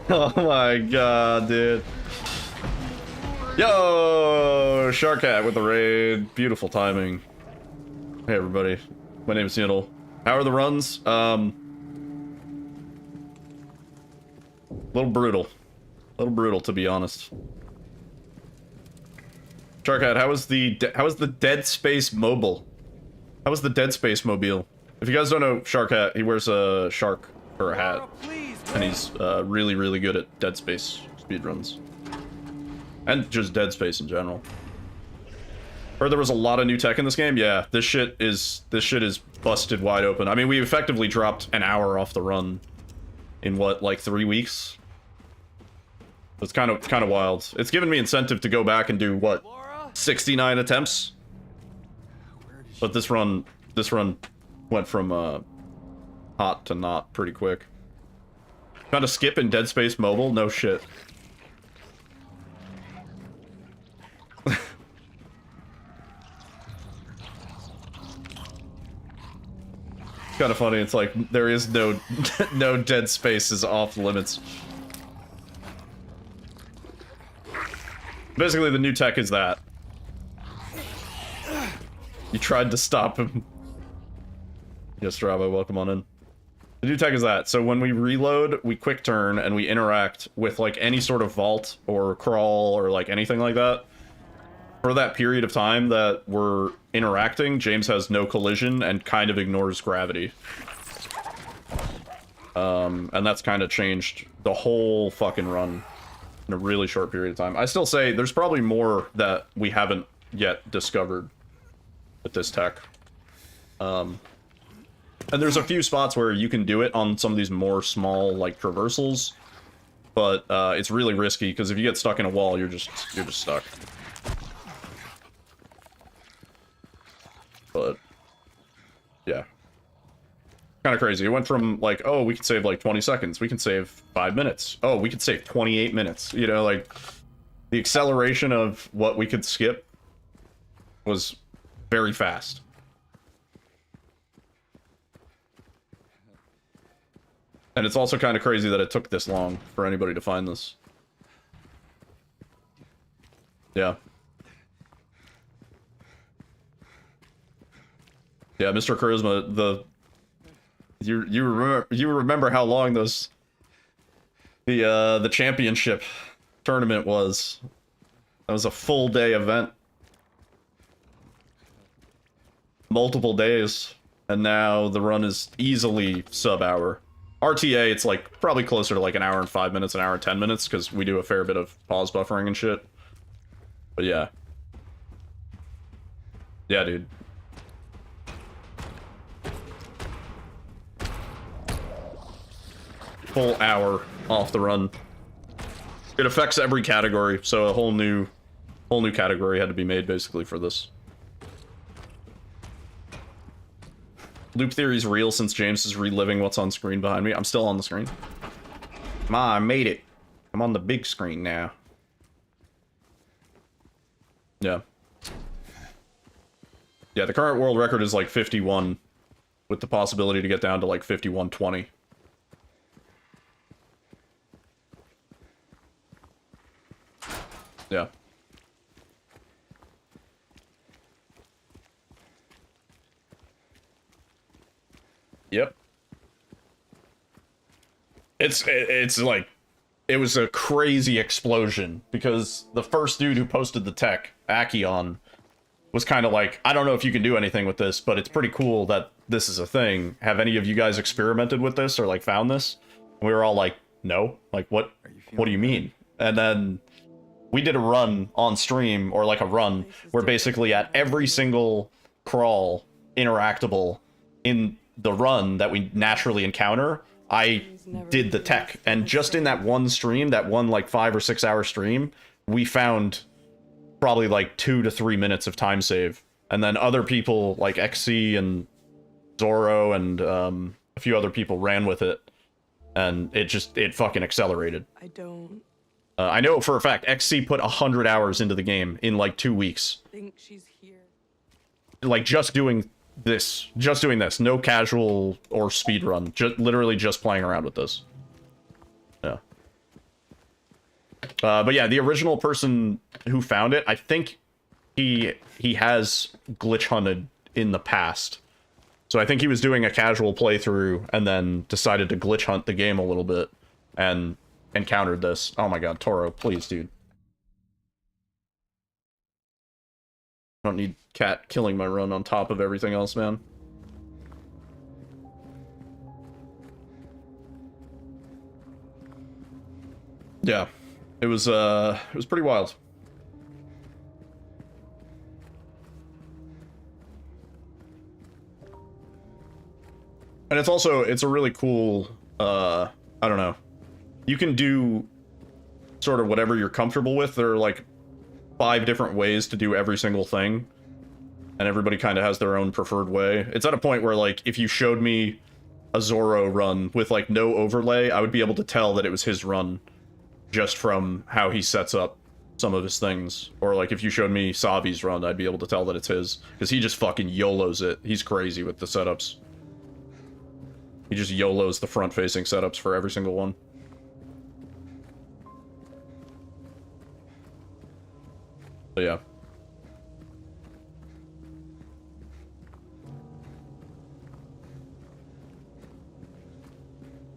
Oh my god, dude. Yo, Sharkcat with the raid. Beautiful timing. Hey everybody, my name is Needle. How are the runs? Little brutal. To be honest. Sharkcat, how was the Dead Space mobile? How was the Dead Space mobile? If you guys don't know Sharkcat, he wears a shark or a hat, and he's really, really good at Dead Space speedruns. And just Dead Space in general. Heard there was a lot of new tech in this game. Yeah, this shit is busted wide open. I mean, we effectively dropped an hour off the run in what, like 3 weeks? It's kind of wild. It's given me incentive to go back and do what, 69 attempts? But this run went from hot to not pretty quick. Kind of skip in Dead Space Mobile? No shit. Kind of funny. It's like there is no no Dead Space is off limits. Basically, the new tech is that you tried to stop him. Yes, Strava, welcome on in. The new tech is that. So when we reload, we quick turn and we interact with like any sort of vault or crawl or like anything like that. For that period of time that we're interacting, James has no collision and kind of ignores gravity. And that's kind of changed the whole fucking run in a really short period of time. I still say there's probably more that we haven't yet discovered with this tech. And there's a few spots where you can do it on some of these more small, like, traversals. But it's really risky, because if you get stuck in a wall, you're just stuck. But yeah, kind of crazy. It went from like, oh, we can save like 20 seconds, we can save 5 minutes, oh, we could save 28 minutes, you know, like the acceleration of what we could skip was very fast. And it's also kind of crazy that it took this long for anybody to find this. Yeah. Yeah, Mr. Charisma, you remember how long the championship tournament was. That was a full day event. Multiple days, and now the run is easily sub-hour. RTA, it's like probably closer to like an hour and 5 minutes, an hour and 10 minutes, because we do a fair bit of pause buffering and shit. But yeah. Yeah, dude. Full hour off the run. It affects every category, so a whole new category had to be made basically for this. Loop theory's real since James is reliving what's on screen behind me. I'm still on the screen. Come on, I made it. I'm on the big screen now. Yeah. Yeah, the current world record is like 51, with the possibility to get down to like 51:20. Yeah. Yep. It's like it was a crazy explosion because the first dude who posted the tech, Akion, was kind of like, I don't know if you can do anything with this, but it's pretty cool that this is a thing. Have any of you guys experimented with this or like found this? And we were all like, no. Like, what do you mean? And then we did a run on stream, or like a run, where basically at every single crawl interactable in the run that we naturally encounter, I did the tech. And just in that one stream, that one like 5 or 6 hour stream, we found probably like 2 to 3 minutes of time save. And then other people like XC and Zorro and a few other people ran with it, and it fucking accelerated. I know for a fact XC put 100 hours into the game in like 2 weeks. Think she's here. Like just doing this, no casual or speed run, literally just playing around with this. Yeah. But yeah, the original person who found it, I think he has glitch hunted in the past. So I think he was doing a casual playthrough and then decided to glitch hunt the game a little bit and encountered this. Oh my god, Toro, please, dude. I don't need cat killing my run on top of everything else, man. Yeah. It was pretty wild. And it's a really cool, I don't know. You can do sort of whatever you're comfortable with. There are like 5 different ways to do every single thing, and everybody kind of has their own preferred way. It's at a point where, like, if you showed me a Zorro run with like no overlay, I would be able to tell that it was his run just from how he sets up some of his things. Or like if you showed me Savi's run, I'd be able to tell that it's his, because he just fucking YOLOs it. He's crazy with the setups. He just YOLOs the front-facing setups for every single one. So yeah.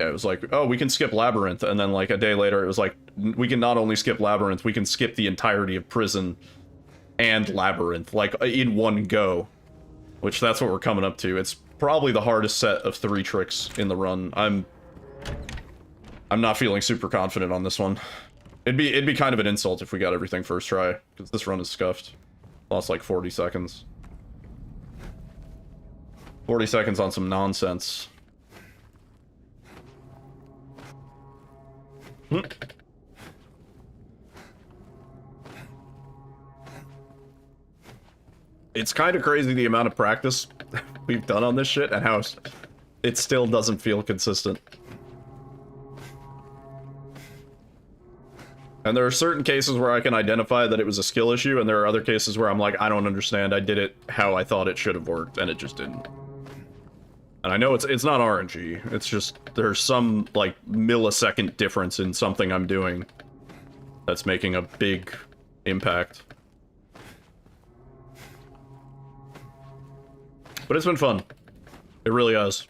Yeah, it was like, oh, we can skip Labyrinth, and then like a day later it was like, we can not only skip Labyrinth, we can skip the entirety of Prison and Labyrinth, like in one go. Which that's what we're coming up to. It's probably the hardest set of 3 tricks in the run. I'm not feeling super confident on this one. It'd be kind of an insult if we got everything first try, because this run is scuffed. Lost like 40 seconds. 40 seconds on some nonsense. It's kind of crazy the amount of practice we've done on this shit and how it still doesn't feel consistent. And there are certain cases where I can identify that it was a skill issue, and there are other cases where I'm like, I don't understand, I did it how I thought it should have worked, and it just didn't. And I know it's not RNG, it's just there's some, like, millisecond difference in something I'm doing that's making a big impact. But it's been fun. It really has.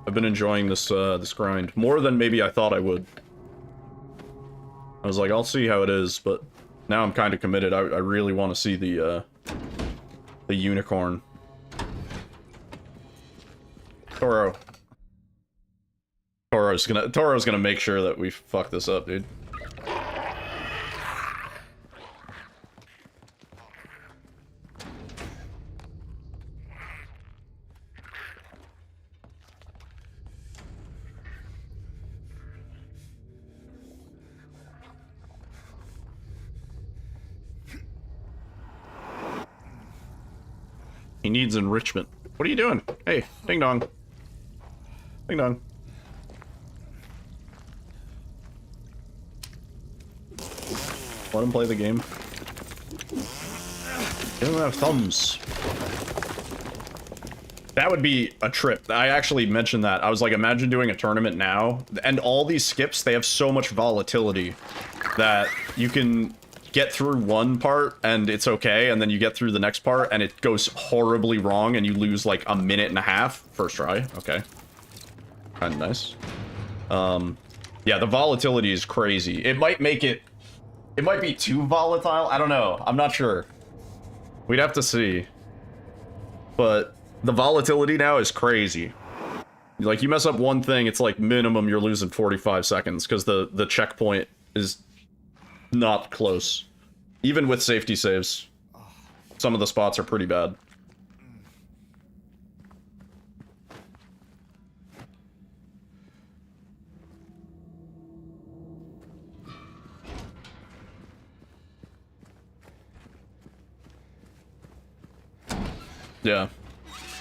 I've been enjoying this this grind more than maybe I thought I would. I was like, I'll see how it is, but now I'm kind of committed. I really want to see the unicorn. Toro's gonna make sure that we fuck this up, dude. He needs enrichment. What are you doing? Hey, ding dong. Ding dong. Let him play the game. He doesn't have thumbs. That would be a trip. I actually mentioned that. I was like, imagine doing a tournament now, and all these skips, they have so much volatility that you can get through one part and it's okay, and then you get through the next part and it goes horribly wrong and you lose like a minute and a half. First try, okay. Kinda nice. Yeah, the volatility is crazy. It might make it... It might be too volatile. I don't know. I'm not sure. We'd have to see. But the volatility now is crazy. Like, you mess up one thing, it's like minimum you're losing 45 seconds because the checkpoint is not close. Even with safety saves. Some of the spots are pretty bad. Yeah.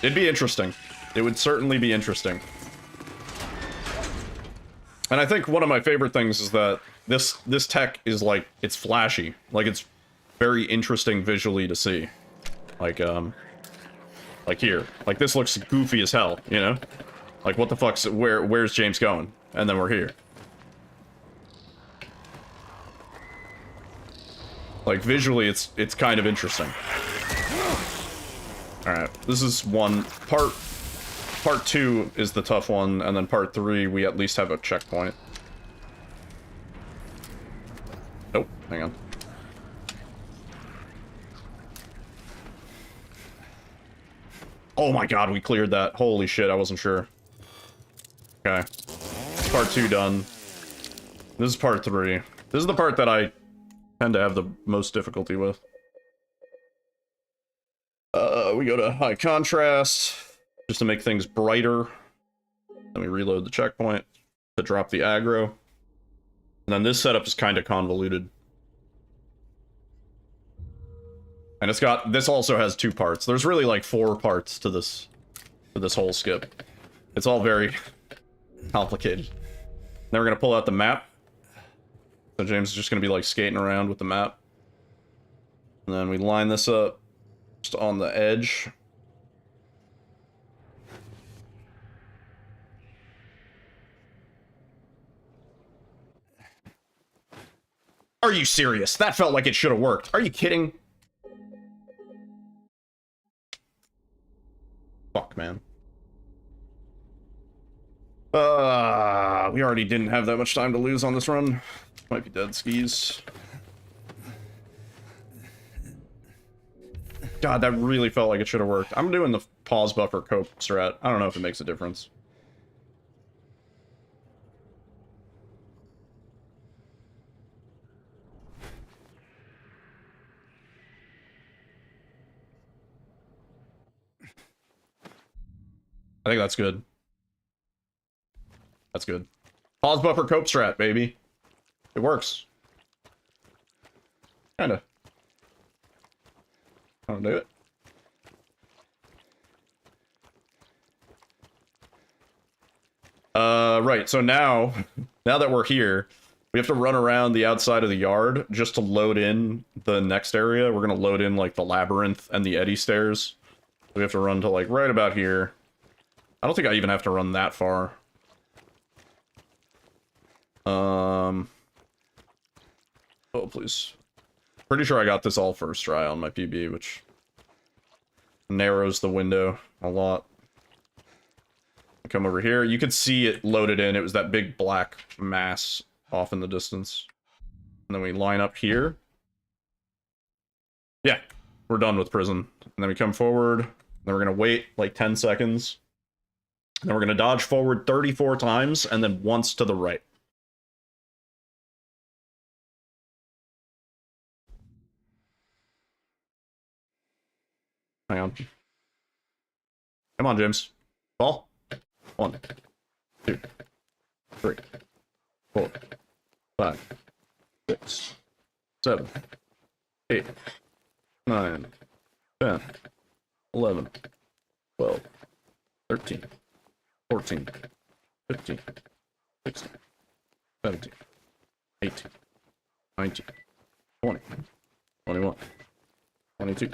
It'd be interesting. It would certainly be interesting. And I think one of my favorite things is that this tech is like, it's flashy. Like, it's very interesting visually to see. Like here. Like, this looks goofy as hell, you know? Like, what the fuck's, where's James going? And then we're here. Like, visually, it's kind of interesting. Alright, this is one. Part 2 is the tough one, and then part 3, we at least have a checkpoint. Nope, hang on. Oh my god, we cleared that. Holy shit, I wasn't sure. Okay. Part 2 done. This is part 3. This is the part that I tend to have the most difficulty with. We go to high contrast, just to make things brighter. Then we reload the checkpoint to drop the aggro. And then this setup is kind of convoluted. And it's got, this also has 2 parts. There's really like 4 parts to this whole skip. It's all very complicated. Then we're gonna pull out the map. So James is just gonna be like skating around with the map. And then we line this up just on the edge. Are you serious? That felt like it should have worked. Are you kidding? Fuck, man. We already didn't have that much time to lose on this run. Might be dead skis. God, that really felt like it should have worked. I'm doing the pause buffer cope strat. I don't know if it makes a difference. I think that's good. That's good. Pause buffer cope strat, baby. It works. Kinda. I'll do it. Right, so now that we're here, we have to run around the outside of the yard just to load in the next area. We're gonna load in, like, the labyrinth and the eddy stairs. We have to run to, like, right about here. I don't think I even have to run that far. Oh, please. Pretty sure I got this all first try on my PB, which narrows the window a lot. Come over here. You could see it loaded in. It was that big black mass off in the distance. And then we line up here. Yeah, we're done with prison. And then we come forward. Then we're going to wait like 10 seconds. Then we're going to dodge forward 34 times and then once to the right. Hang on. Come on, James. Ball. 1, 2, 3, 4, 5, 6, 7, 8, 9, 10, 11, 12, 13, 14, 15, 16, 17, 18, 19, 20, 21, 22,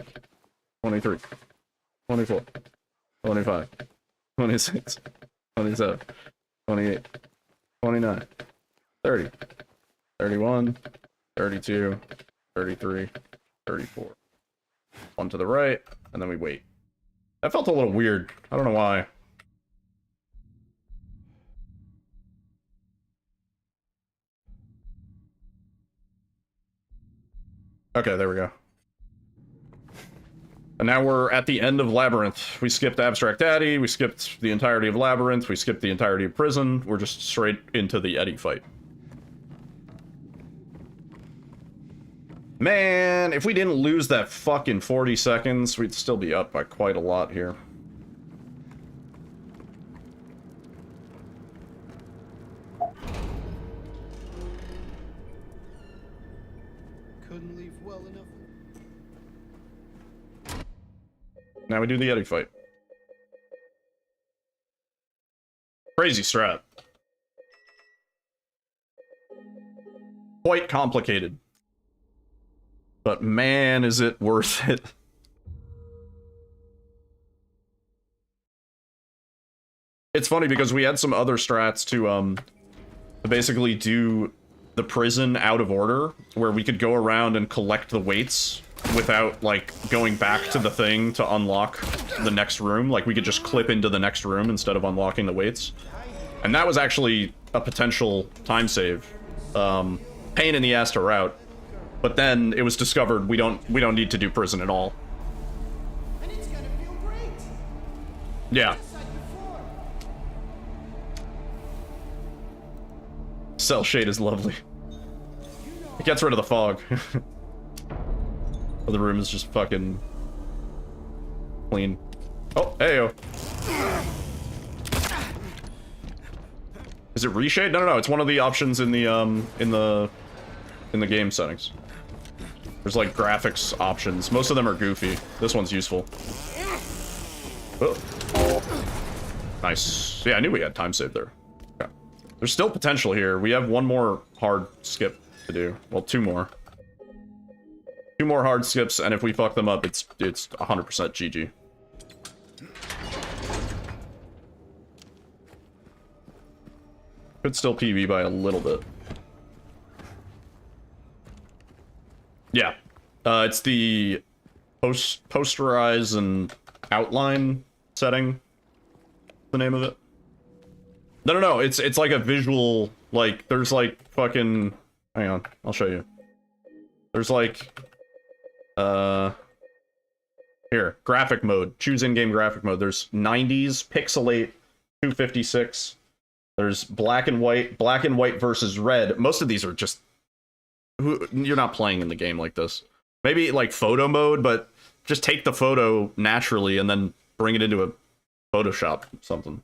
23, 24, 25, 26, 27, 28, 29, 30, 31, 32, 33, 34. One to the right, and then we wait. That felt a little weird. I don't know why. Okay, there we go. And now we're at the end of Labyrinth. We skipped Abstract Daddy, we skipped the entirety of Labyrinth, we skipped the entirety of Prison. We're just straight into the Eddie fight. Man, if we didn't lose that fucking 40 seconds, we'd still be up by quite a lot here. Couldn't leave well enough. Now we do the Eddie fight. Crazy strat. Quite complicated. But man, is it worth it. It's funny because we had some other strats to basically do the prison out of order, where we could go around and collect the weights without, like, going back to the thing to unlock the next room. Like, we could just clip into the next room instead of unlocking the weights. And that was actually a potential time save. Pain in the ass to route. But then it was discovered we don't need to do prison at all. And it's gonna feel great. Yeah. Just like before. Cell shade is lovely. It gets rid of the fog. The room is just fucking clean. Oh, heyo. Is it reshade? No, it's one of the options in the game settings. There's like graphics options. Most of them are goofy. This one's useful. Oh. Nice. Yeah, I knew we had time save there. Okay. There's still potential here. We have one more hard skip to do. Well, two more. Two more hard skips, and if we fuck them up, it's 100% GG. Could still PB by a little bit. Yeah. It's the posterize and outline setting. The name of it. No. It's like a visual, like, there's like fucking, hang on, I'll show you. There's like, here, graphic mode. Choose in-game graphic mode. There's 90s, pixelate, 256. There's black and white versus red. Most of these are just, you're not playing in the game like this. Maybe like photo mode, but just take the photo naturally and then bring it into a Photoshop something.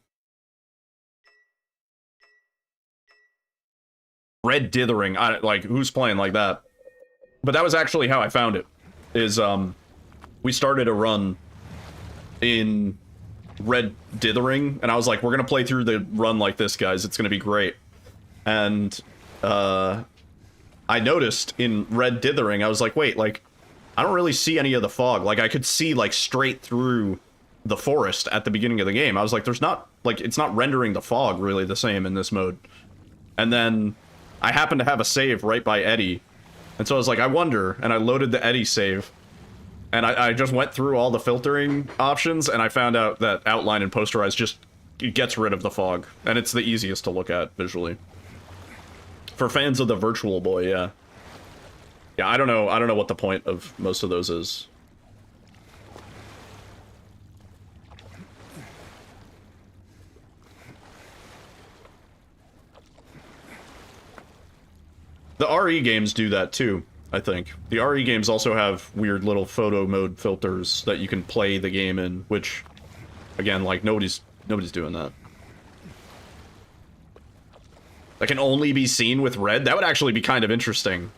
Red dithering. Like, who's playing like that? But that was actually how I found it. Is we started a run in red dithering, and I was like, we're gonna play through the run like this, guys. It's gonna be great. And I noticed in red dithering, I was like, wait, like, I don't really see any of the fog. Like, I could see like straight through the forest at the beginning of the game. I was like, there's not, like, it's not rendering the fog really the same in this mode. And then I happened to have a save right by Eddie. And so I was like, I wonder, and I loaded the Eddie save, and I just went through all the filtering options, and I found out that outline and posterize just gets rid of the fog, and it's the easiest to look at visually. For fans of the Virtual Boy, yeah. Yeah, I don't know what the point of most of those is. The RE games do that too, I think. The RE games also have weird little photo mode filters that you can play the game in, which, again, like, nobody's doing that. That can only be seen with red? That would actually be kind of interesting.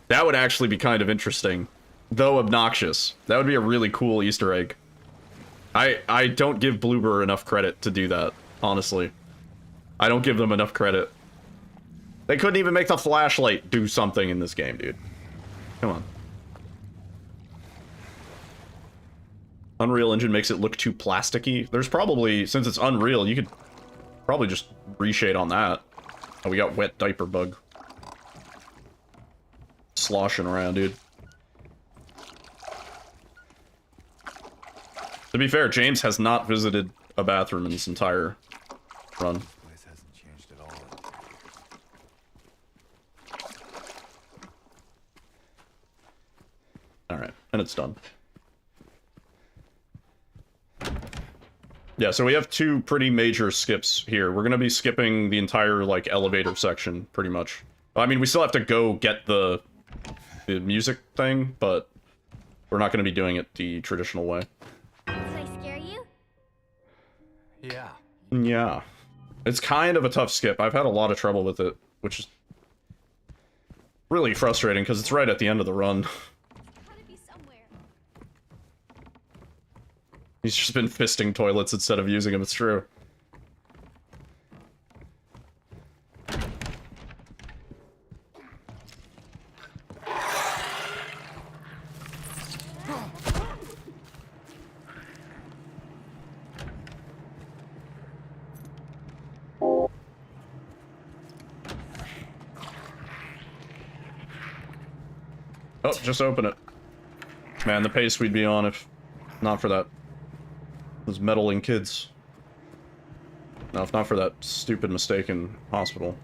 That would actually be kind of interesting. Though obnoxious. That would be a really cool Easter egg. I don't give Bloober enough credit to do that, honestly. I don't give them enough credit. They couldn't even make the flashlight do something in this game, dude. Come on. Unreal Engine makes it look too plasticky. There's probably, since it's Unreal, you could probably just reshade on that. Oh, we got wet diaper bug. Sloshing around, dude. To be fair, James has not visited a bathroom in this entire run. Alright, and it's done. Yeah, so we have two pretty major skips here. We're gonna be skipping the entire, like, elevator section, pretty much. I mean, we still have to go get the music thing, but we're not gonna be doing it the traditional way. Did I scare you? Yeah. Yeah. It's kind of a tough skip. I've had a lot of trouble with it, which is really frustrating, because it's right at the end of the run. Gotta be somewhere. He's just been fisting toilets instead of using them, it's true. Oh, just open it. Man, the pace we'd be on if not for that. Those meddling kids. No, if not for that stupid mistake in hospital.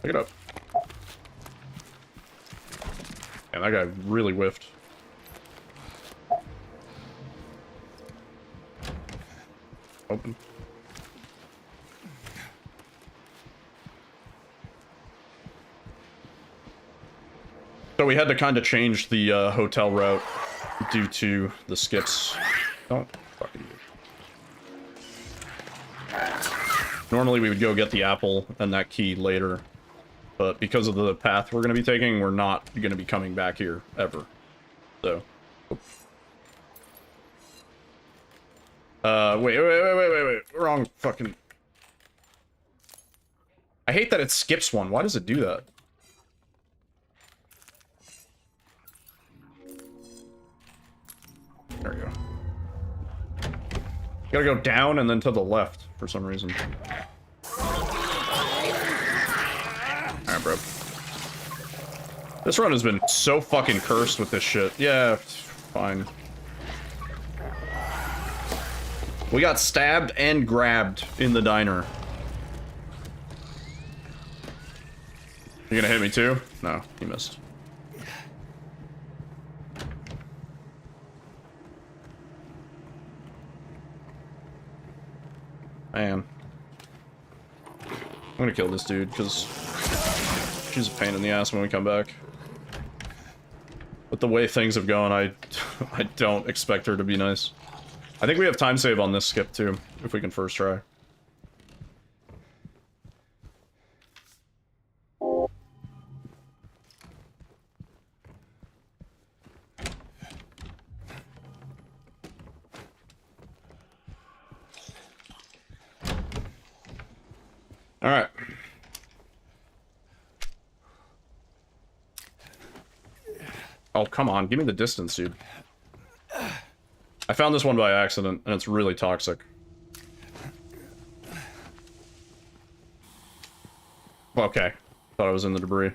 Pick it up. Yeah, that guy really whiffed. Open. So we had to kind of change the hotel route due to the skips. Don't fucking do. Normally we would go get the apple and that key later. But because of the path we're going to be taking, we're not going to be coming back here, ever. So. Wait. Wrong fucking... I hate that it skips one. Why does it do that? There we go. You gotta go down and then to the left, for some reason. Alright, bro. This run has been so fucking cursed with this shit. Yeah, fine. We got stabbed and grabbed in the diner. You gonna hit me too? No, you missed. Man. I'm gonna kill this dude, because she's a pain in the ass when we come back. But the way things have gone, I don't expect her to be nice. I think we have time save on this skip, too, if we can first try. Alright. Oh, come on. Give me the distance, dude. I found this one by accident, and it's really toxic. Okay. Thought I was in the debris.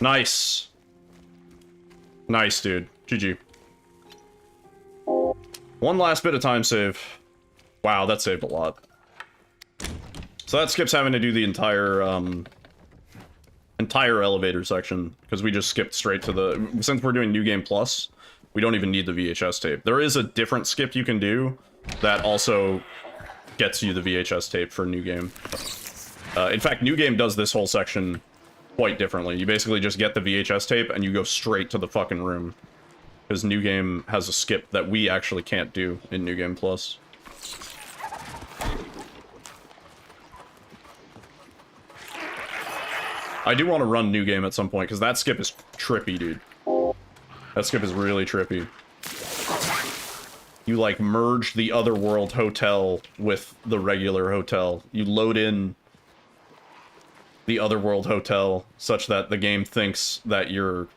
Nice. Nice, dude. GG. One last bit of time save. Wow, that saved a lot. So that skips having to do the entire elevator section, because we just skipped straight to the... Since we're doing New Game Plus, we don't even need the VHS tape. There is a different skip you can do that also gets you the VHS tape for New Game. In fact, New Game does this whole section quite differently. You basically just get the VHS tape and you go straight to the fucking room. Because New Game has a skip that we actually can't do in New Game Plus. I do want to run New Game at some point, because that skip is trippy, dude. That skip is really trippy. You, like, merge the Otherworld hotel with the regular hotel. You load in the Otherworld hotel such that the game thinks that you're,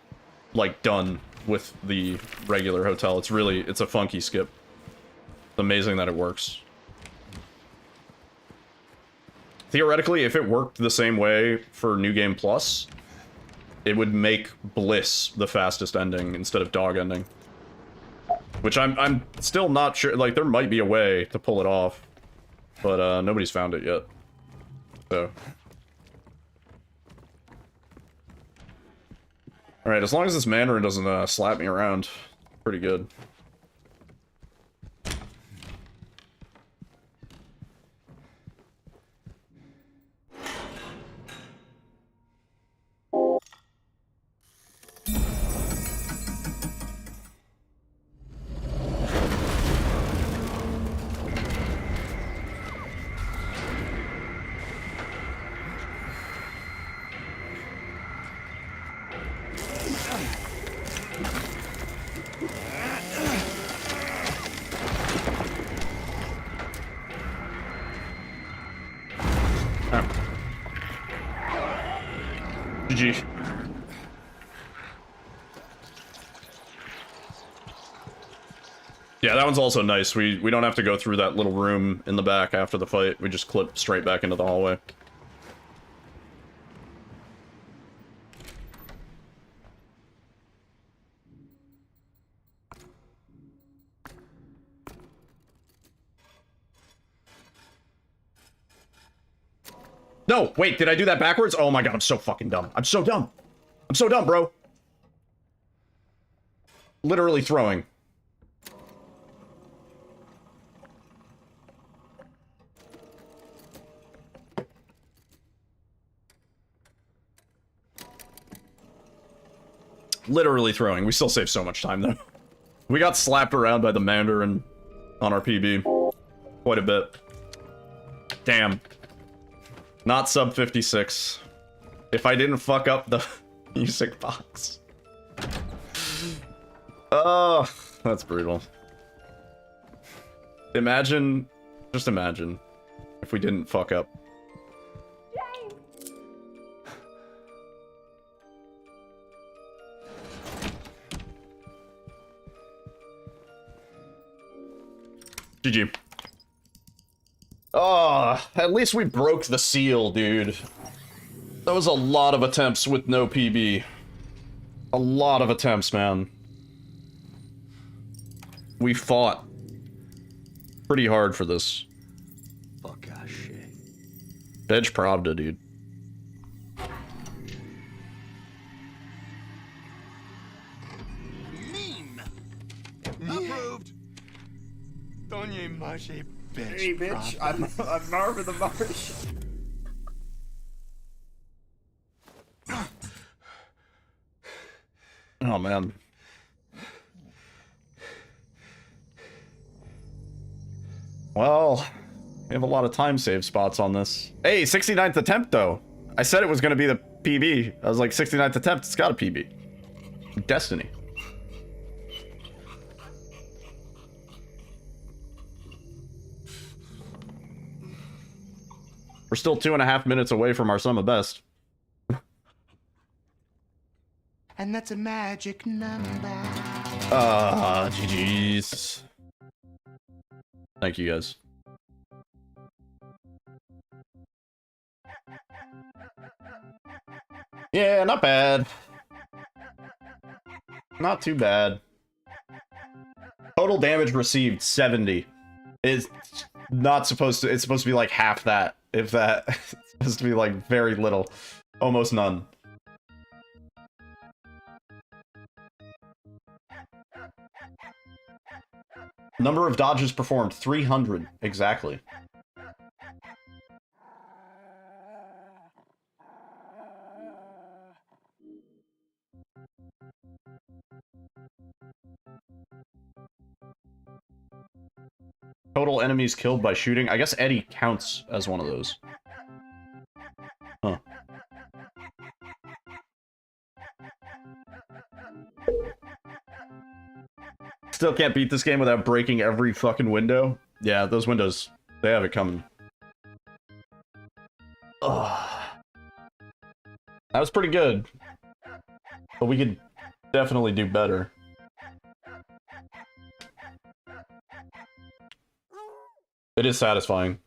like, done with the regular hotel. It's a funky skip. It's amazing that it works. Theoretically, if it worked the same way for New Game Plus, it would make Bliss the fastest ending instead of Dog ending. Which I'm still not sure, like, there might be a way to pull it off. But, nobody's found it yet. So. Alright, as long as this Mandarin doesn't, slap me around, pretty good. GG. Yeah, that one's also nice. We don't have to go through that little room in the back after the fight. We just clip straight back into the hallway. No, wait, did I do that backwards? Oh my god, I'm so fucking dumb. I'm so dumb. I'm so dumb, bro. Literally throwing. Literally throwing. We still save so much time, though. We got slapped around by the Mandarin on our PB. Quite a bit. Damn. Not sub 56. If I didn't fuck up the music box. Oh, that's brutal. Imagine, just imagine, if we didn't fuck up. GG. Oh, at least we broke the seal, dude. That was a lot of attempts with no PB. A lot of attempts, man. We fought pretty hard for this. Fuck ah shit. Veg Pravda, dude. Mean. Approved. Donye Mache, bitch. Hey, bitch, I'm Marvin the Martian. Oh, man. Well, we have a lot of time save spots on this. Hey, 69th attempt, though. I said it was going to be the PB. I was like, 69th attempt, it's got a PB. Destiny. We're still 2.5 minutes away from our sum of best. And that's a magic number. GG's. Thank you, guys. Yeah, not bad. Not too bad. Total damage received, 70. It's not supposed to, it's supposed to be like half that, if that. It's supposed to be like very little. Almost none. Number of dodges performed, 300, exactly. Total enemies killed by shooting. I guess Eddie counts as one of those. Huh. Still can't beat this game without breaking every fucking window. Yeah, those windows, they have it coming. Ugh. That was pretty good. But we could definitely do better. It is satisfying.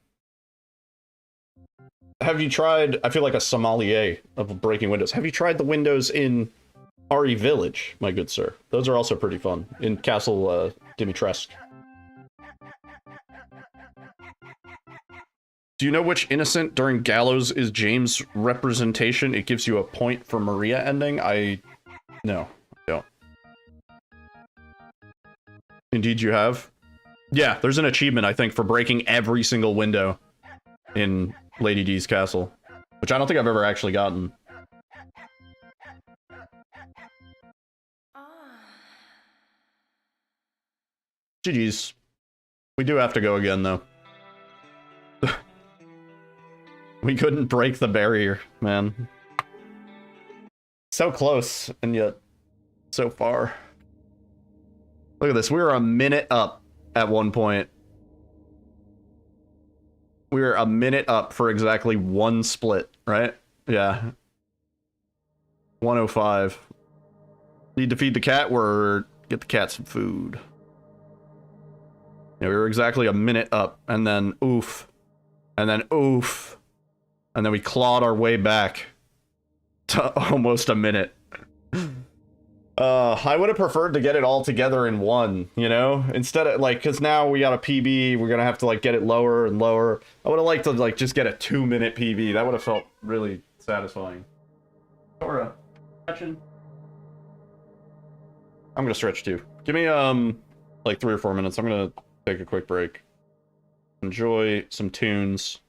Have you tried, I feel like a sommelier of breaking windows. Have you tried the windows in RE Village, my good sir? Those are also pretty fun. In Castle Dimitrescu. Do you know which innocent during Gallows is James' representation? It gives you a point for Maria ending? No, I don't. Indeed you have? Yeah, there's an achievement, I think, for breaking every single window in Lady D's castle. Which I don't think I've ever actually gotten. GG's. We do have to go again, though. We couldn't break the barrier, man. So close, and yet so far. Look at this, we were a minute up at one point. We were a minute up for exactly one split, right? Yeah. 105. Need to feed the cat, or get the cat some food. Yeah, we were exactly a minute up, and then oof. And then oof. And then we clawed our way back to almost a minute. I would have preferred to get it all together in one, you know? Instead of, like, because now we got a PB, we're gonna have to, like, get it lower and lower. I would have liked to, like, just get a 2-minute PB. That would have felt really satisfying. Sora, stretching? I'm gonna stretch too. Give me, like 3 or 4 minutes. I'm gonna take a quick break. Enjoy some tunes.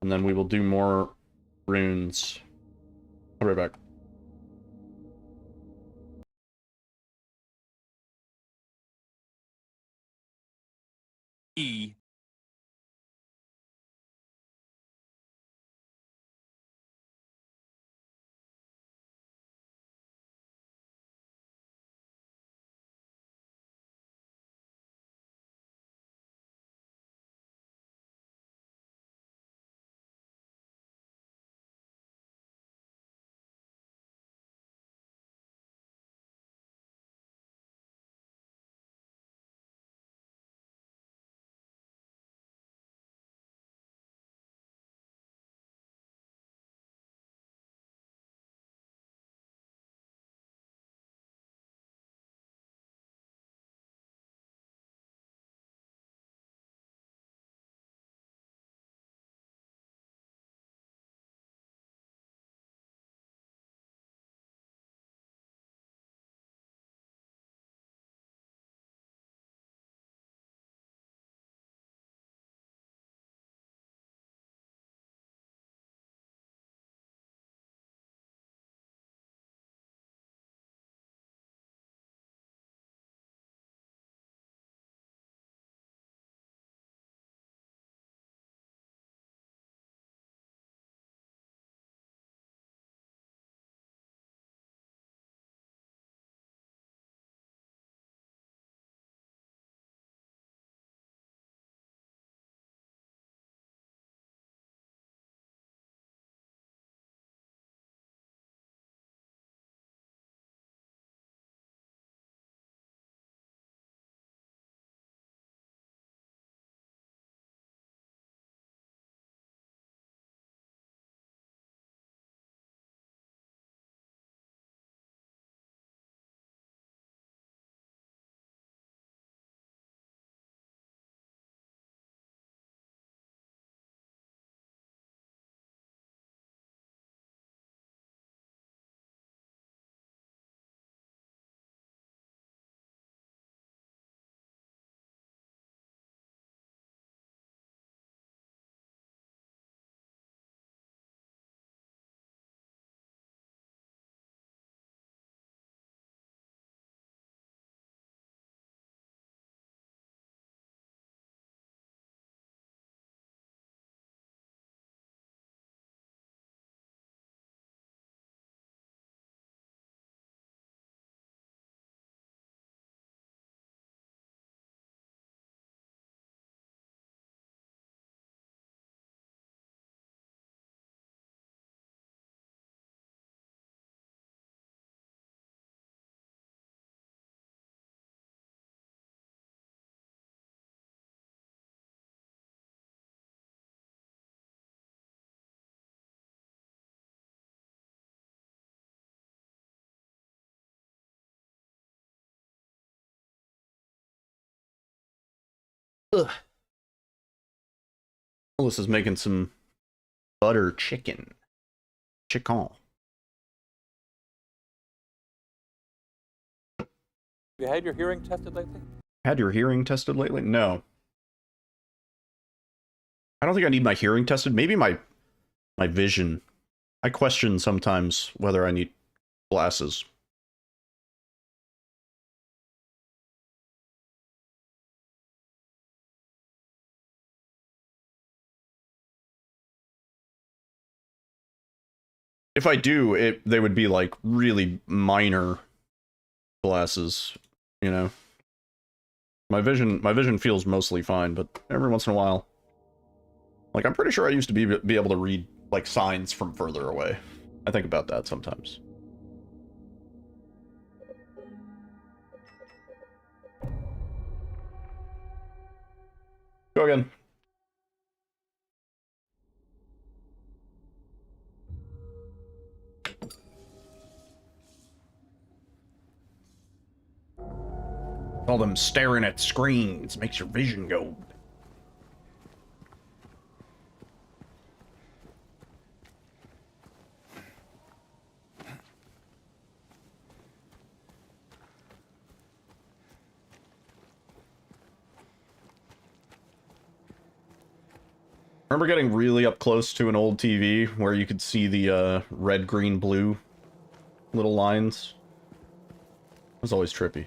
And then we will do more runes. I'll be right back. E Ugh. Melissa's making some butter chicken. Chicken. Have you had your hearing tested lately? Had your hearing tested lately? No. I don't think I need my hearing tested. Maybe my vision. I question sometimes whether I need glasses. If I do, they would be like really minor glasses, you know. My vision feels mostly fine, but every once in a while, like I'm pretty sure I used to be able to read like signs from further away. I think about that sometimes. Go again. All them staring at screens makes your vision go. I remember getting really up close to an old TV where you could see the red, green, blue little lines. It was always trippy.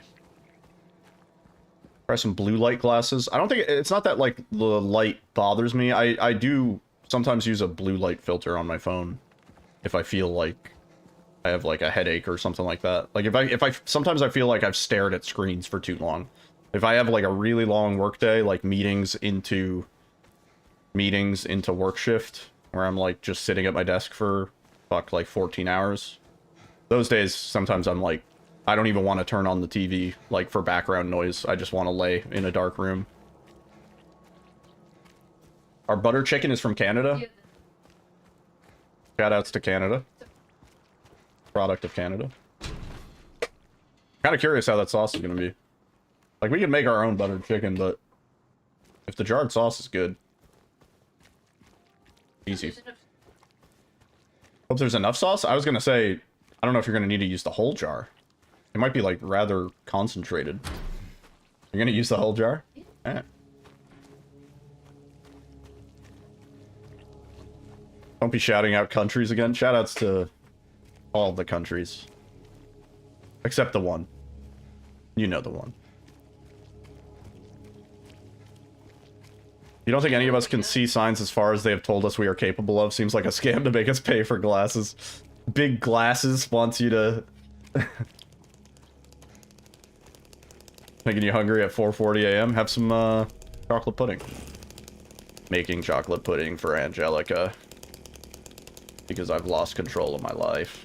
Try some blue light glasses. I don't think it's not that like the light bothers me. I do sometimes use a blue light filter on my phone if I feel like I have like a headache or something like that. Like if I sometimes I feel like I've stared at screens for too long. If I have like a really long workday, like meetings into work shift where I'm like just sitting at my desk for like 14 hours. Those days sometimes I'm like I don't even want to turn on the TV, like, for background noise. I just want to lay in a dark room. Our butter chicken is from Canada. Shoutouts to Canada. Product of Canada. Kind of curious how that sauce is going to be. Like, we can make our own buttered chicken, but if the jarred sauce is good, easy. Hope there's enough sauce? I was going to say, I don't know if you're going to need to use the whole jar. It might be, like, rather concentrated. You're gonna use the whole jar? Yeah. Don't be shouting out countries again. Shoutouts to all the countries. Except the one. You know the one. You don't think any of us can see signs as far as they have told us we are capable of? Seems like a scam to make us pay for glasses. Big Glasses wants you to... Making you hungry at 4:40 a.m. Have some chocolate pudding. Making chocolate pudding for Angelica. Because I've lost control of my life.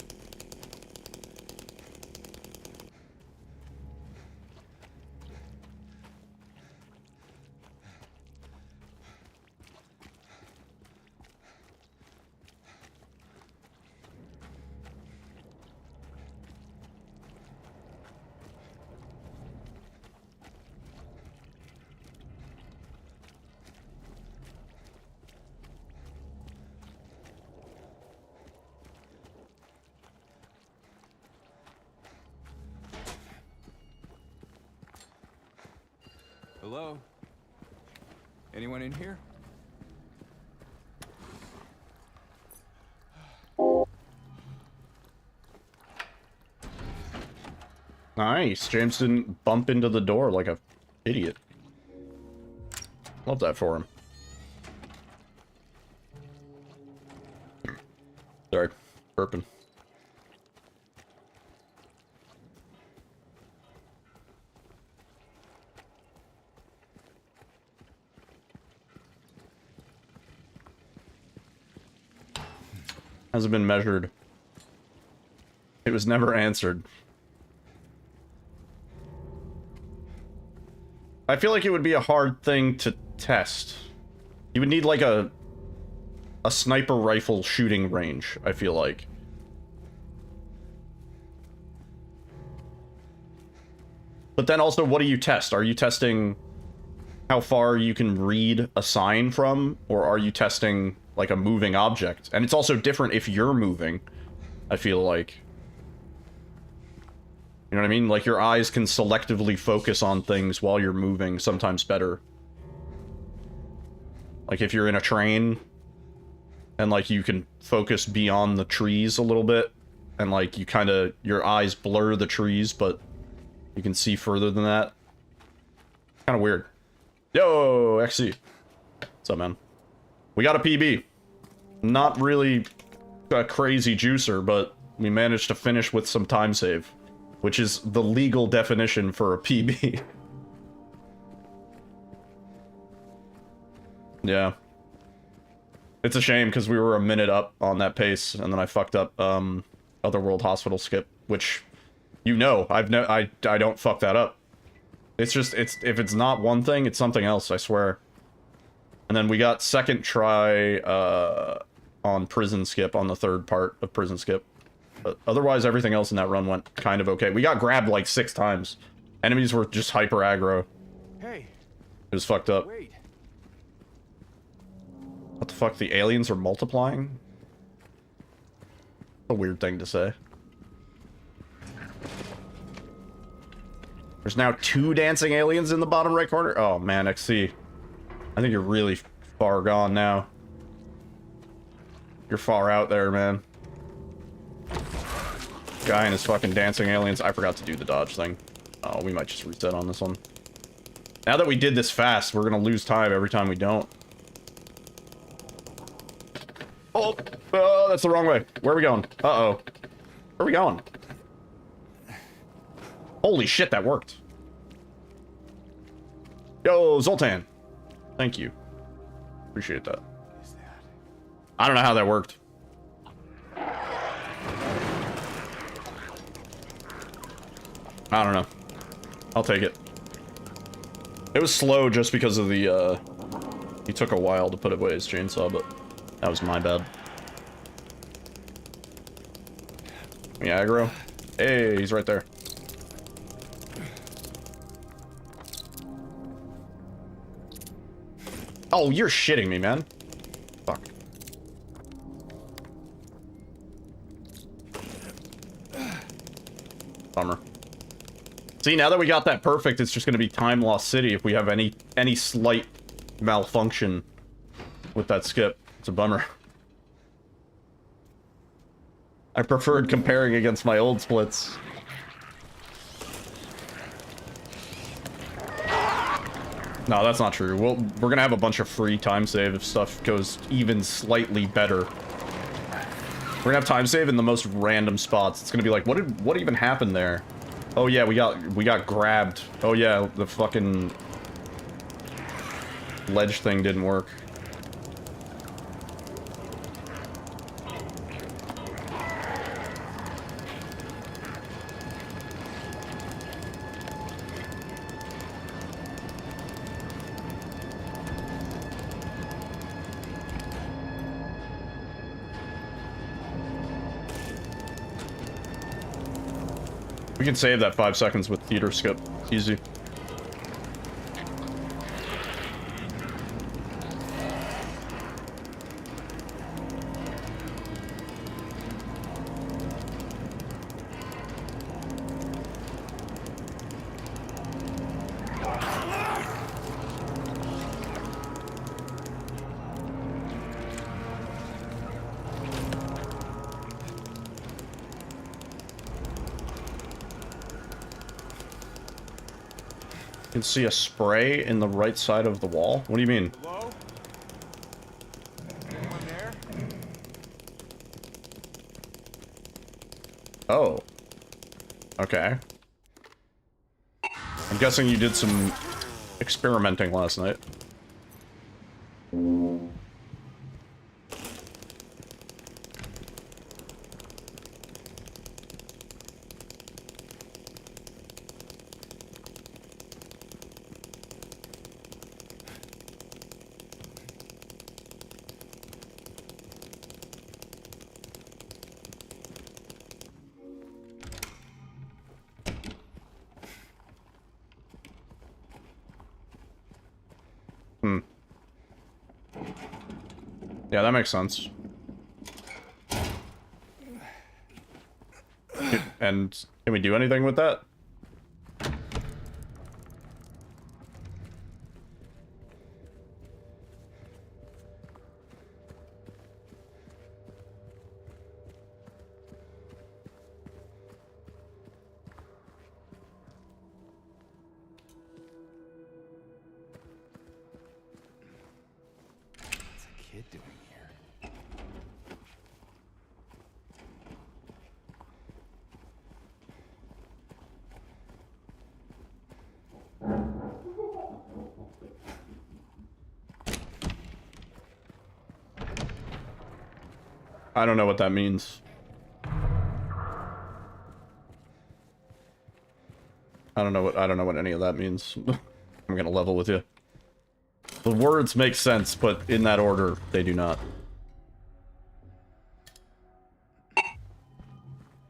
Hello? Anyone in here? Nice. James didn't bump into the door like a idiot. Love that for him. Sorry. Burping. Hasn't been measured. It was never answered. I feel like it would be a hard thing to test. You would need like a sniper rifle shooting range, I feel like. But then also, what do you test? Are you testing how far you can read a sign from, or are you testing like a moving object? And it's also different if you're moving, I feel like. You know what I mean? Like your eyes can selectively focus on things while you're moving, sometimes better. Like if you're in a train and like you can focus beyond the trees a little bit and like you kind of, your eyes blur the trees, but you can see further than that. Kind of weird. Yo, XC. What's up, man? We got a PB. Not really a crazy juicer, but we managed to finish with some time save, which is the legal definition for a PB. Yeah. It's a shame because we were a minute up on that pace, and then I fucked up Otherworld Hospital skip, which, you know, I don't fuck that up. It's just, if it's not one thing, it's something else, I swear. And then we got second try on prison skip, on the third part of prison skip. But otherwise, everything else in that run went kind of okay. We got grabbed like 6 times. Enemies were just hyper aggro. Hey. It was fucked up. Wait. What the fuck? The aliens are multiplying? A weird thing to say. There's now 2 dancing aliens in the bottom right corner? Oh man, XC. I think you're really far gone now. You're far out there, man. Guy and his fucking dancing aliens. I forgot to do the dodge thing. Oh, we might just reset on this one. Now that we did this fast, we're gonna lose time every time we don't. Oh, that's the wrong way. Where are we going? Uh-oh. Where are we going? Holy shit, that worked. Yo, Zoltan. Thank you. Appreciate that. I don't know how that worked. I don't know. I'll take it. It was slow just because of the, he took a while to put away his chainsaw, but that was my bad. Yeah, aggro. Hey, he's right there. Oh, you're shitting me, man. Fuck. Bummer. See, now that we got that perfect, it's just gonna be Time Lost City if we have any slight malfunction with that skip. It's a bummer. I preferred comparing against my old splits. No, that's not true. We're gonna have a bunch of free time save if stuff goes even slightly better. We're gonna have time save in the most random spots. It's gonna be like, what even happened there? Oh yeah, we got grabbed. Oh yeah, the fucking ledge thing didn't work. We can save that 5 seconds with theater skip. Easy. You can see a spray in the right side of the wall. What do you mean? Hello? Anyone there? Oh. Okay. I'm guessing you did some experimenting last night. Yeah, that makes sense. And can we do anything with that? What's a kid doing here? I don't know what that means. I don't know what any of that means. I'm gonna level with you. The words make sense, but in that order, they do not.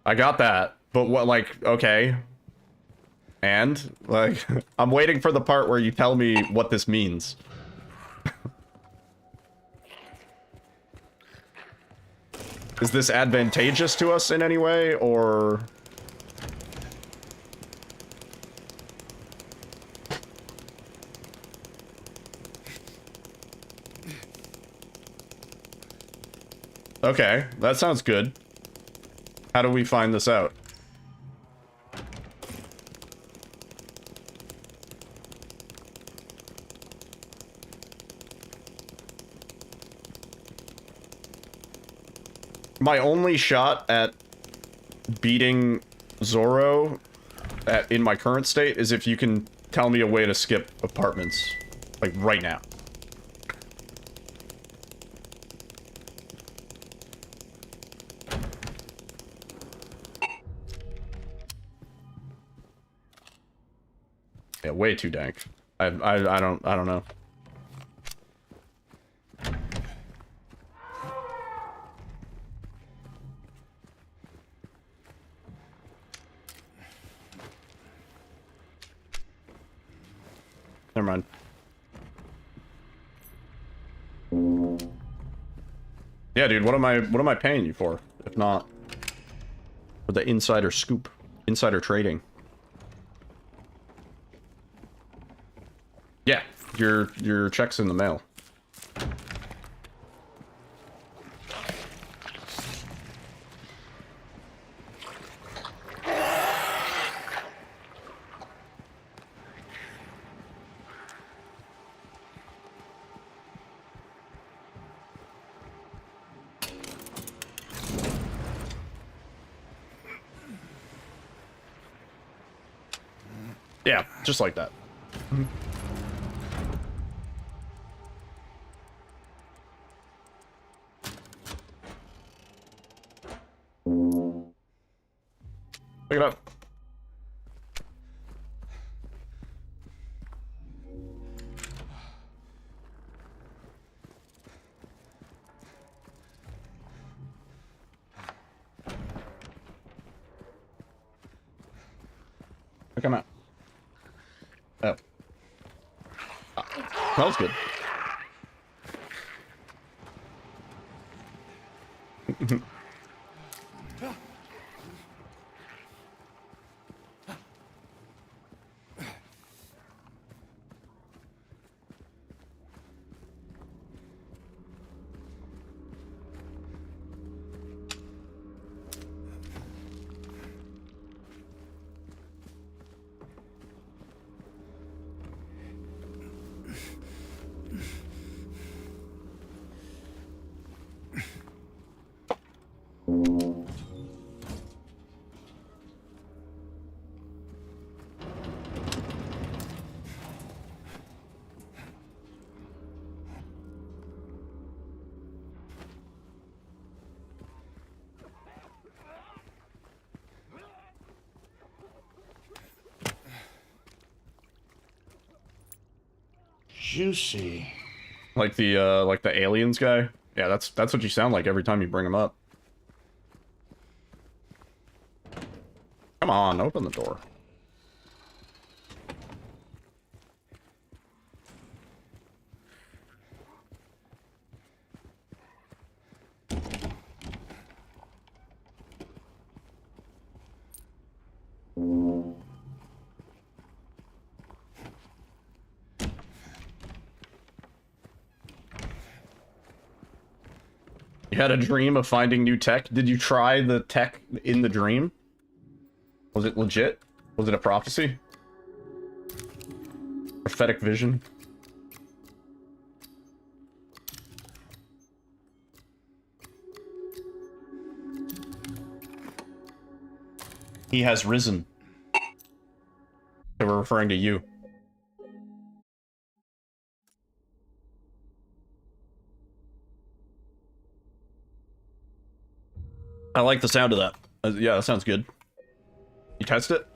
I got that, but what, like, okay. And, like, I'm waiting for the part where you tell me what this means. Is this advantageous to us in any way, or... Okay, that sounds good. How do we find this out? My only shot at beating Zorro in my current state is if you can tell me a way to skip apartments. Like, right now. Yeah, way too dank. I don't know. Never mind. Yeah, dude, what am I paying you for? If not for the insider scoop, insider trading. Yeah, your check's in the mail. Yeah, just like that. Pick it up. Pick him up. Oh. Smells good. Juicy. Like the aliens guy? Yeah, that's what you sound like every time you bring him up. Come on, open the door. had a dream of finding new tech. Did you try the tech in the dream? Was it legit? Was it a prophecy? Prophetic vision? He has risen. So we're referring to you. I like the sound of that. Yeah, that sounds good. You test it?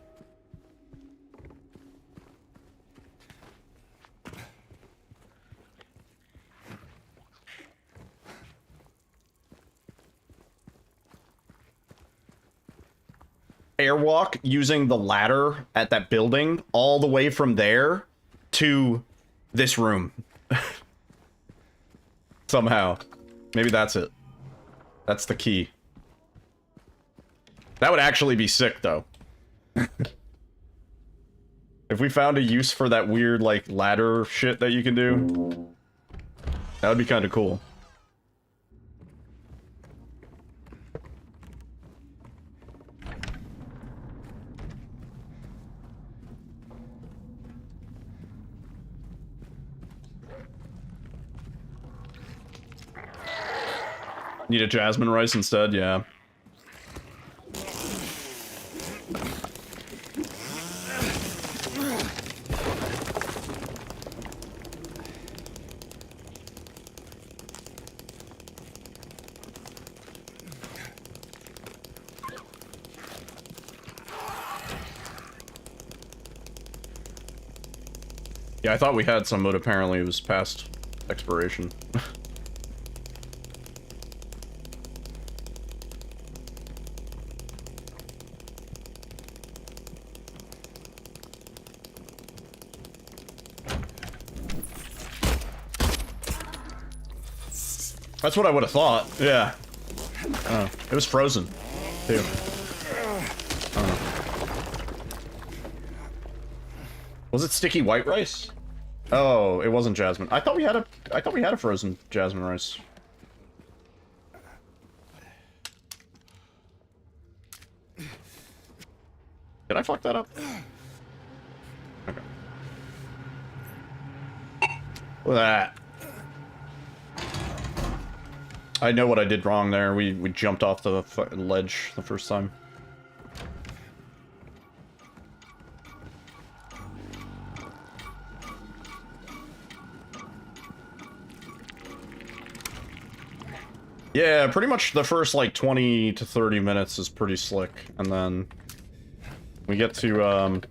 Airwalk using the ladder at that building all the way from there to this room. Somehow. Maybe that's it. That's the key. That would actually be sick, though. If we found a use for that weird, like, ladder shit that you can do, that would be kind of cool. Need a jasmine rice instead? Yeah. Yeah, I thought we had some, but apparently it was past expiration. That's what I would have thought. Yeah. It was frozen, too. Was it sticky white rice? Oh, it wasn't jasmine. I thought we had a frozen jasmine rice. Did I fuck that up? Okay. Look at that. I know what I did wrong there. We jumped off the ledge the first time. Yeah, pretty much the first, like, 20 to 30 minutes is pretty slick, and then we get to,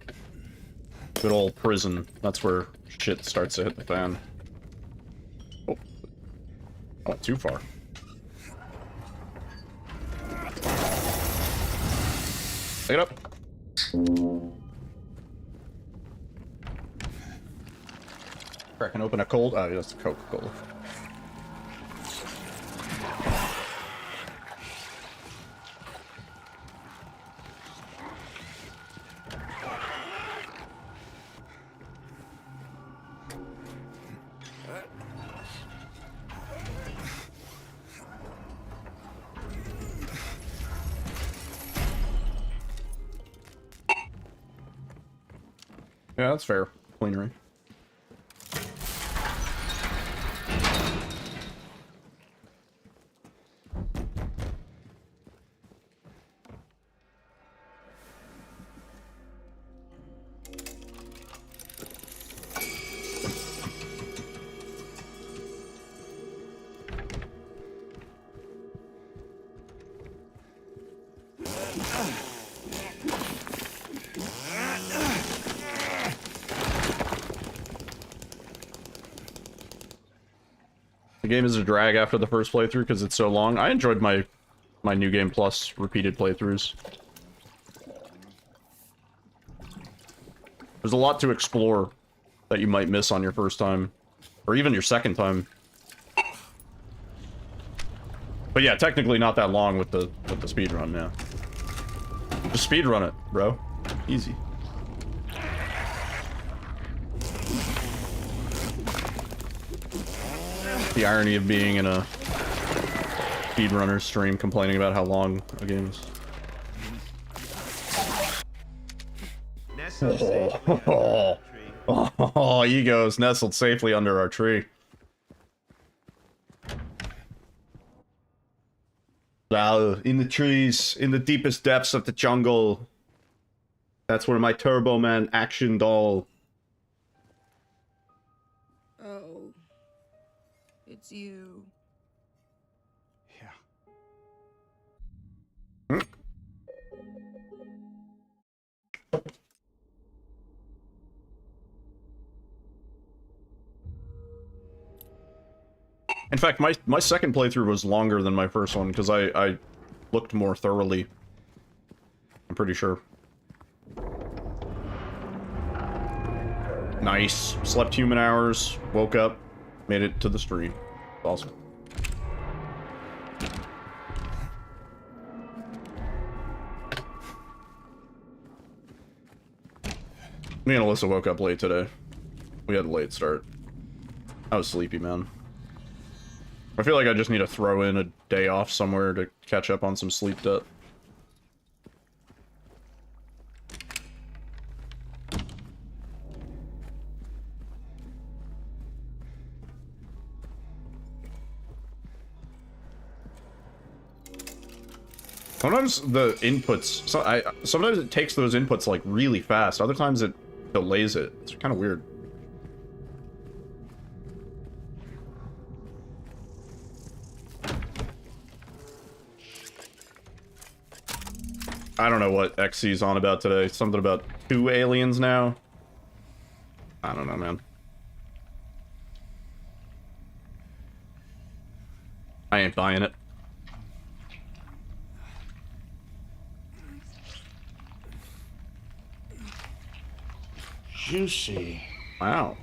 good old prison. That's where shit starts to hit the fan. Oh. Not too far. Pick it up. Cracking open a cold... Oh, that's Coca-Cola. Yeah, that's fair. Cleanery. The game is a drag after the first playthrough because it's so long. I enjoyed my New Game Plus repeated playthroughs. There's a lot to explore that you might miss on your first time, or even your second time. But yeah, technically not that long with the speedrun, yeah. Just speedrun it, bro. Easy. The irony of being in a speedrunner stream complaining about how long a game is. Nestled safely under our tree. Oh, egos nestled safely under our tree. In the trees, in the deepest depths of the jungle. That's where my Turbo Man action doll. Oh, it's you. Yeah. In fact, my second playthrough was longer than my first one because I looked more thoroughly. I'm pretty sure. Nice. Slept human hours, woke up, made it to the stream. Awesome. Me and Alyssa woke up late today. We had a late start. I was sleepy, man. I feel like I just need to throw in a day off somewhere to catch up on some sleep debt. Sometimes the inputs, sometimes it takes those inputs like really fast. Other times it delays it. It's kind of weird. I don't know what XC's on about today. Something about 2 aliens now. I don't know, man. I ain't buying it. Juicy. Wow.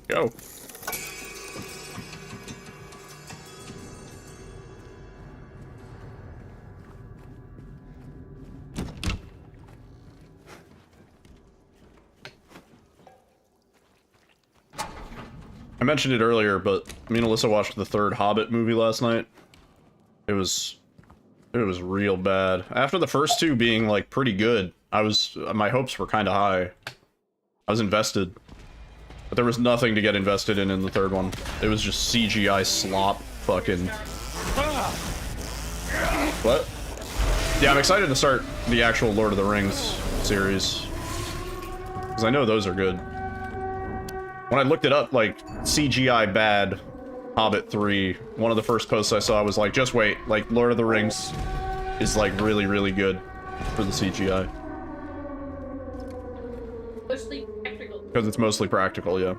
Go. I mentioned it earlier, but me and Alyssa watched the third Hobbit movie last night. It was real bad. After the first two being like pretty good, my hopes were kind of high. I was invested. But there was nothing to get invested in the third one. It was just CGI slop fucking... What? Yeah, I'm excited to start the actual Lord of the Rings series. Because I know those are good. When I looked it up, like, CGI bad Hobbit 3, one of the first posts I saw was like, just wait, like, Lord of the Rings is, like, really, really good for the CGI. Mostly practical. Because it's mostly practical, yeah.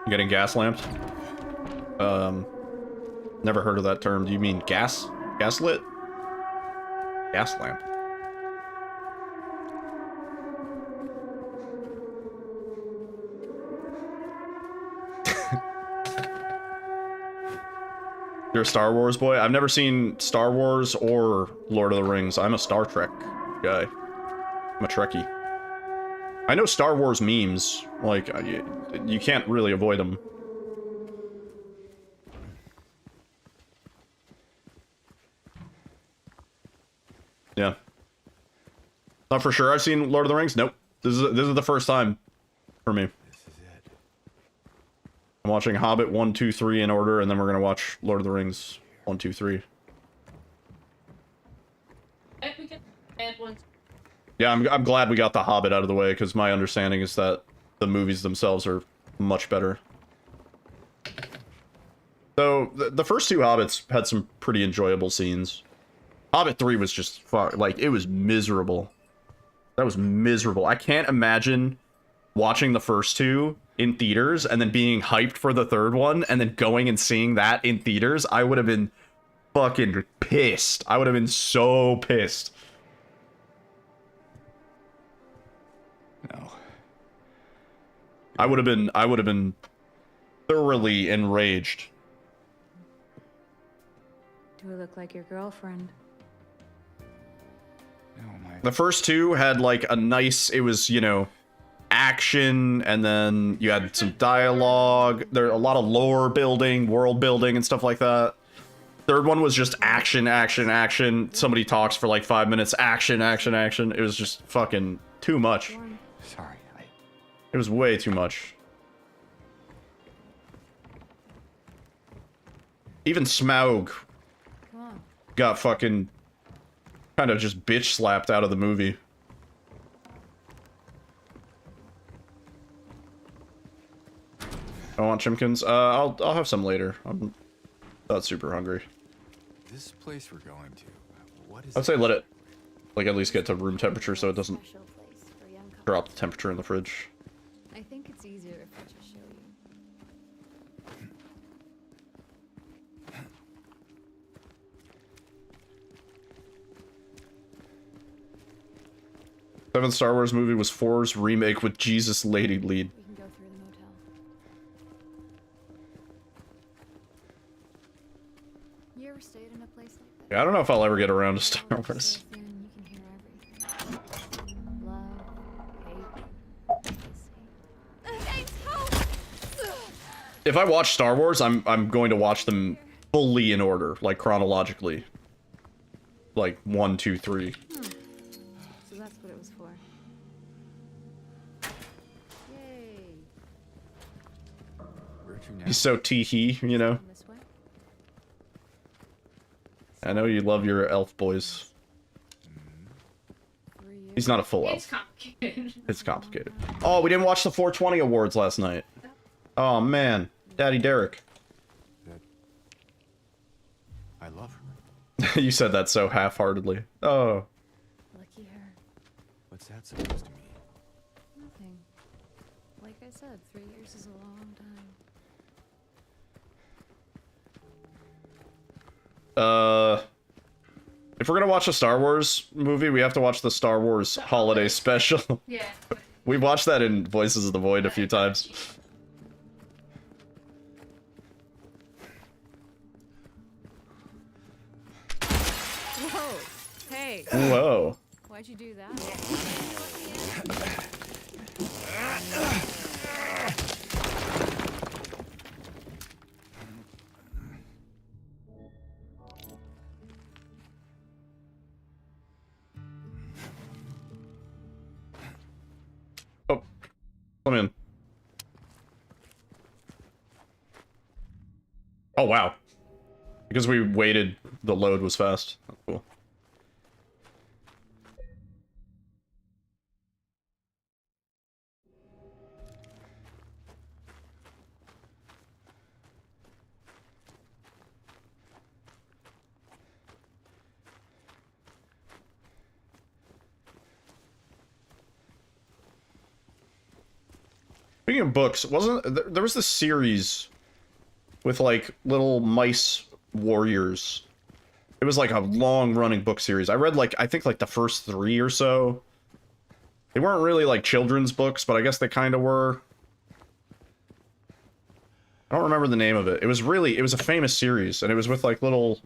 You getting gas lamped? Never heard of that term. Do you mean gas? Gaslit? Gas lamp. You're a Star Wars boy? I've never seen Star Wars or Lord of the Rings. I'm a Star Trek guy. I'm a Trekkie. I know Star Wars memes. Like, you can't really avoid them. Yeah. Not for sure I've seen Lord of the Rings? Nope. This is the first time for me. I'm watching Hobbit 1, 2, 3 in order, and then we're gonna watch Lord of the Rings 1, 2, 3. Yeah, I'm glad we got the Hobbit out of the way, because my understanding is that the movies themselves are much better. So, the first two Hobbits had some pretty enjoyable scenes. Hobbit 3 was just, like, it was miserable. That was miserable. I can't imagine watching the first two in theaters and then being hyped for the third one and then going and seeing that in theaters. I would have been fucking pissed. I would have been so pissed. No. I would have been thoroughly enraged. Do I look like your girlfriend? No, my. The first two had like a nice, it was, you know, action, and then you had some dialogue. There a lot of lore building, world building, and stuff like that. Third one was just action, action, action. Somebody talks for like 5 minutes. Action, action, action. It was just fucking too much. Sorry, It was way too much. Even Smaug got fucking kind of just bitch slapped out of the movie. I want chimkins. I'll have some later. I'm not super hungry. This place we're going to. What is? I'd say let it, like, at least get to room temperature so it doesn't drop the temperature in the fridge. I think it's easier if I just show you. Seventh Star Wars movie was 4's remake with Jesus Lady lead. We can go through the motel. You ever stayed in a place like that? Yeah, I don't know if I'll ever get around to Star Walls are Wars. so thin, you can hear everything. Love, hate, jealousy. If I watch Star Wars, I'm going to watch them fully in order, like chronologically. Like 1, 2, 3. So that's what it was for. Yay. Where to now? He's so tee-hee, you know? This way? I know you love your elf boys. He's not a full It's elf. complicated. It's complicated. Oh, we didn't watch the 420 awards last night. Oh, man. Daddy Derek. I love her. You said that so half-heartedly. Oh. Lucky her. What's that supposed to mean? Nothing. Like I said, 3 years is a long time. If we're gonna watch a Star Wars movie, we have to watch the Star Wars Holiday Special. Yeah. We watched that in Voices of the Void a few times. Whoa! Hey! Whoa. Why'd you do that? Oh. Come in. Oh, wow. Because we waited, the load was fast. That's cool. Speaking of books, there was this series with like little mice warriors. It was like a long-running book series. I read like I think like the first 3 or so. They weren't really like children's books, but I guess they kind of were. I don't remember the name of it. It was a famous series, and it was with like little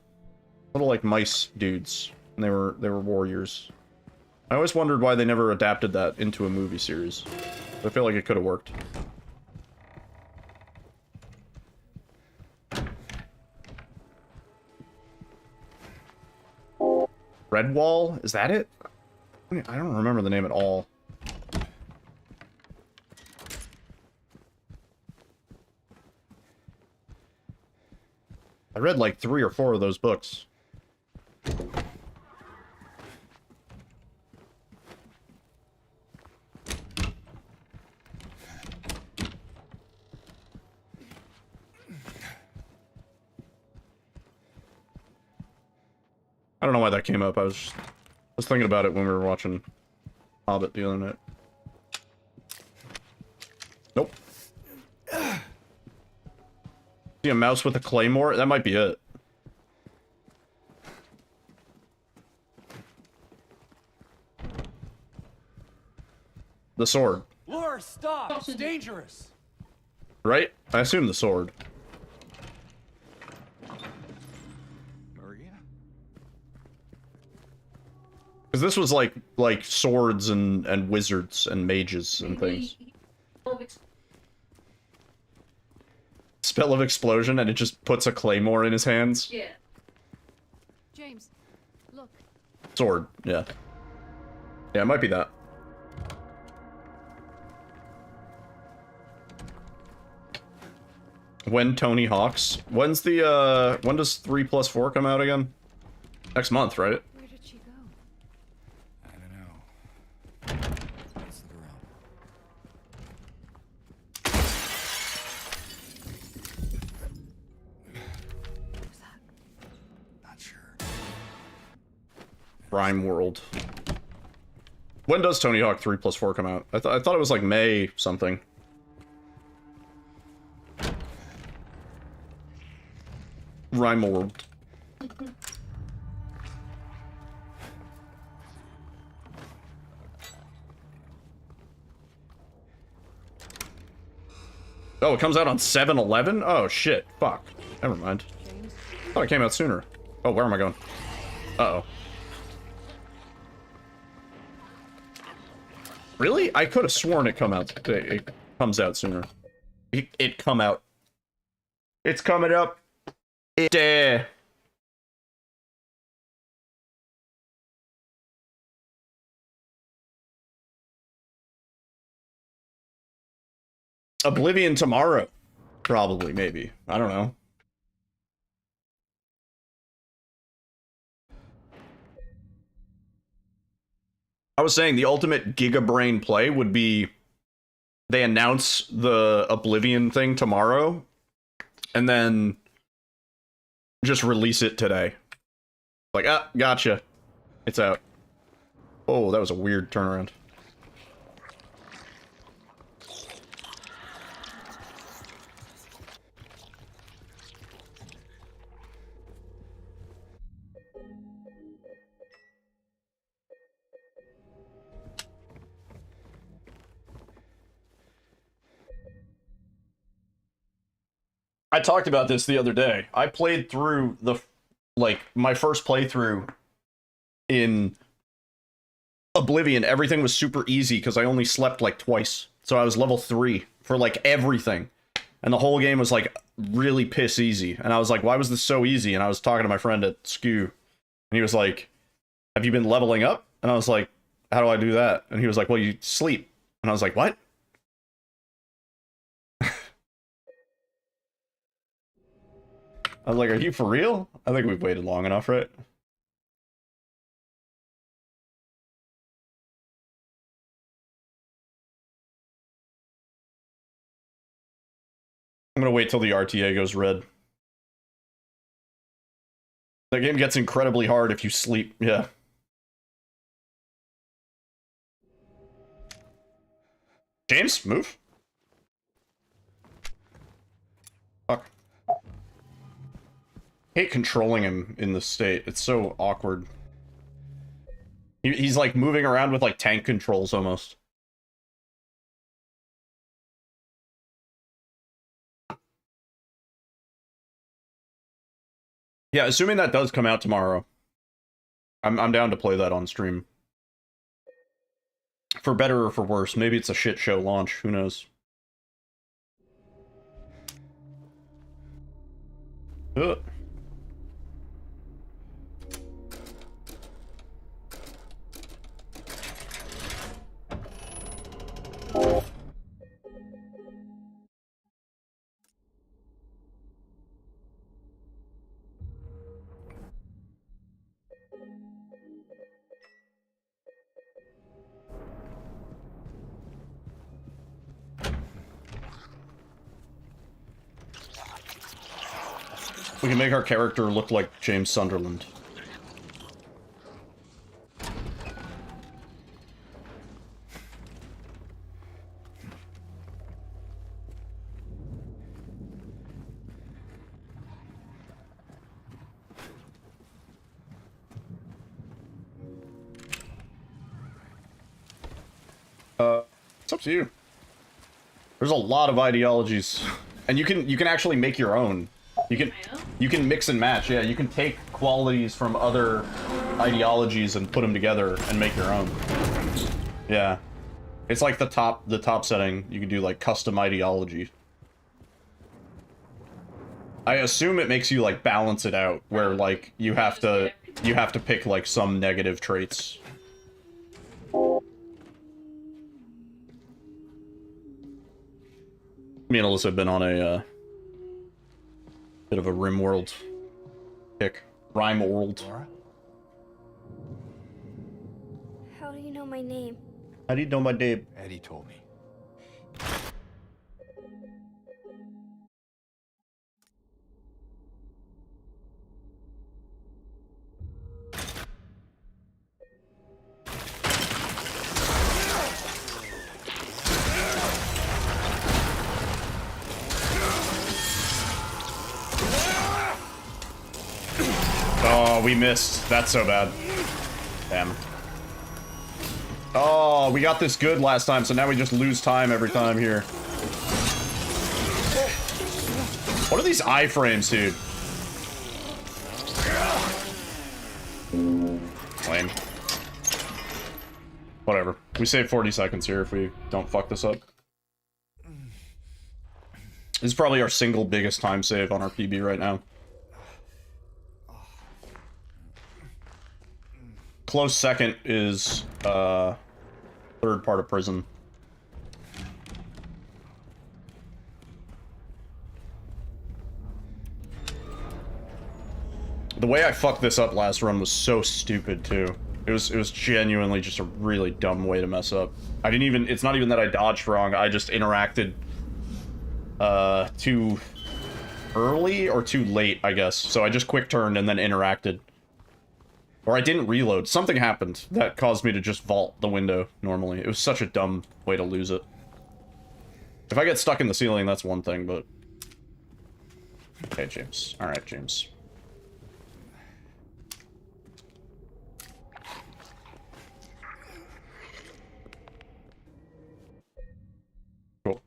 like mice dudes, and they were warriors. I always wondered why they never adapted that into a movie series. I feel like it could have worked. Redwall? Is that it? I don't remember the name at all. I read like 3 or 4 of those books. I don't know why that came up. I was thinking about it when we were watching Hobbit the other night. Nope. See a mouse with a claymore? That might be it. The sword. Laura, stop! It's dangerous! Right? I assume the sword. Maria? Because this was like swords and wizards and mages and things. Spell of explosion, and it just puts a claymore in his hands. Yeah. James, look. Sword, yeah. Yeah, it might be that. When Tony Hawk's? When's the, when does 3+4 come out again? Next month, right? Where did she go? I don't know. Let's look around. What's that? Not sure. Rhyme World. When does Tony Hawk 3+4 come out? I thought it was like May something. Rhyme World. Oh, it comes out on 7/11? Oh shit. Fuck. Never mind. I thought it came out sooner. Oh, where am I going? Uh-oh. Really? I could have sworn it comes out sooner. It come out. It's coming up. Oblivion tomorrow. Probably, maybe. I don't know. I was saying the ultimate gigabrain play would be they announce the Oblivion thing tomorrow and then just release it today. Like, ah, gotcha. It's out. Oh, that was a weird turnaround. I talked about this the other day. I played through my first playthrough in Oblivion. Everything was super easy because I only slept like twice. So I was level 3 for like everything. And the whole game was like really piss easy. And I was like, why was this so easy? And I was talking to my friend at SKU. And he was like, have you been leveling up? And I was like, how do I do that? And he was like, well, you sleep. And I was like, what? I was like, are you for real? I think we've waited long enough, right? I'm gonna wait till the RTA goes red. That game gets incredibly hard if you sleep, yeah. James, move. Fuck. I hate controlling him in this state. It's so awkward. He's like moving around with like tank controls almost. Yeah, assuming that does come out tomorrow. I'm down to play that on stream. For better or for worse. Maybe it's a shit show launch. Who knows? Ugh. We can make our character look like James Sunderland. It's up to you. There's a lot of ideologies And you can actually make your own. You can mix and match. Yeah, you can take qualities from other ideologies and put them together and make your own. Yeah. It's like the top setting. You can do like custom ideology. I assume it makes you like balance it out where like you have to pick like some negative traits. Me and Alyssa have been on a bit of a RimWorld kick. RimWorld. How do you know my name? How do you know my name? Eddie told me. Oh, we missed. That's so bad. Damn. Oh, we got this good last time, so now we just lose time every time here. What are these iframes, dude? Lame. Whatever. We save 40 seconds here if we don't fuck this up. This is probably our single biggest time save on our PB right now. Close second is third part of prison. The way I fucked this up last run was so stupid too. It was genuinely just a really dumb way to mess up. I didn't even, it's not even that I dodged wrong, I just interacted too early or too late, I guess. So I just quick turned and then interacted. Or I didn't reload. Something happened that caused me to just vault the window normally. It was such a dumb way to lose it. If I get stuck in the ceiling, that's one thing, but... Okay, James. Alright, James. Cool.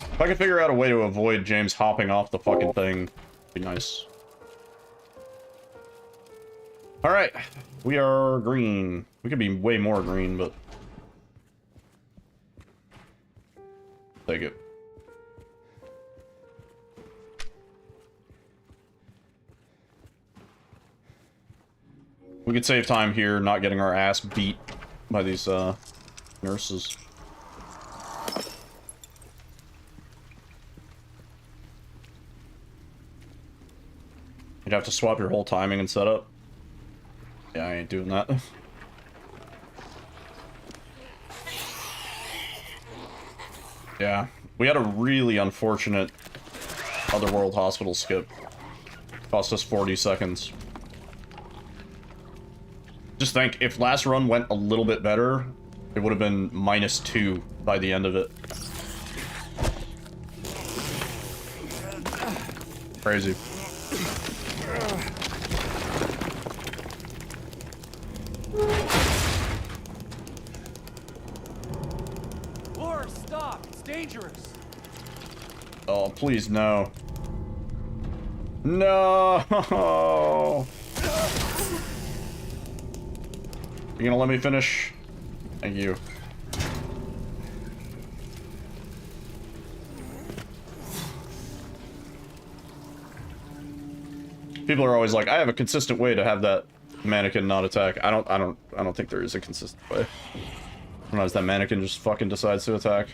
If I could figure out a way to avoid James hopping off the fucking thing, it'd be nice. Alright, we are green. We could be way more green, but... Take it. We could save time here, not getting our ass beat by these, nurses. You'd have to swap your whole timing and setup. Yeah, I ain't doing that. Yeah, we had a really unfortunate Otherworld Hospital skip. Cost us 40 seconds. Just think, if last run went a little bit better, it would have been -2 by the end of it. Crazy. Laura, stop! It's dangerous! Oh, please, no. No! You gonna let me finish? Thank you. People are always like, I have a consistent way to have that mannequin not attack. I don't think there is a consistent way. Sometimes that mannequin just fucking decides to attack.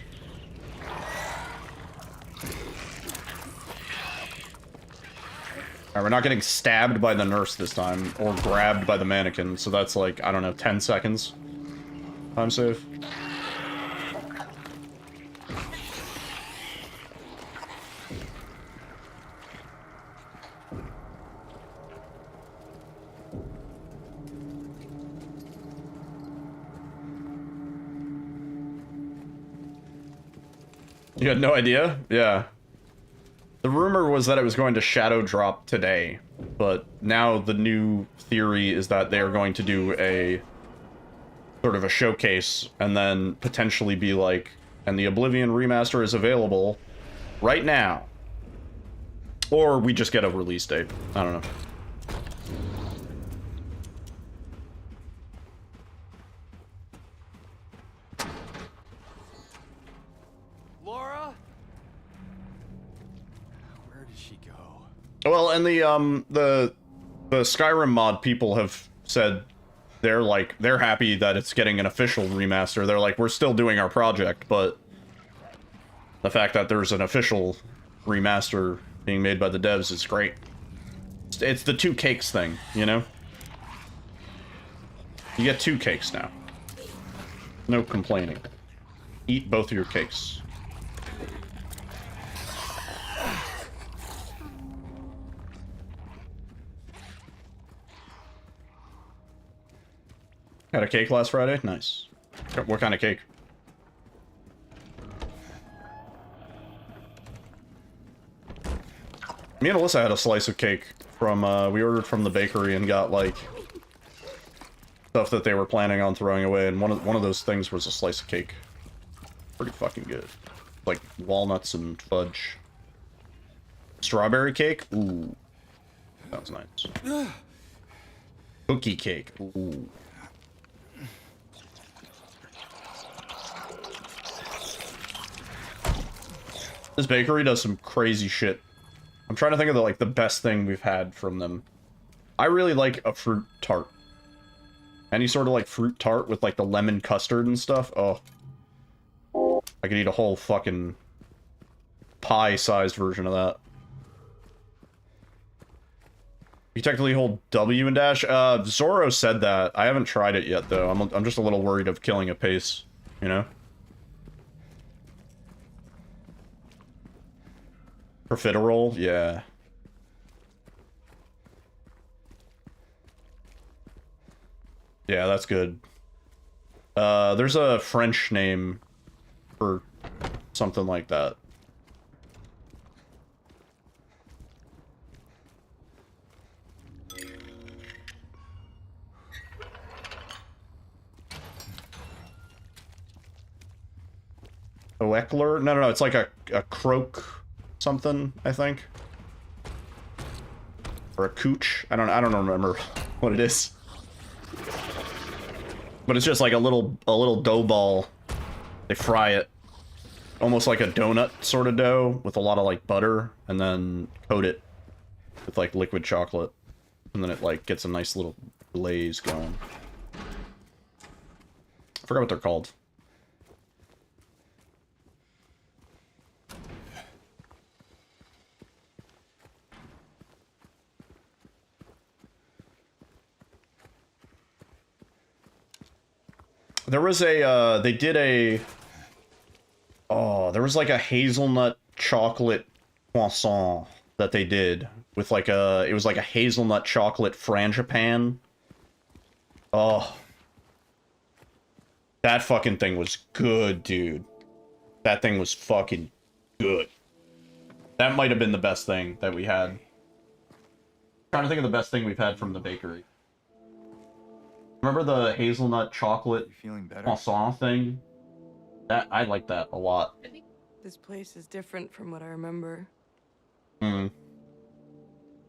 Alright, we're not getting stabbed by the nurse this time, or grabbed by the mannequin, so that's like, I don't know, 10 seconds. Time save. You had no idea? Yeah. The rumor was that it was going to shadow drop today, but now the new theory is that they are going to do a sort of a showcase and then potentially be like, and the Oblivion remaster is available, right now. Or we just get a release date. I don't know. Laura? Where did she go? Well, and the Skyrim mod people have said they're happy that it's getting an official remaster. They're like, we're still doing our project, but the fact that there's an official remaster being made by the devs is great. It's the 2 cakes thing, you know? You get 2 cakes now. No complaining. Eat both of your cakes. Had a cake last Friday? Nice. What kind of cake? Me and Alyssa had a slice of cake from, we ordered from the bakery and got, like, stuff that they were planning on throwing away, and one of those things was a slice of cake. Pretty fucking good. Like, walnuts and fudge. Strawberry cake? Ooh. Sounds nice. Cookie cake. Ooh. This bakery does some crazy shit. I'm trying to think of the best thing we've had from them. I really like a fruit tart. Any sort of like fruit tart with like the lemon custard and stuff. Oh. I could eat a whole fucking pie-sized version of that. You technically hold W and dash? Zorro said that. I haven't tried it yet though. I'm just a little worried of killing a pace, you know? Profiterole? Yeah. Yeah, that's good. There's a French name for something like that. Oeckler? No, it's like a croak something, I think. Or a cooch. I don't remember what it is. But it's just like a little dough ball. They fry it. Almost like a donut sort of dough with a lot of like butter, and then coat it with like liquid chocolate. And then it like gets a nice little glaze going. I forgot what they're called. There was a, they did a, oh, there was like a hazelnut chocolate croissant that they did with like a, it was like a hazelnut chocolate frangipan. Oh. That fucking thing was good, dude. That thing was fucking good. That might have been the best thing that we had. I'm trying to think of the best thing we've had from the bakery. Remember the hazelnut chocolate croissant thing? That I like that a lot. This place is different from what I remember. Hmm.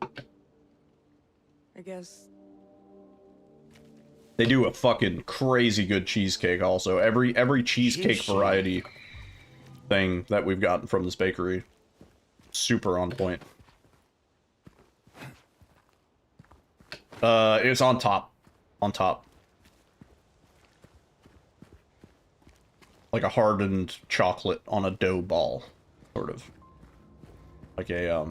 I guess They do a fucking crazy good cheesecake also. Every cheesecake variety thing that we've gotten from this bakery, super on point. It's on top. On top. Like a hardened chocolate on a dough ball, sort of. Like a,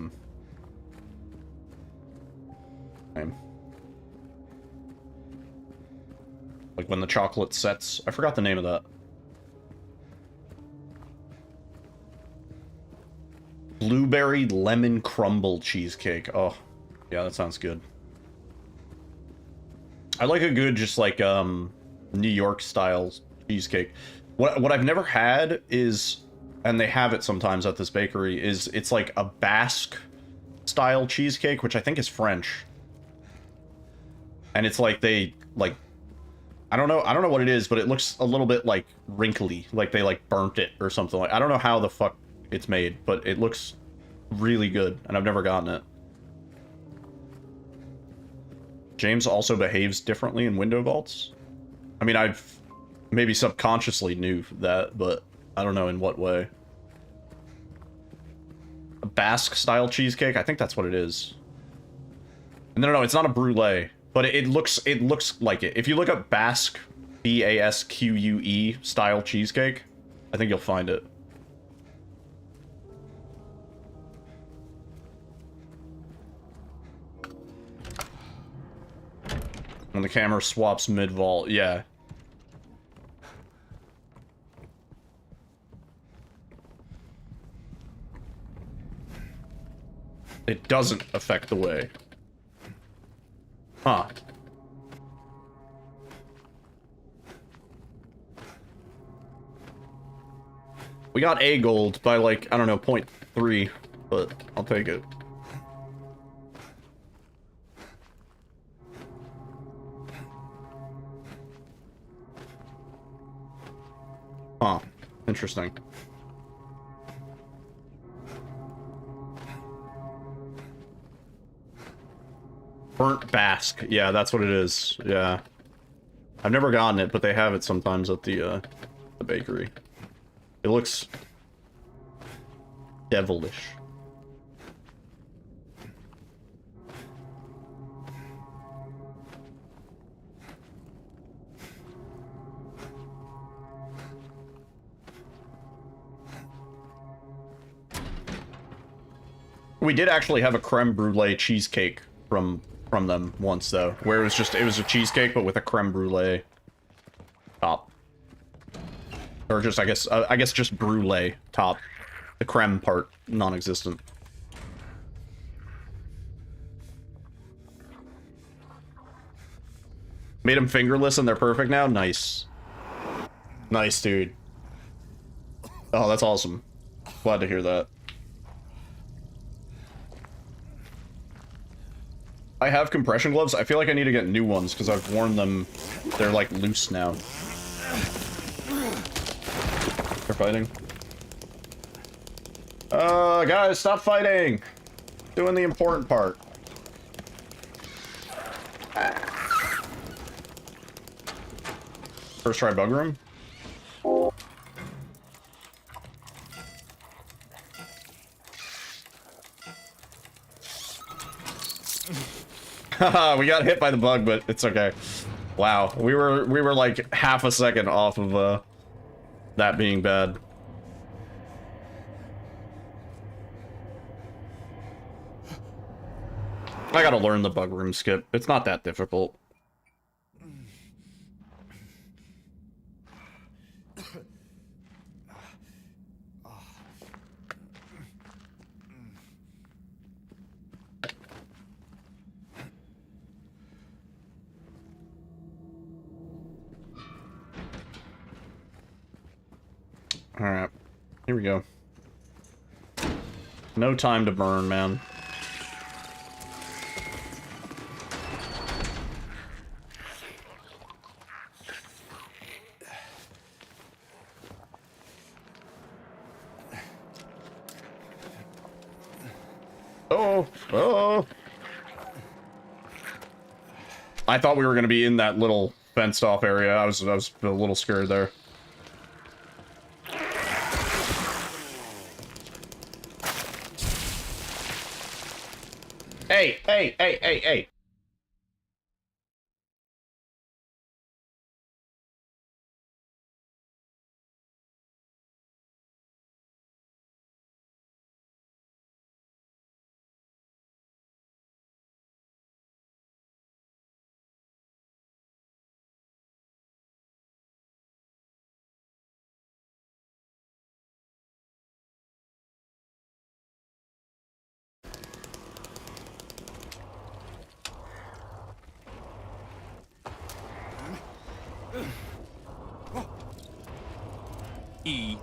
like when the chocolate sets. I forgot the name of that. Blueberry lemon crumble cheesecake. Oh, yeah, that sounds good. I like a good, just like, New York style cheesecake. What I've never had is, and they have it sometimes at this bakery, is it's like a Basque style cheesecake, which I think is French. And it's like they, like, I don't know what it is, but it looks a little bit like wrinkly, like they like burnt it or something. Like, I don't know how the fuck it's made, but it looks really good, and I've never gotten it. James also behaves differently in window vaults. I mean, I've maybe subconsciously knew that, but I don't know in what way. A Basque-style cheesecake? I think that's what it is. No, it's not a brulee, but it looks like it. If you look up Basque, B-A-S-Q-U-E style cheesecake, I think you'll find it. When the camera swaps mid-vault, yeah. It doesn't affect the way. Huh. We got A gold by, like, I don't know, 0.3, but I'll take it. Huh. Interesting. Burnt Basque. Yeah, that's what it is. Yeah. I've never gotten it, but they have it sometimes at the bakery. It looks devilish. We did actually have a creme brulee cheesecake from them once, though, where it was a cheesecake but with a creme brulee top, or just I guess just brulee top, the creme part non-existent. Made them fingerless and they're perfect now. Nice, nice, dude. Oh, that's awesome. Glad to hear that. I have compression gloves. I feel like I need to get new ones because I've worn them. They're like loose now. They're fighting. Guys, stop fighting. Doing the important part. First try bug room. Haha, we got hit by the bug, but it's okay. Wow, we were like half a second off of that being bad. I gotta learn the bug room skip. It's not that difficult. Alright, here we go. No time to burn, man. Oh, oh. I thought we were gonna be in that little fenced off area. I was a little scared there. Hey, hey, hey, hey, hey. E.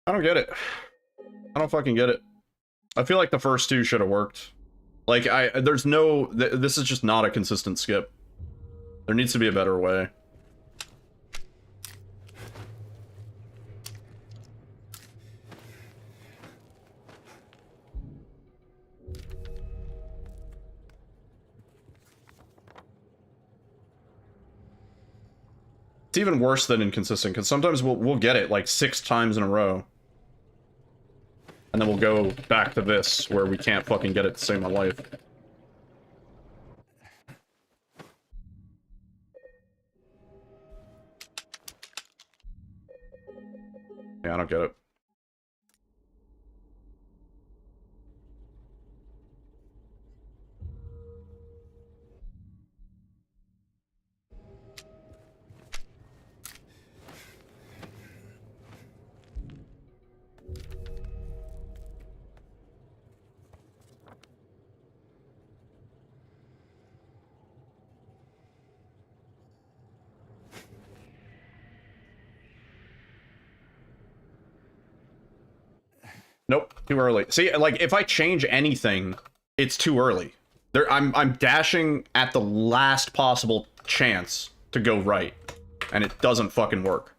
I don't get it. I don't fucking get it. I feel like the first two should have worked. Like, there's no... This is just not a consistent skip. There needs to be a better way. It's even worse than inconsistent, because sometimes we'll get it like 6 times in a row. And then we'll go back to this, where we can't fucking get it to save my life. Yeah, I don't get it. Nope, too early. See, like, if I change anything, it's too early. I'm dashing at the last possible chance to go right, and it doesn't fucking work.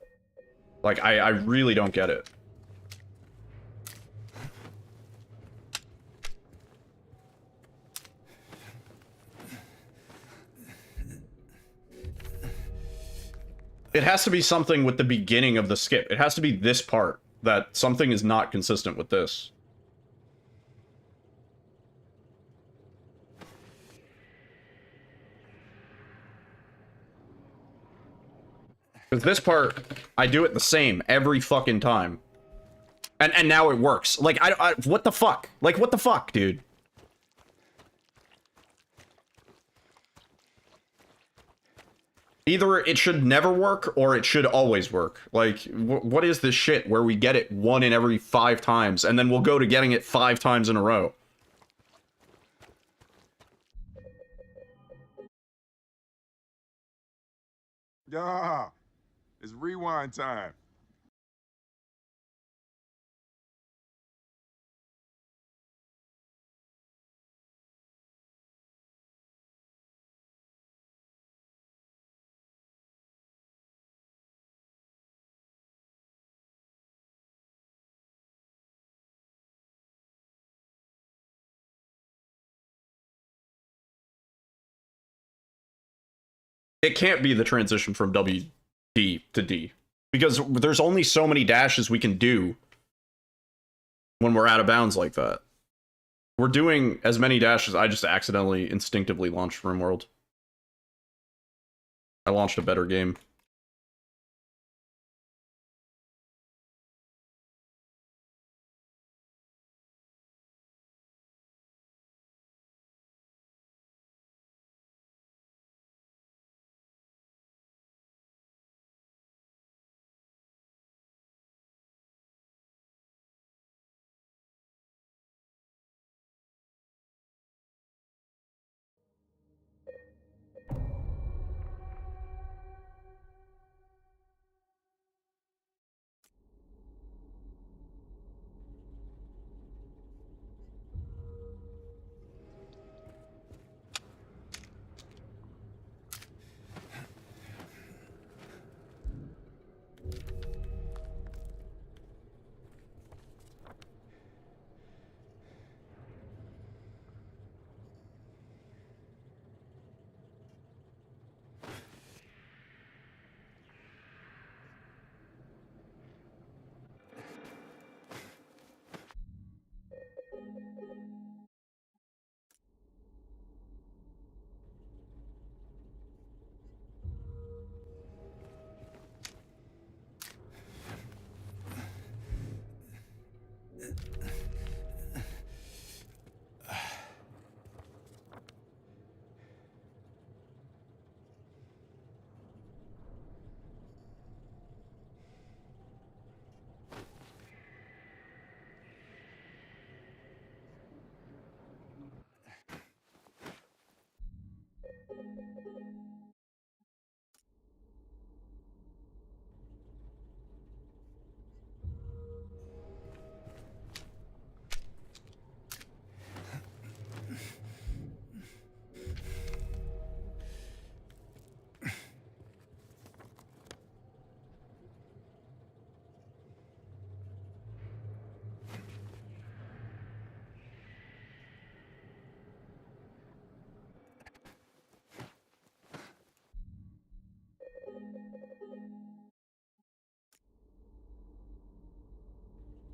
Like, I really don't get it. It has to be something with the beginning of the skip. It has to be this part. That something is not consistent with this. Because this part, I do it the same every fucking time. And now it works. Like, what the fuck? Like, what the fuck, dude? Either it should never work, or it should always work. Like, what is this shit where we get it 1 in every 5 times, and then we'll go to getting it 5 times in a row? Yeah, it's rewind time. It can't be the transition from WD to D. Because there's only so many dashes we can do when we're out of bounds like that. We're doing as many dashes. I just accidentally, instinctively launched RimWorld. I launched a better game.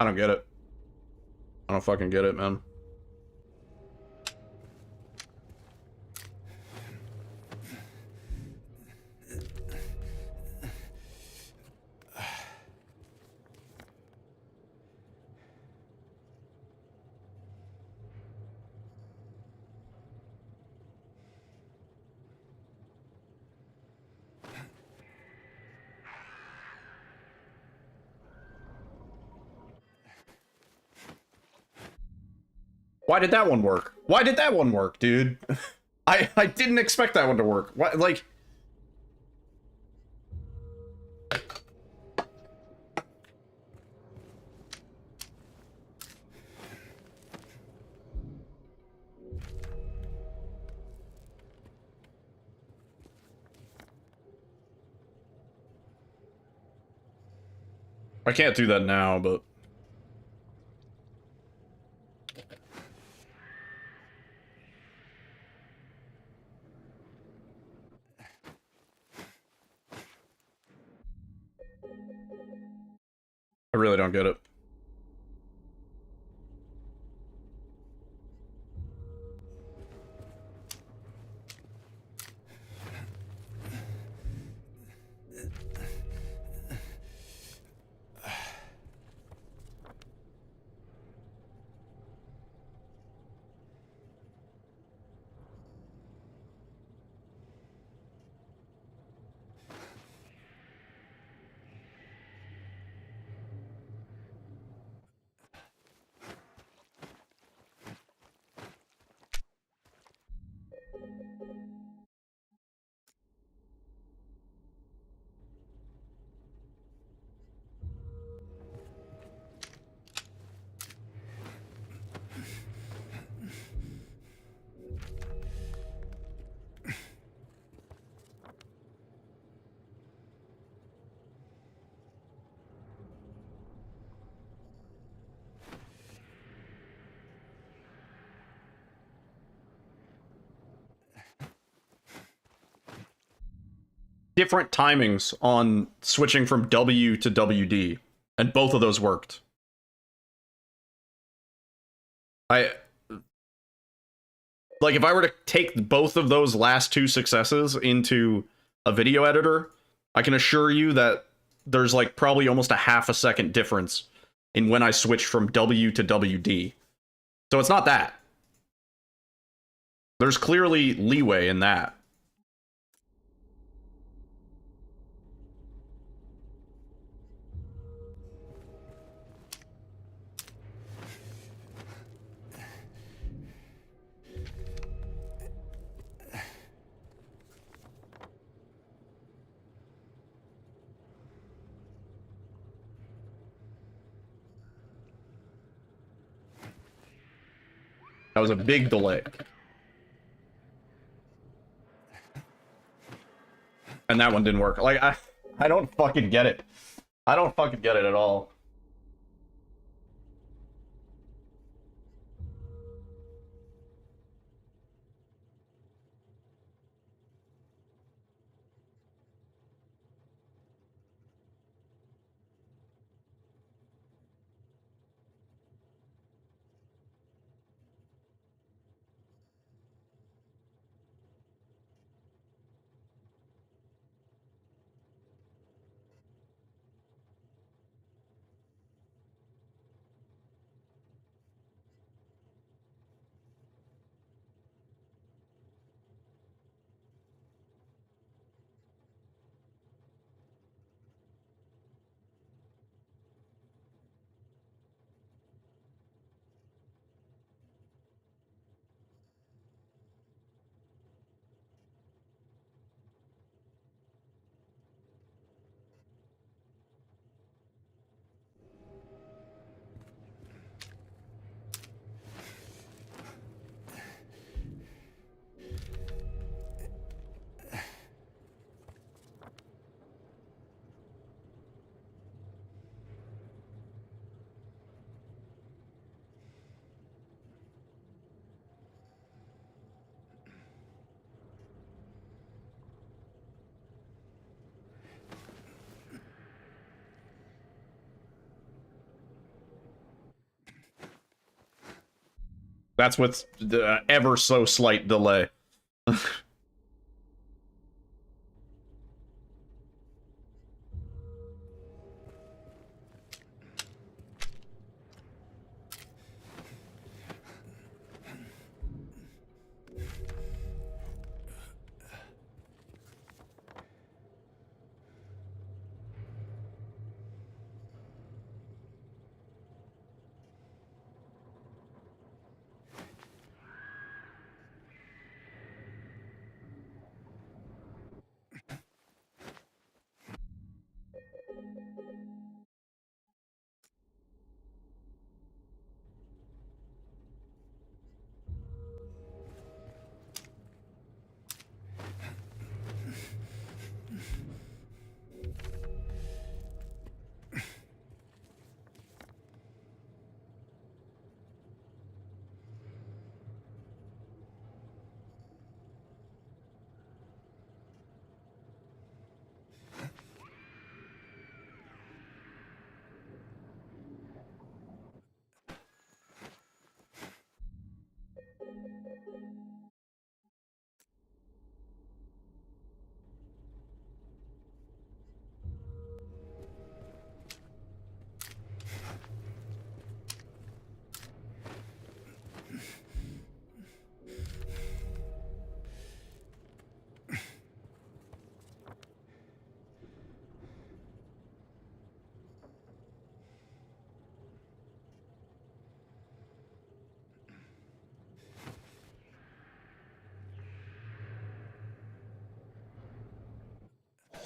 I don't get it. I don't fucking get it, man. Why did that one work? Why did that one work, dude? I didn't expect that one to work. What, like... I can't do that now, but... I really don't get it. Different timings on switching from W to WD, and both of those worked. Like, if I were to take both of those last two successes into a video editor, I can assure you that there's, like, probably almost a half a second difference in when I switched from W to WD. So it's not that. There's clearly leeway in that. That was a big delay. And that one didn't work. Like, I don't fucking get it. I don't fucking get it at all. That's with the ever so slight delay.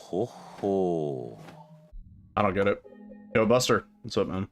Ho ho. I don't get it. Yo, Buster, what's up, man?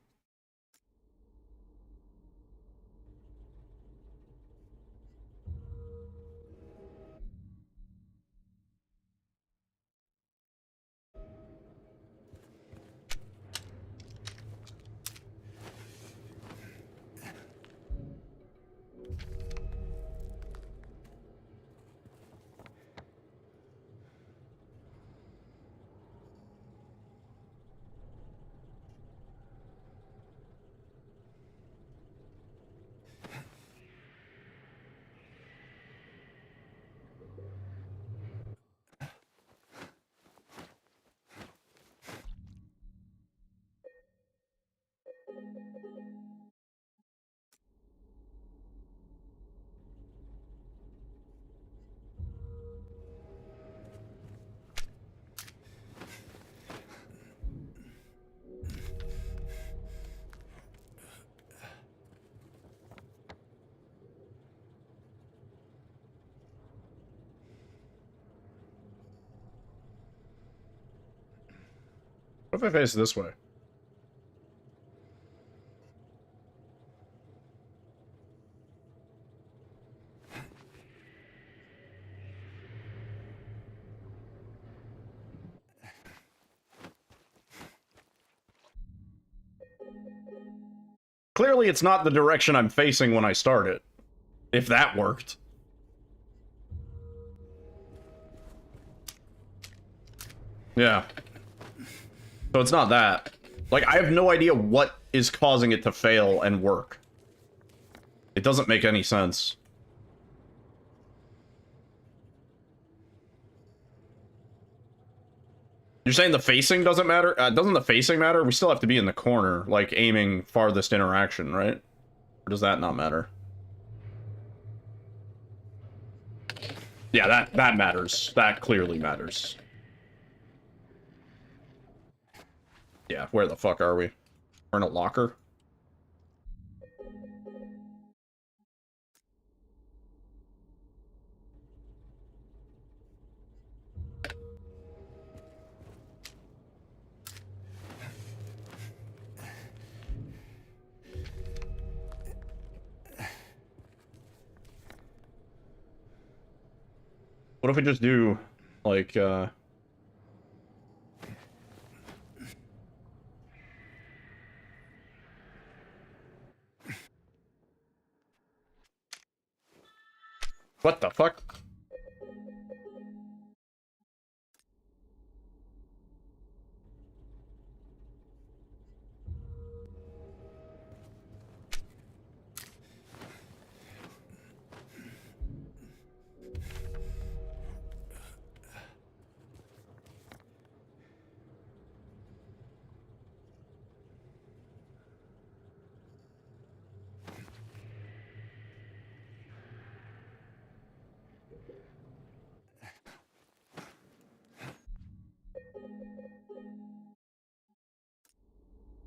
What if I face this way? Clearly, it's not the direction I'm facing when I start it. If that worked. Yeah. So it's not that. Like, I have no idea what is causing it to fail and work. It doesn't make any sense. You're saying the facing doesn't matter? Doesn't the facing matter? We still have to be in the corner, like aiming farthest interaction, right? Or does that not matter? Yeah, that matters. That clearly matters. Yeah, where the fuck are we? We're in a locker? What if we just do, like, what the fuck?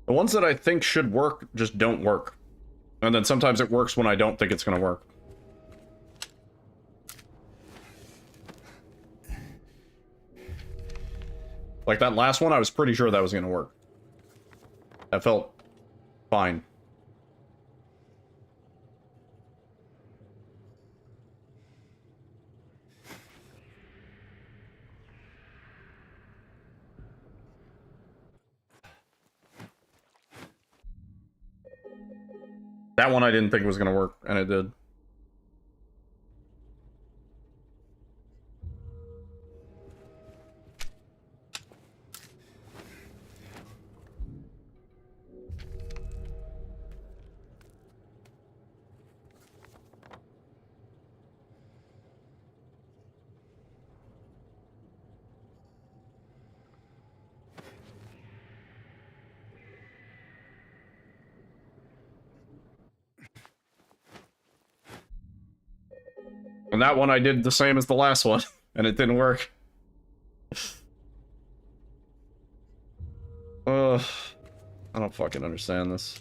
The ones that I think should work just don't work. And then sometimes it works when I don't think it's gonna work. Like that last one, I was pretty sure that was gonna work. That felt fine. That one I didn't think was gonna work, and it did. And that one I did the same as the last one, and it didn't work. I don't fucking understand this.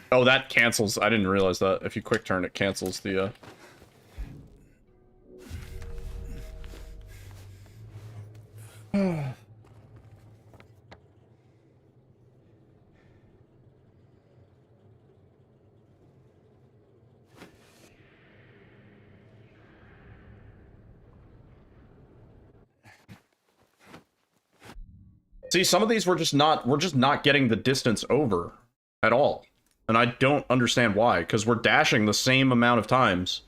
Oh, that cancels. I didn't realize that. If you quick turn, it cancels the, See, some of these we're just not getting the distance over at all. And I don't understand why, because we're dashing the same amount of times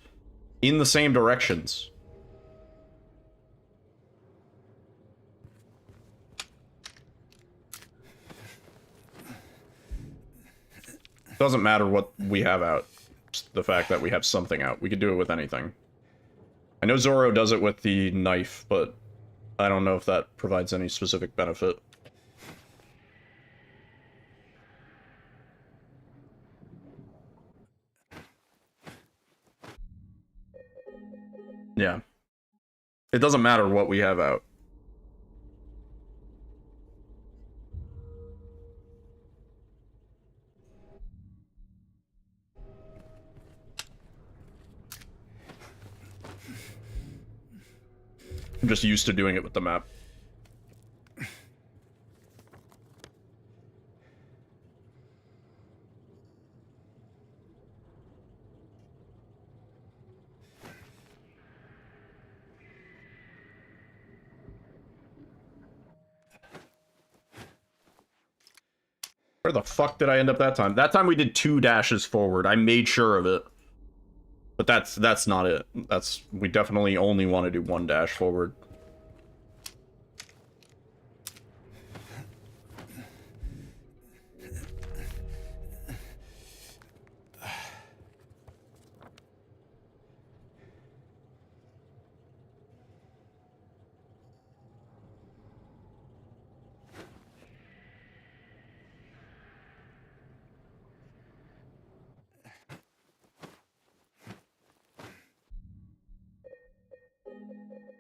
in the same directions. Doesn't matter what we have out. Just the fact that we have something out. We could do it with anything. I know Zoro does it with the knife, but I don't know if that provides any specific benefit. Yeah. It doesn't matter what we have out. I'm just used to doing it with the map. Where the fuck did I end up that time? That time we did 2 dashes forward. I made sure of it. But that's not it. We definitely only want to do 1 dash forward.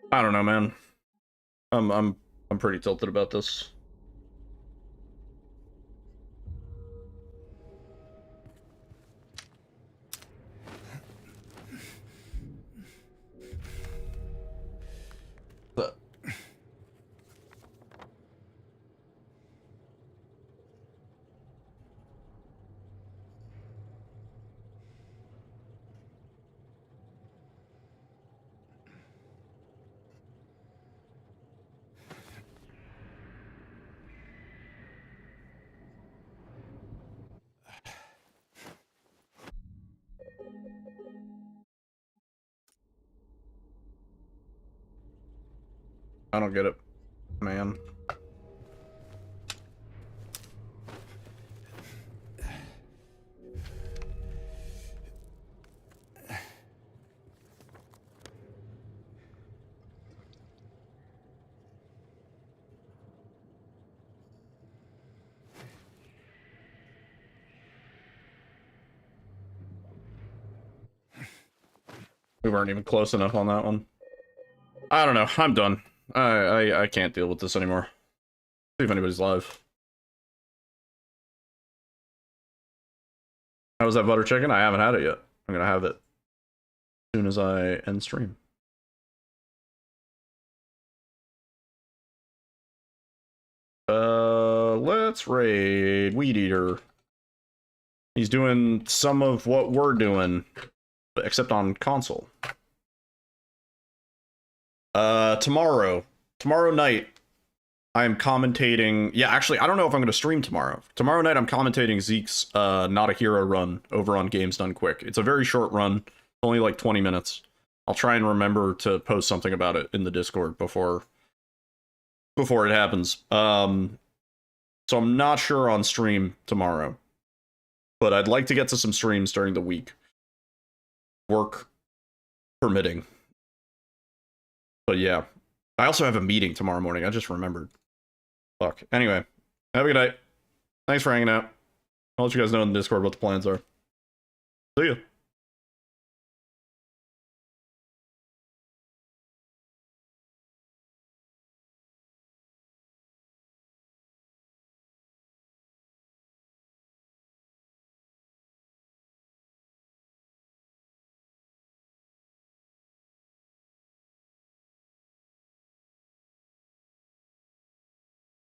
I don't know, man. I'm pretty tilted about this. But I don't get it, man. We weren't even close enough on that one. I don't know. I'm done. I can't deal with this anymore. See if anybody's live. How was that butter chicken? I haven't had it yet. I'm gonna have it as soon as I end stream. Let's raid Weed Eater. He's doing some of what we're doing, except on console. Tomorrow night, I'm commentating. Yeah, actually, I don't know if I'm going to stream tomorrow. Tomorrow night, I'm commentating Zeke's Not a Hero run over on Games Done Quick. It's a very short run, only like 20 minutes. I'll try and remember to post something about it in the Discord before it happens. So I'm not sure on stream tomorrow, but I'd like to get to some streams during the week, work permitting. But yeah, I also have a meeting tomorrow morning. I just remembered. Fuck. Anyway, have a good night. Thanks for hanging out. I'll let you guys know in the Discord what the plans are. See ya.